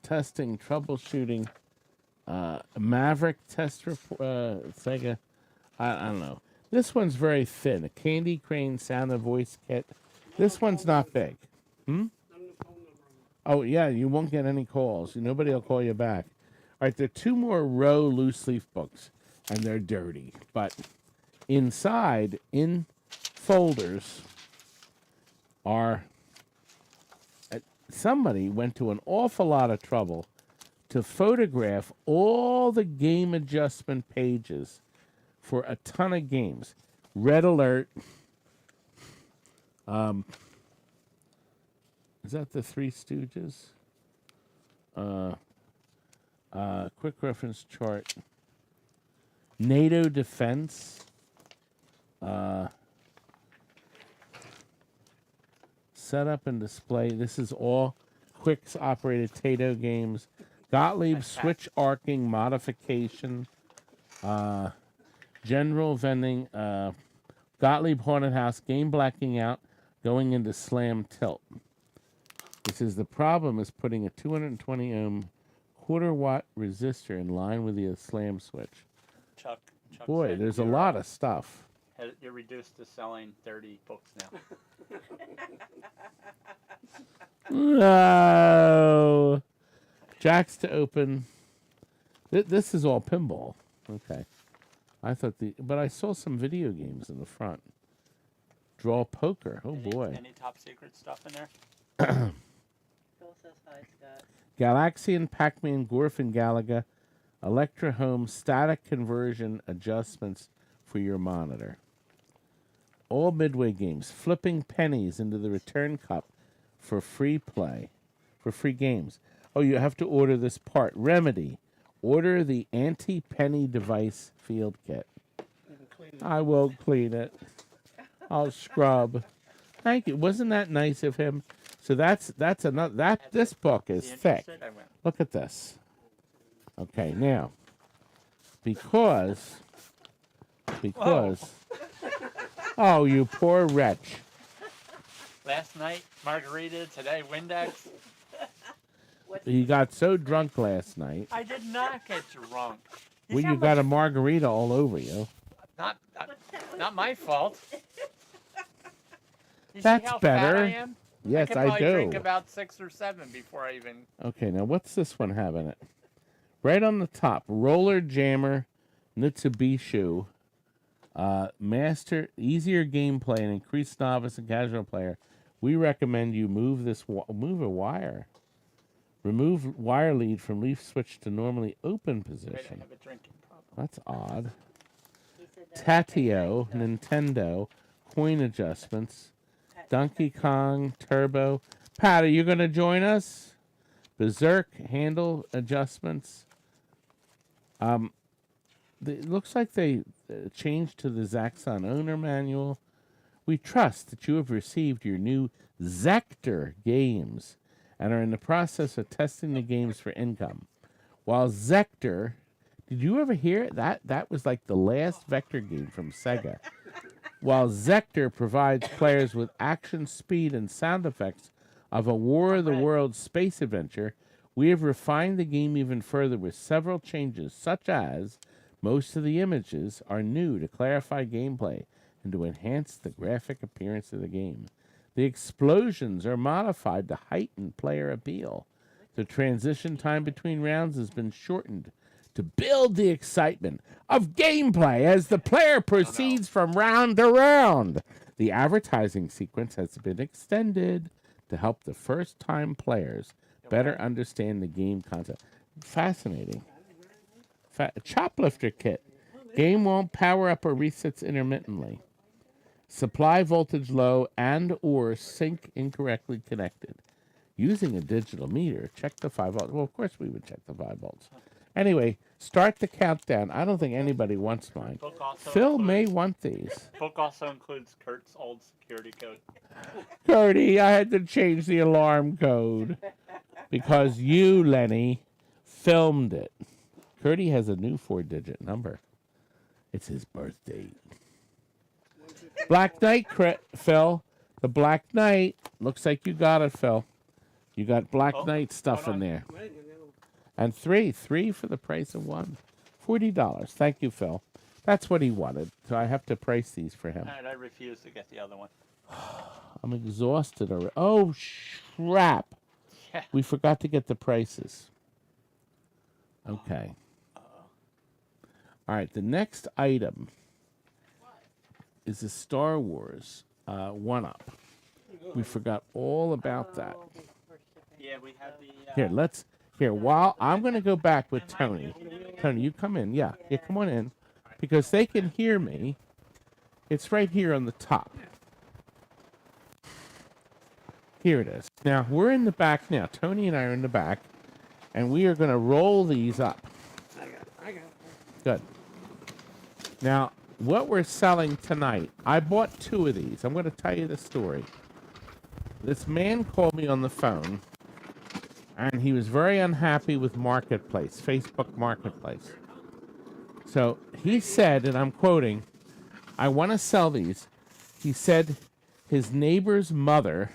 Testing, troubleshooting, Maverick test Sega. I don't know. This one's very thin. A Candy Crane sound and voice kit. This one's not big. Oh, yeah, you won't get any calls. Nobody will call you back. All right, there are 2 more row loose leaf books, and they're dirty. But inside, in folders, are... somebody went to an awful lot of trouble to photograph all the game adjustment pages for a ton of games. Red Alert. Is that the Three Stooges? Quick reference chart. NATO Defense. Setup and display. This is all Quicks operated Tato games. Gottlieb switch arcing modification. General vending. Gottlieb Haunted House game blacking out, going into slam tilt. This is the problem is putting a 220 ohm quarter watt resistor in line with the slam switch. Chuck Boy, said there's a lot of stuff. You're reduced to selling 30 books now. No. Jacks to open. This is all pinball. Okay. I thought but I saw some video games in the front. Draw poker. Oh boy. Any top secret stuff in there? Phil says hi, Scott. Galaxian, Pac-Man, Gorf and Galaga, Electra Home static conversion adjustments for your monitor. All Midway games, flipping pennies into the return cup for free play, for free games. Oh, you have to order this part. Remedy, order the anti-penny device field kit. I will clean it. I'll scrub. Thank you. Wasn't that nice of him? So that's another. This book is thick. Look at this. Okay, now because oh, you poor wretch. Last night, margarita. Today, Windex. You got so drunk last night. I did not get drunk. Well, you got a margarita all over you. Not my fault. You That's see how better. Fat I am? Yes, I could I probably do. drink about 6 or 7 before I even. Okay, now what's this one have in it? Right on the top, Roller Jammer, Mitsubishi, Master, easier gameplay and increased novice and casual player. We recommend you move move a wire. Remove wire lead from leaf switch to normally open Wait, I position. have a drinking problem. That's odd. He said that. Tatio, Nintendo, coin adjustments, Donkey Kong, Turbo. Pat, are you going to join us? Berserk, handle adjustments. It looks like they changed to the Zaxxon owner manual. We trust that you have received your new Zector games and are in the process of testing the games for income. While Zector, did you ever hear it? That was like the last Vector game from Sega. While Zector provides players with action, speed, and sound effects of a War of the Worlds space adventure, we have refined the game even further with several changes, such as Most of the images are new to clarify gameplay and to enhance the graphic appearance of the game. The explosions are modified to heighten player appeal. The transition time between rounds has been shortened to build the excitement of gameplay as the player proceeds from round to round. The advertising sequence has been extended to help the first-time players better understand the game concept. Fascinating. Choplifter kit. Game won't power up or resets intermittently. Supply voltage low and or sync incorrectly connected. Using a digital meter, check the 5 volts. Well, of course we would check the 5 volts. Anyway, start the countdown. I don't think anybody wants mine. Phil may want these. Book also includes Kurt's old security code. Curdy, I had to change the alarm code because you, Lenny, filmed it. Curdy has a new 4-digit number. It's his birthday. Black Knight, Phil. The Black Knight. Looks like you got it, Phil. You got Black Knight stuff in there. And three for the price of one. $40. Thank you, Phil. That's what he wanted. So I have to price these for him. All right, I refuse to get the other one. I'm exhausted already. Oh, crap. Yeah. We forgot to get the prices. Okay. All right, the next item is the Star Wars 1-Up. We forgot all about that. Yeah, we have the... While I'm going to go back with Tony. Tony, you come in. Yeah, come on in. Because they can hear me. It's right here on the top. Here it is. Now, we're in the back now. Tony and I are in the back. And we are going to roll these up. I got it. Good. Now, what we're selling tonight, I bought 2 of these. I'm going to tell you the story. This man called me on the phone, and he was very unhappy with Marketplace, Facebook Marketplace. So he said, and I'm quoting, I want to sell these. He said his neighbor's mother,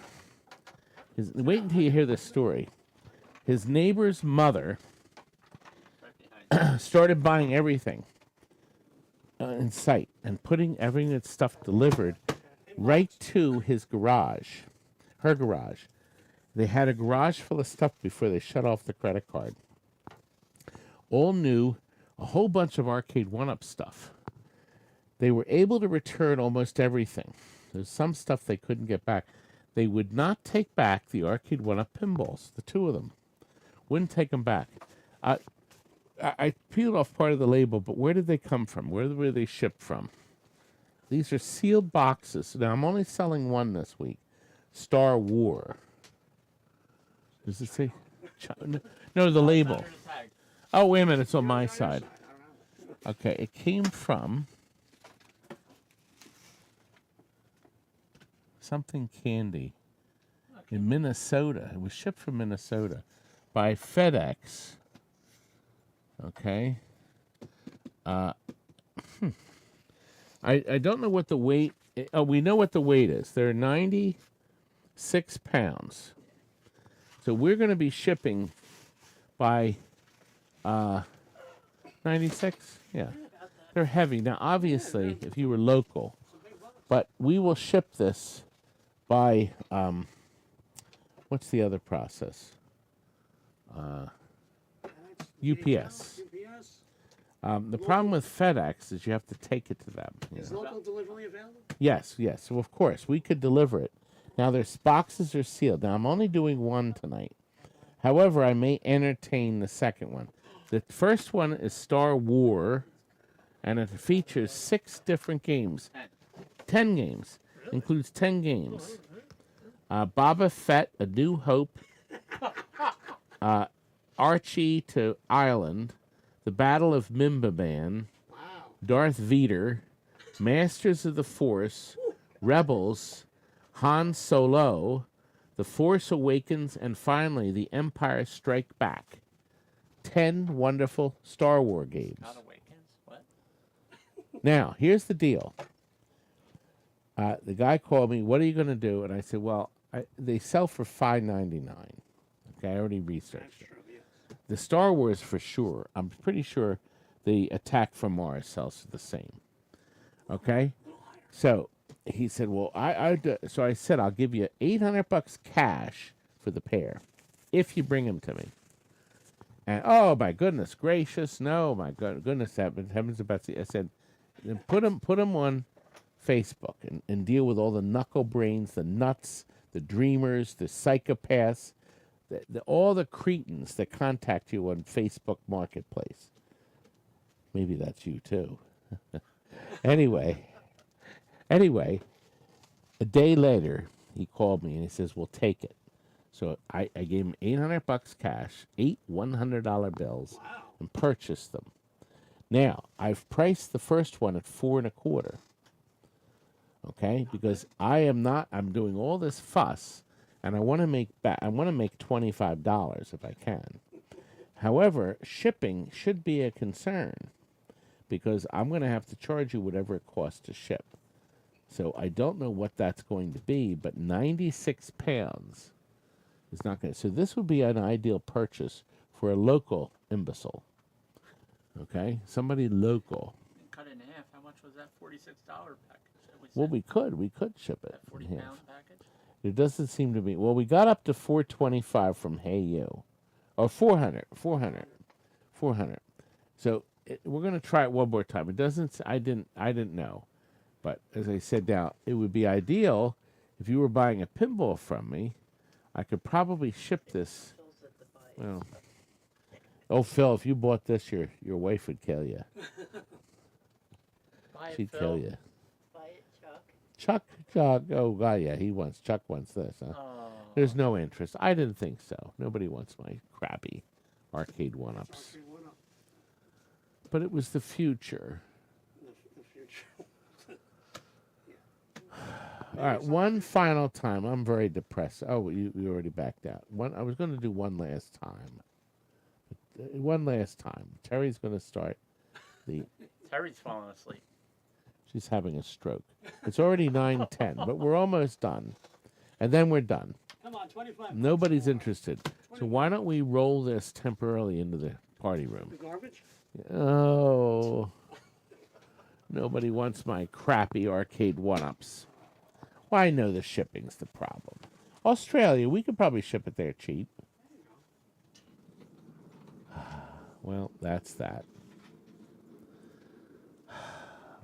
wait until you hear this story. His neighbor's mother started buying everything in sight and putting everything that's stuff delivered right to his garage, her garage. They had a garage full of stuff before they shut off the credit card. All new, a whole bunch of Arcade 1-Up stuff. They were able to return almost everything. There's some stuff they couldn't get back. They would not take back the Arcade 1-Up pinballs, the 2 of them. Wouldn't take them back. I peeled off part of the label, but where did they come from? Where were they shipped from? These are sealed boxes. Now, I'm only selling one this week. Star War. Does it say? No, the label. Oh, wait a minute. It's on my side. Okay, it came from something candy in Minnesota. It was shipped from Minnesota by FedEx. Okay. I don't know what the weight. Oh, we know what the weight is. They're 96 pounds. So we're going to be shipping by 96. Yeah, they're heavy. Now, obviously, if you were local, but we will ship this by what's the other process? UPS. The problem with FedEx is you have to take it to them. Is local delivery available? Yes. So of course we could deliver it. Now their boxes are sealed. Now I'm only doing one tonight. However, I may entertain the second one. The first one is Star War, and it features 6 different games. 10 games. Includes 10 games. Boba Fett, A New Hope, Archie to Island, The Battle of Mimbaban, Darth Vader, Masters of the Force, Rebels, Han Solo, The Force Awakens, and finally, The Empire Strike Back. 10 wonderful Star Wars games. Not Awakens? What? Now, here's the deal. The guy called me, what are you going to do? And I said, well, they sell for $5.99. Okay, I already researched it. The Star Wars for sure. I'm pretty sure the Attack from Mars sells for the same. Okay? So he said, well, so I said, I'll give you $800 cash for the pair if you bring them to me. And oh my goodness gracious, no, my goodness heavens about I said, then put them on Facebook and deal with all the knuckle brains, the nuts, the dreamers, the psychopaths, all the cretins that contact you on Facebook Marketplace. Maybe that's you too. Anyway, a day later he called me and he says, "We'll take it." So I gave him $800 cash, 8 $100 bills, and purchased them. Now I've priced the first one at $4.25. Okay, because I'm doing all this fuss, and I want to make $25 if I can. However, shipping should be a concern because I'm going to have to charge you whatever it costs to ship. So I don't know what that's going to be, but 96 pounds is not going to. So this would be an ideal purchase for a local imbecile. Okay, somebody local. Cut it in half. How much was that $46 package? Well, we could ship it. That 40-pound package? It doesn't seem to be. Well, we got up to $425 from Hey You. Or 400. So we're going to try it one more time. It doesn't, I didn't know. But as I said now, it would be ideal if you were buying a pinball from me. I could probably ship this. Well, oh, Phil, if you bought this, your wife would kill you. She'd kill you. Chuck, oh God, yeah, Chuck wants this, huh? Oh. There's no interest. I didn't think so. Nobody wants my crappy arcade one-ups. But it was the future. The future. All right, one final time. I'm very depressed. Oh, you already backed out. I was going to do one last time. One last time. Terry's going to start the... Terry's falling asleep. She's having a stroke. It's already 9:10, but we're almost done. And then we're done. Come on, 25. Nobody's interested. So why don't we roll this temporarily into the party room? The garbage? Oh. Nobody wants my crappy arcade one-ups. Well, I know the shipping's the problem. Australia, we could probably ship it there cheap. Well, that's that.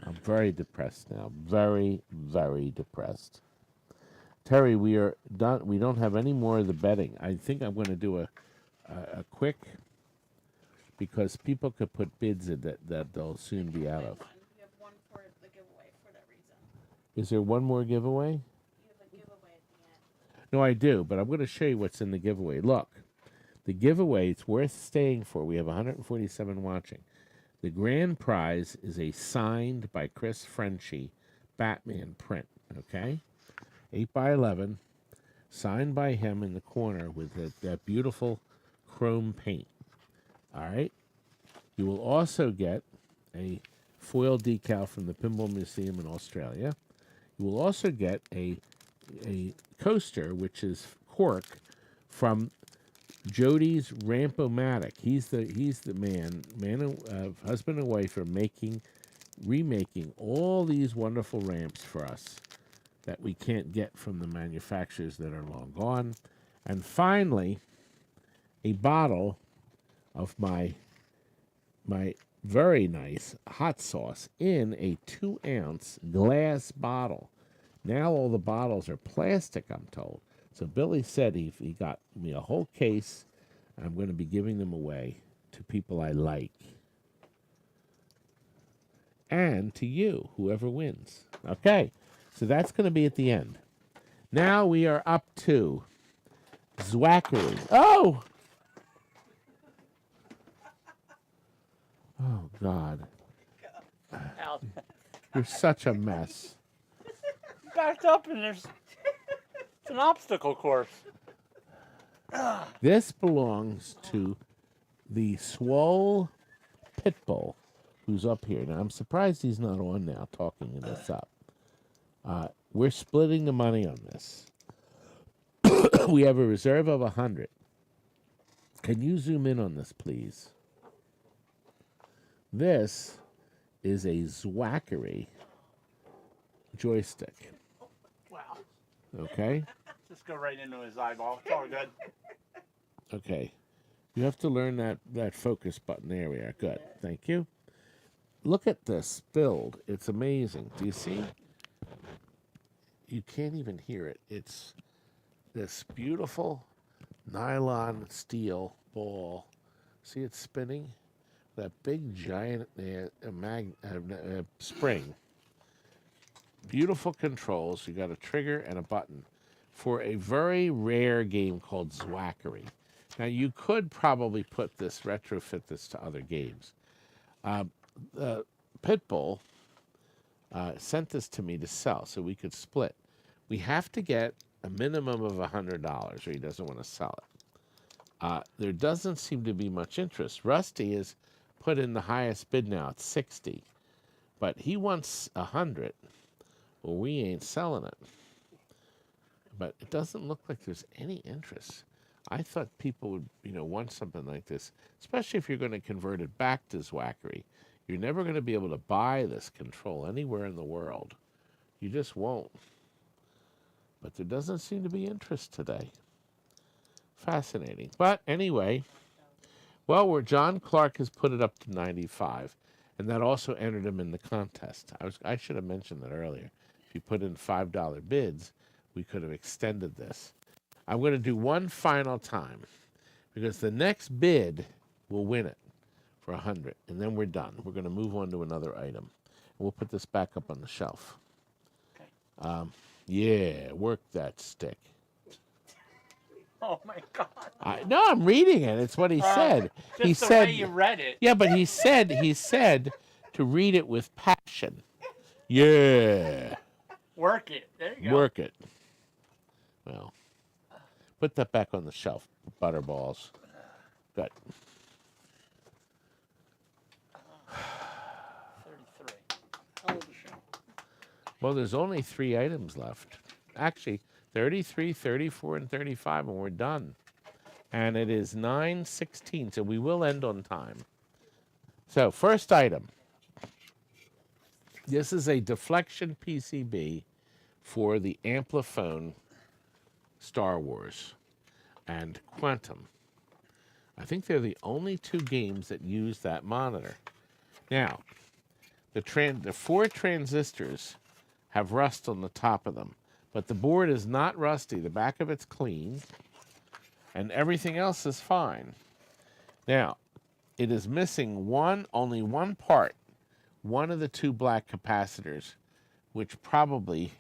I'm very depressed now. Very, very depressed. Terry, we are done. We don't have any more of the betting. I think I'm going to do a quick, because people could put bids in that they'll soon be out of. You have one for the giveaway for that reason. Is there one more giveaway? You have a giveaway at the end. No, I do, but I'm going to show you what's in the giveaway. Look, the giveaway, it's worth staying for. We have 147 watching. The grand prize is a signed by Chris Franchi Batman print, okay? 8x11, signed by him in the corner with that beautiful chrome paint. All right? You will also get a foil decal from the Pinball Museum in Australia. You will also get a coaster, which is cork, from Jody's Ramp-O-Matic. He's the husband and wife are remaking all these wonderful ramps for us that we can't get from the manufacturers that are long gone. And finally, a bottle of my very nice hot sauce in a 2-ounce glass bottle. Now all the bottles are plastic, I'm told. So Billy said he got me a whole case. I'm going to be giving them away to people I like. And to you, whoever wins. Okay, so that's going to be at the end. Now we are up to Zwackery. Oh! Oh, God. Out. You're such a mess. Backed up and it's an obstacle course. This belongs to the Swole Pitbull, who's up here. Now, I'm surprised he's not on now talking this up. We're splitting the money on this. We have a reserve of 100. Can you zoom in on this, please? This is a Zwackery joystick. Wow. Okay? Just go right into his eyeball. It's all good. Okay. You have to learn that focus button. There we are. Good. Thank you. Look at this build. It's amazing. Do you see? You can't even hear it. It's this beautiful nylon steel ball. See it spinning? That big giant spring. Beautiful controls. You got a trigger and a button for a very rare game called Zwackery. Now you could probably retrofit this to other games. Pitbull sent this to me to sell so we could split. We have to get a minimum of $100 or he doesn't want to sell it. There doesn't seem to be much interest. Rusty has put in the highest bid now at 60, but he wants 100. Well, we ain't selling it. But it doesn't look like there's any interest. I thought people would, want something like this, especially if you're going to convert it back to Zwackery. You're never going to be able to buy this control anywhere in the world. You just won't. But there doesn't seem to be interest today. Fascinating. But anyway, well, John Clark has put it up to 95, and that also entered him in the contest. I should have mentioned that earlier. If you put in $5 bids, we could have extended this. I'm going to do one final time because the next bid will win it for 100, and then we're done. We're going to move on to another item. And we'll put this back up on the shelf. Okay. Yeah, work that stick. Oh my God. No, I'm reading it. It's what he said. Just He the said, way you read it. yeah, but he said to read it with passion. Yeah. Work it. There you go. Work it. Well, put that back on the shelf, butterballs. Good. 33. Hold the show. Well, there's only 3 items left. Actually, 33, 34, and 35, and we're done. And it is 9:16, so we will end on time. So, first item. This is a deflection PCB for the Ampliphone Star Wars and Quantum. I think they're the only 2 games that use that monitor. Now, the 4 transistors have rust on the top of them, but the board is not rusty. The back of it's clean, and everything else is fine. Now, it is missing only one part, one of the 2 black capacitors, which probably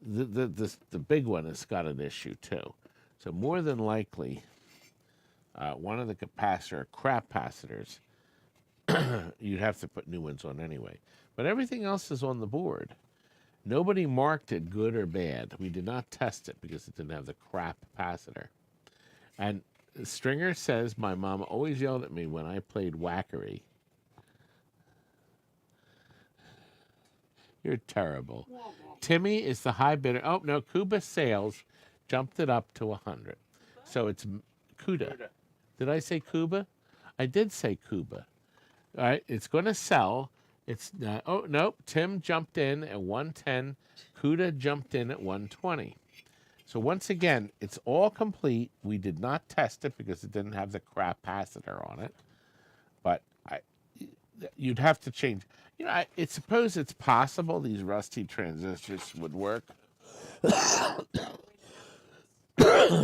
the big one has got an issue too. So more than likely, one of the crap capacitors, you'd have to put new ones on anyway. But everything else is on the board. Nobody marked it good or bad. We did not test it because it didn't have the crap capacitor. And Stringer says, my mom always yelled at me when I played Wackery. You're terrible. Timmy is the high bidder. Oh, no, Cuba Sales jumped it up to 100. So it's Cuda. Did I say Cuba? I did say Cuba. All right, it's going to sell. It's oh, nope, Tim jumped in at 110. Cuda jumped in at 120. So once again, it's all complete. We did not test it because it didn't have the capacitor on it. But you'd have to change. I suppose it's possible these rusty transistors would work.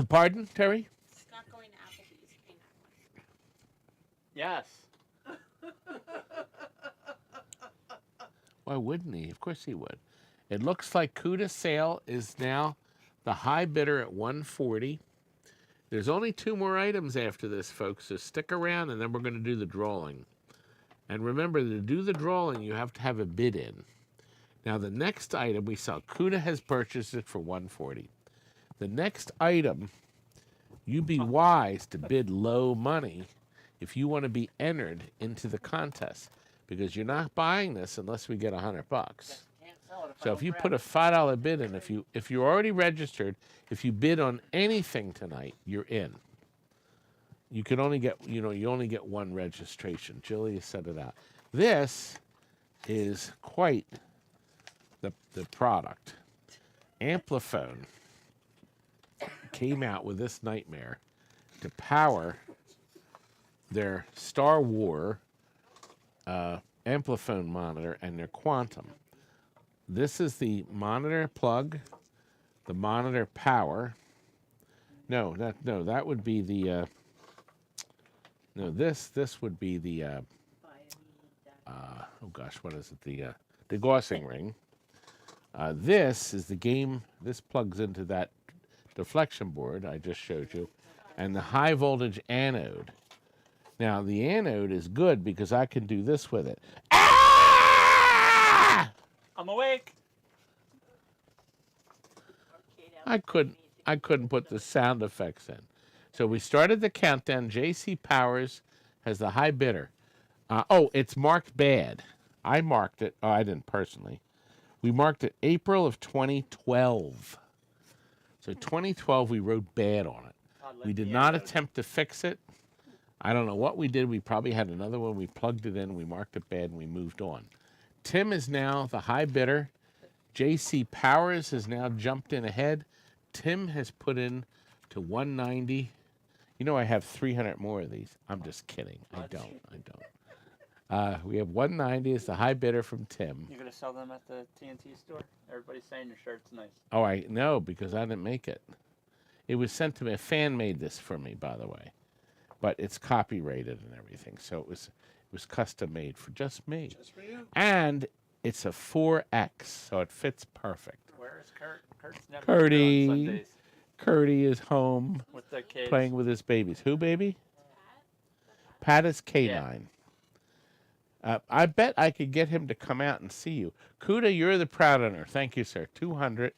Pardon, Terry? Scott going to Applebee's. Hang on. Yes. Why wouldn't he? Of course he would. It looks like Cuda Sale is now the high bidder at 140. There's only 2 more items after this, folks, so stick around, and then we're going to do the drawing. And remember, to do the drawing, you have to have a bid in. Now, the next item we sell, Cuda has purchased it for 140. The next item, you be wise to bid low money if you want to be entered into the contest, because you're not buying this unless we get $100. So if you put a $5 bid in, if you're already registered, if you bid on anything tonight, you're in. You can only get, you only get 1 registration. Julia set it out. This is quite the product. Amplifone came out with this nightmare to power their Star War Amplifone monitor and their Quantum. This is the monitor plug, the monitor power. No, that would be the. No, this would be the. Oh gosh, what is it? The degaussing ring. This is the game. This plugs into that deflection board I just showed you, and the high voltage anode. Now the anode is good because I can do this with it. Ah! I'm awake. I couldn't put the sound effects in. So we started the countdown. JC Powers has the high bidder. It's marked bad. I marked it. Oh, I didn't personally. We marked it April of 2012. So 2012, we wrote bad on it. We did not attempt to fix it. I don't know what we did. We probably had another one. We plugged it in. We marked it bad, and we moved on. Tim is now the high bidder. JC Powers has now jumped in ahead. Tim has put in to 190. You know I have 300 more of these. I'm just kidding. I don't. We have 190 as the high bidder from Tim. You're gonna sell them at the TNT store? Everybody's saying your shirt's nice. Oh, I know, because I didn't make it. It was sent to me. A fan made this for me, by the way. But it's copyrighted and everything. So it was custom made for just me. Just for you. And it's a 4X, so it fits perfect. Where is Kurt? Kurt's never Curdy. here on Sundays Curdy is home with the kids. playing with his babies. Who, baby? Pat is K9. I bet I could get him to come out and see you. Kuda, you're the proud owner. Thank you, sir. 200.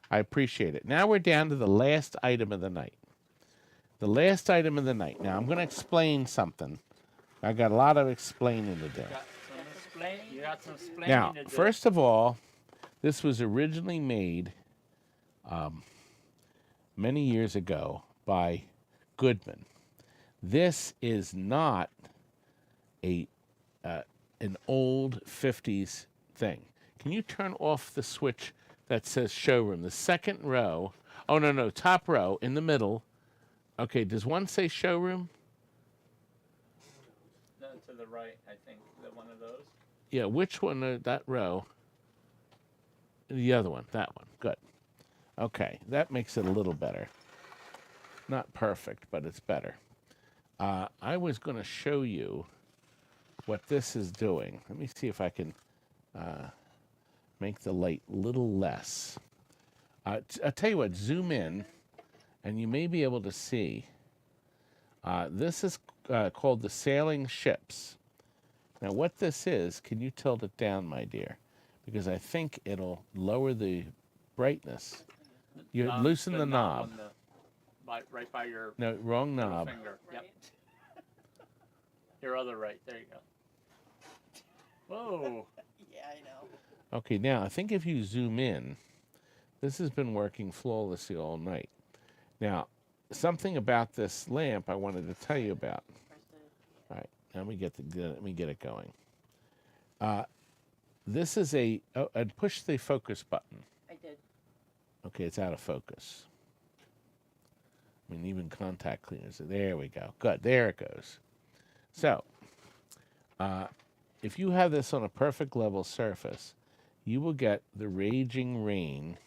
I appreciate it. Now we're down to the last item of the night. The last item of the night. Now I'm going to explain something. I got a lot of explaining to do. You got some explaining Now, to do. first of all, this was originally made many years ago by Goodman. This is not an old 50s thing. Can you turn off the switch that says showroom? The second row. Oh, no, top row in the middle. Okay, does one say showroom? No, to the right, I think. One of those? Yeah, which one? That row? The other one. That one. Good. Okay, that makes it a little better. Not perfect, but it's better. I was going to show you what this is doing. Let me see if I can make the light a little less. I'll tell you what, zoom in, and you may be able to see. This is called the sailing ships. Now, what this is, can you tilt it down, my dear? Because I think it'll lower the brightness. You loosen the knob. Right by your No, wrong knob. finger. Yep. Your other right. There you go. Whoa. Yeah, I know. Okay, now I think if you zoom in, this has been working flawlessly all night. Now, something about this lamp I wanted to tell you about. All right, let me get it going. This is I'd push the focus button. I did. Okay, it's out of focus. I mean, even contact cleaners. There we go. Good. There it goes. So, if you have this on a perfect level surface, you will get the raging rain,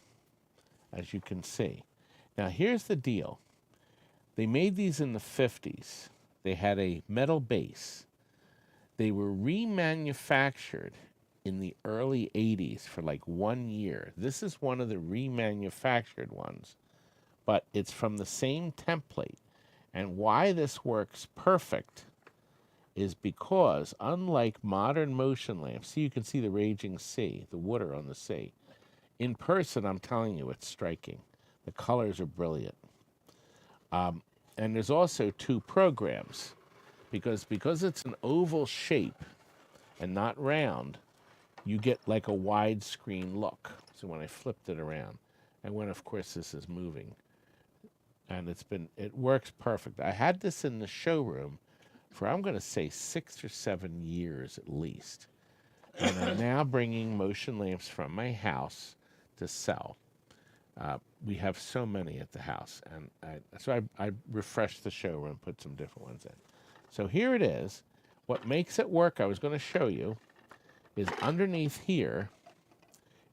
as you can see. Now, here's the deal. They made these in the 50s. They had a metal base. They were remanufactured in the early 80s for like 1 year. This is one of the remanufactured ones, but it's from the same template. And why this works perfect is because, unlike modern motion lamps, see, you can see the raging sea, the water on the sea. In person, I'm telling you, it's striking. The colors are brilliant. And there's also 2 programs, because it's an oval shape and not round, you get like a widescreen look. So when I flipped it around, and when, of course, this is moving, and it works perfect. I had this in the showroom for, I'm going to say, 6 or 7 years at least. And I'm now bringing motion lamps from my house to sell. We have so many at the house, and so I refreshed the showroom, put some different ones in. So here it is. What makes it work, I was going to show you, is underneath here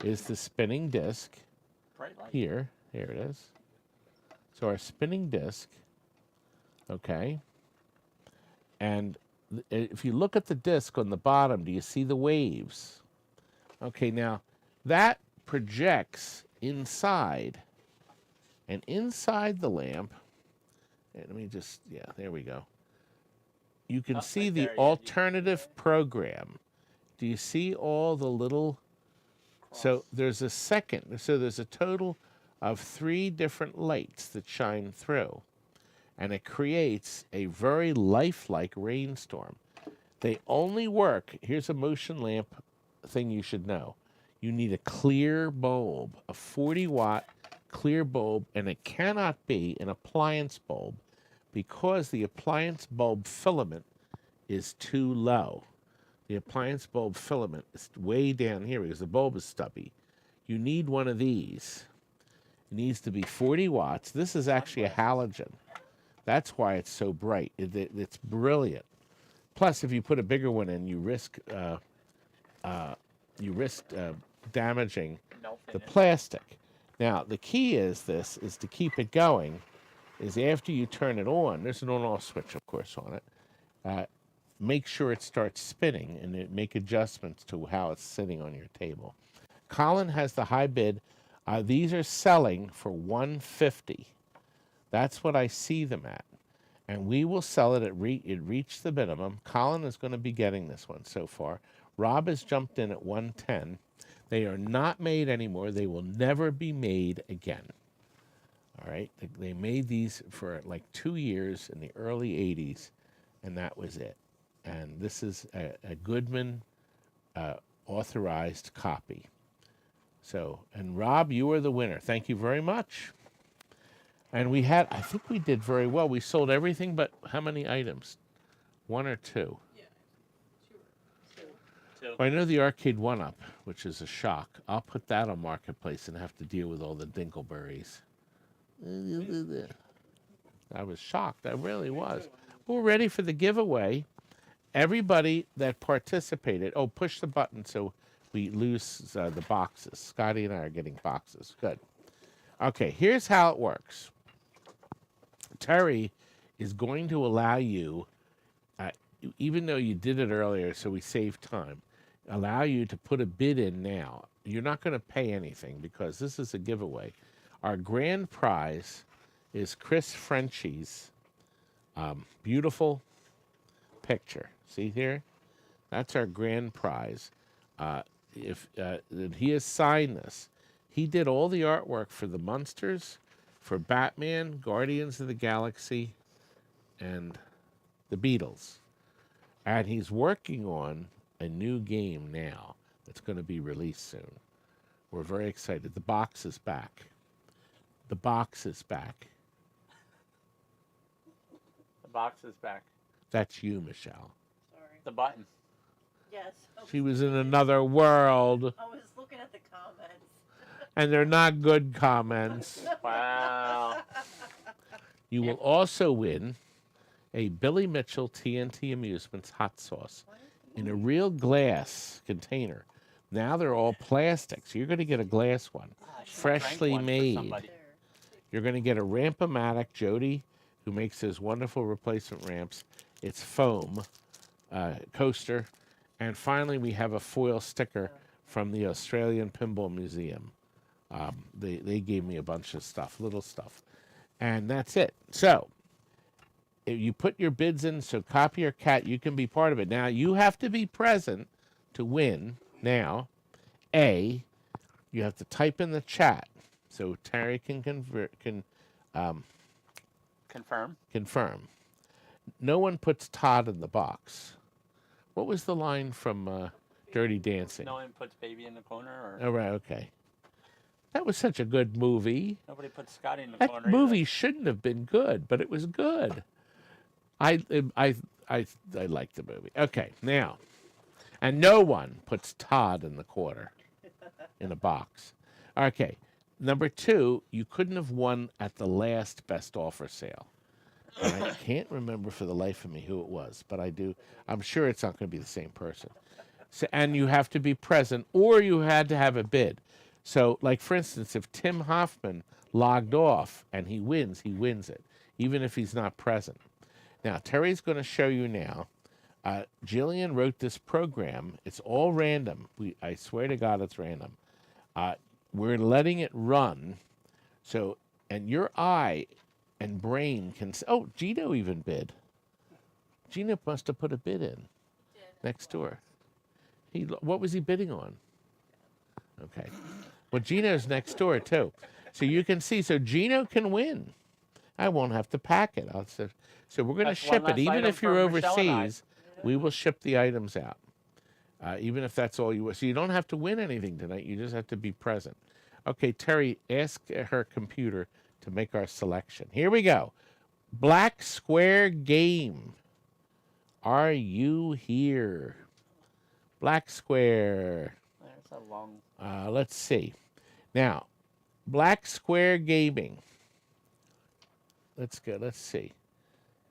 is the spinning disc. Bright light. Here it is. So our spinning disc, okay, and if you look at the disc on the bottom, do you see the waves? Okay, now that projects inside, and inside the lamp, and let me just, yeah, there we go. You can see right the there, yeah. alternative program. Do you see all the little, so there's a total of 3 different lights that shine through, and it creates a very lifelike rainstorm. They only work, here's a motion lamp thing you should know. You need a clear bulb, a 40-watt clear bulb, and it cannot be an appliance bulb because the appliance bulb filament is too low. The appliance bulb filament is way down here because the bulb is stubby. You need one of these. It needs to be 40 watts. This is actually a halogen. That's why it's so bright. It's brilliant. Plus, if you put a bigger one in, you risk damaging the plastic. Now, the key is to keep it going, is after you turn it on, there's an on-off switch, of course, on it. Make sure it starts spinning and make adjustments to how it's sitting on your table. Colin has the high bid. These are selling for $150. That's what I see them at. And we will sell it at it reached the minimum. Colin is going to be getting this one so far. Rob has jumped in at $110. They are not made anymore. They will never be made again. All right? They made these for like 2 years in the early 80s, and that was it. And this is a Goodman authorized copy. So, and Rob, you are the winner. Thank you very much. And we had, I think we did very well. We sold everything but how many items? 1 or 2? Yeah. Two. I know the Arcade 1-Up, which is a shock. I'll put that on Marketplace and have to deal with all the dingleberries. I was shocked. I really was. We're ready for the giveaway. Everybody that participated, push the button so we lose the boxes. Scotty and I are getting boxes. Good. Okay, here's how it works. Terry is going to allow you, even though you did it earlier, so we saved time, allow you to put a bid in now. You're not going to pay anything because this is a giveaway. Our grand prize is Chris Franchi's beautiful picture. See here? That's our grand prize. If he has signed this, he did all the artwork for the Munsters, for Batman, Guardians of the Galaxy, and the Beatles. And he's working on a new game now that's going to be released soon. We're very excited. The box is back. The box is back. The box is back. That's you, Michelle. Sorry. The button. Yes. She was in another world, I was looking at the comments. and they're not good comments. Wow. You will also win a Billy Mitchell TNT Amusements hot sauce in a real glass container. Now they're all plastic, so you're going to get a glass one, freshly made. You're going to get a Ramp-O-Matic, Jody, who makes his wonderful replacement ramps. It's foam coaster. And finally, we have a foil sticker from the Australian Pinball Museum. They gave me a bunch of stuff, little stuff. And that's it. So, if you put your bids in, so Copy or Cat, you can be part of it. Now, you have to be present to win. Now, you have to type in the chat so Terry can confirm. No one puts Todd in the box. What was the line from Dirty Dancing? No one puts baby in the corner, or Oh, right, okay. That was such a good movie. nobody puts Scotty in the That corner. movie shouldn't have been good, but it was good. I I like the movie. Okay, now, and no one puts Todd in the corner in a box. Okay, number 2, you couldn't have won at the last best offer sale. And I can't remember for the life of me who it was, but I do. I'm sure it's not going to be the same person. So, and you have to be present, or you had to have a bid. So, like for instance, if Tim Hoffman logged off and he wins it, even if he's not present. Now, Terry's going to show you now. Jillian wrote this program. It's all random. I swear to God, it's random. We're letting it run. So, and your eye and brain can. Oh, Gino even bid. Gino must have put a bid in next door. What was he bidding on? Okay. Well, Gino's next door too, so you can see. So Gino can win. I won't have to pack it. So we're going to ship it, even if you're overseas. We will ship the items out, even if that's all you want. So you don't have to win anything tonight. You just have to be present. Okay, Terry, ask her computer to make our selection. Here we go. Black Square Game. Are you here? Black Square. There's a long. Let's see. Now, Black Square Gaming. Let's go. Let's see.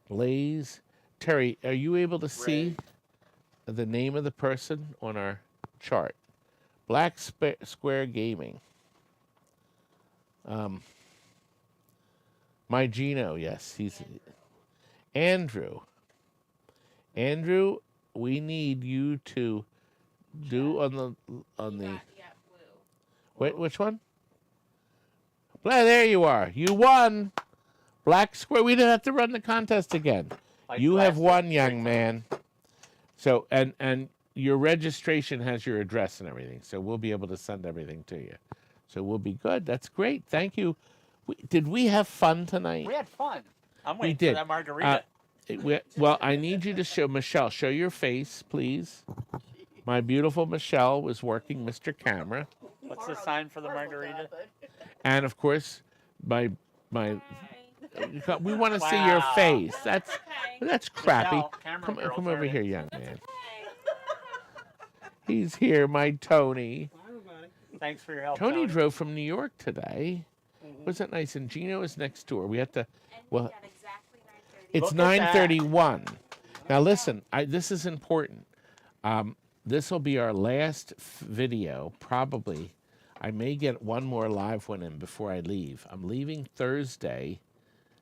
Blaze. Terry, are you able to see the name of the person on our chart? Black Square Gaming. My Gino, yes, he's Andrew. Andrew, we need you to do on the. Wait, which one? Well, there you are. You won. Black Square. We didn't have to run the contest again. Like you have plastic. won, young man. So, and your registration has your address and everything, so we'll be able to send everything to you. So we'll be good. That's great. Thank you. Did we have fun tonight? We had fun. I'm waiting did. for that margarita. Well, I need you to show Michelle. Show your face, please. My beautiful Michelle was working Mr. Camera, What's the sign for the margarita? and of course, my. We want to see Wow. your face. That's Okay. crappy. Michelle, camera Come girl's over already- here, young man. Okay. He's here, my Tony. Thanks for your help. Tony drove from New York today. Wasn't it nice? And Gino is next door. We have to. And Well, we got exactly 9:30. it's Look at that. 9:31. Now listen, this is important. This will be our last video, probably. I may get one more live one in before I leave. I'm leaving Thursday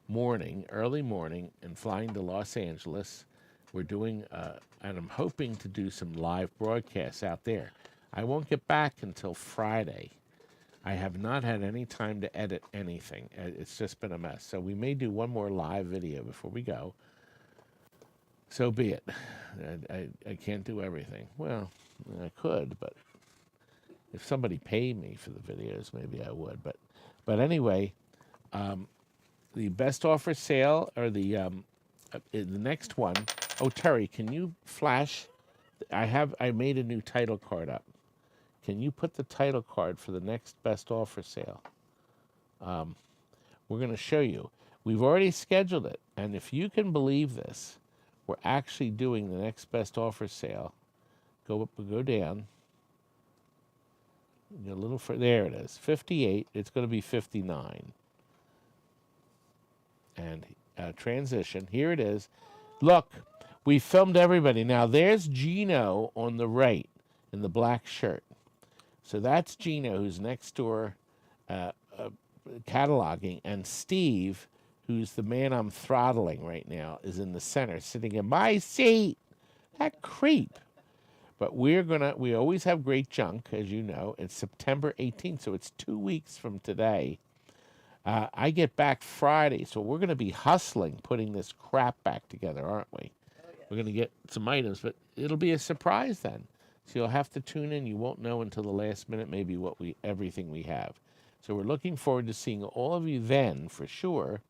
morning, early morning, and flying to Los Angeles. We're doing, and I'm hoping to do some live broadcasts out there. I won't get back until Friday. I have not had any time to edit anything. It's just been a mess. So we may do one more live video before we go. So be it. I can't do everything. Well, I could, but if somebody paid me for the videos, maybe I would. But anyway, the best offer sale or the next one. Oh, Terry, can you flash? I made a new title card up. Can you put the title card for the next best offer sale? We're going to show you. We've already scheduled it, and if you can believe this, we're actually doing the next best offer sale. Go up, go down. A little further. There it is. 58. It's going to be 59. And transition. Here it is. Look, we filmed everybody. Now there's Gino on the right in the black shirt. So that's Gino, who's next door cataloging, and Steve, who's the man I'm throttling right now, is in the center, sitting in my seat. That creep. But we always have great junk, as you know. It's September 18th, so it's 2 weeks from today. I get back Friday, so we're going to be hustling putting this crap back together, aren't we? We're going to get some items, but it'll be a surprise then. So you'll have to tune in. You won't know until the last minute maybe everything we have. So we're looking forward to seeing all of you then, for sure.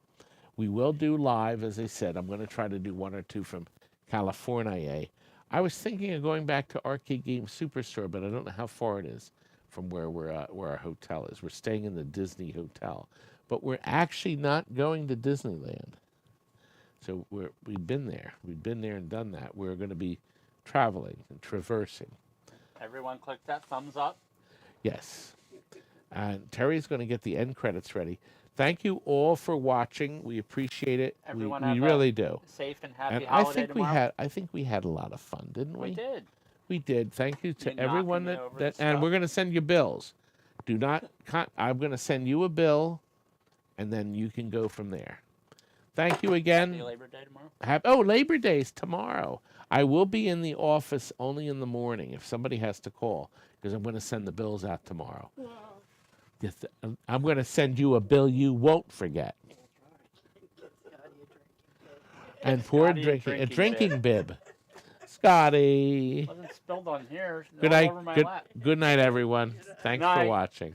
We will do live, as I said. I'm going to try to do one or two from California. I was thinking of going back to Arcade Game Superstore, but I don't know how far it is from where our hotel is. We're staying in the Disney Hotel, but we're actually not going to Disneyland. So we've been there. We've been there and done that. We're going to be traveling and traversing. Everyone click that thumbs up. Yes. And Terry's going to get the end credits ready. Thank you all for watching. We appreciate it. Everyone we have really do. Safe and happy And holiday tomorrow. I think we had a lot of fun, didn't we? We did. We did. Thank you to You're everyone knocking me over that the and stuff. we're going to send you bills. Do not I'm going to send you a bill and then you can go from there. Thank you again. Happy Labor Day tomorrow. Labor Day's tomorrow. I will be in the office only in the morning if somebody has to call because I'm going to send the bills out tomorrow. I'm going to send you a bill you won't forget. And pour a drinking bib. Scotty. Wasn't spilled on here. Good all night. over my lap. Good night, everyone. Thanks for Night. watching.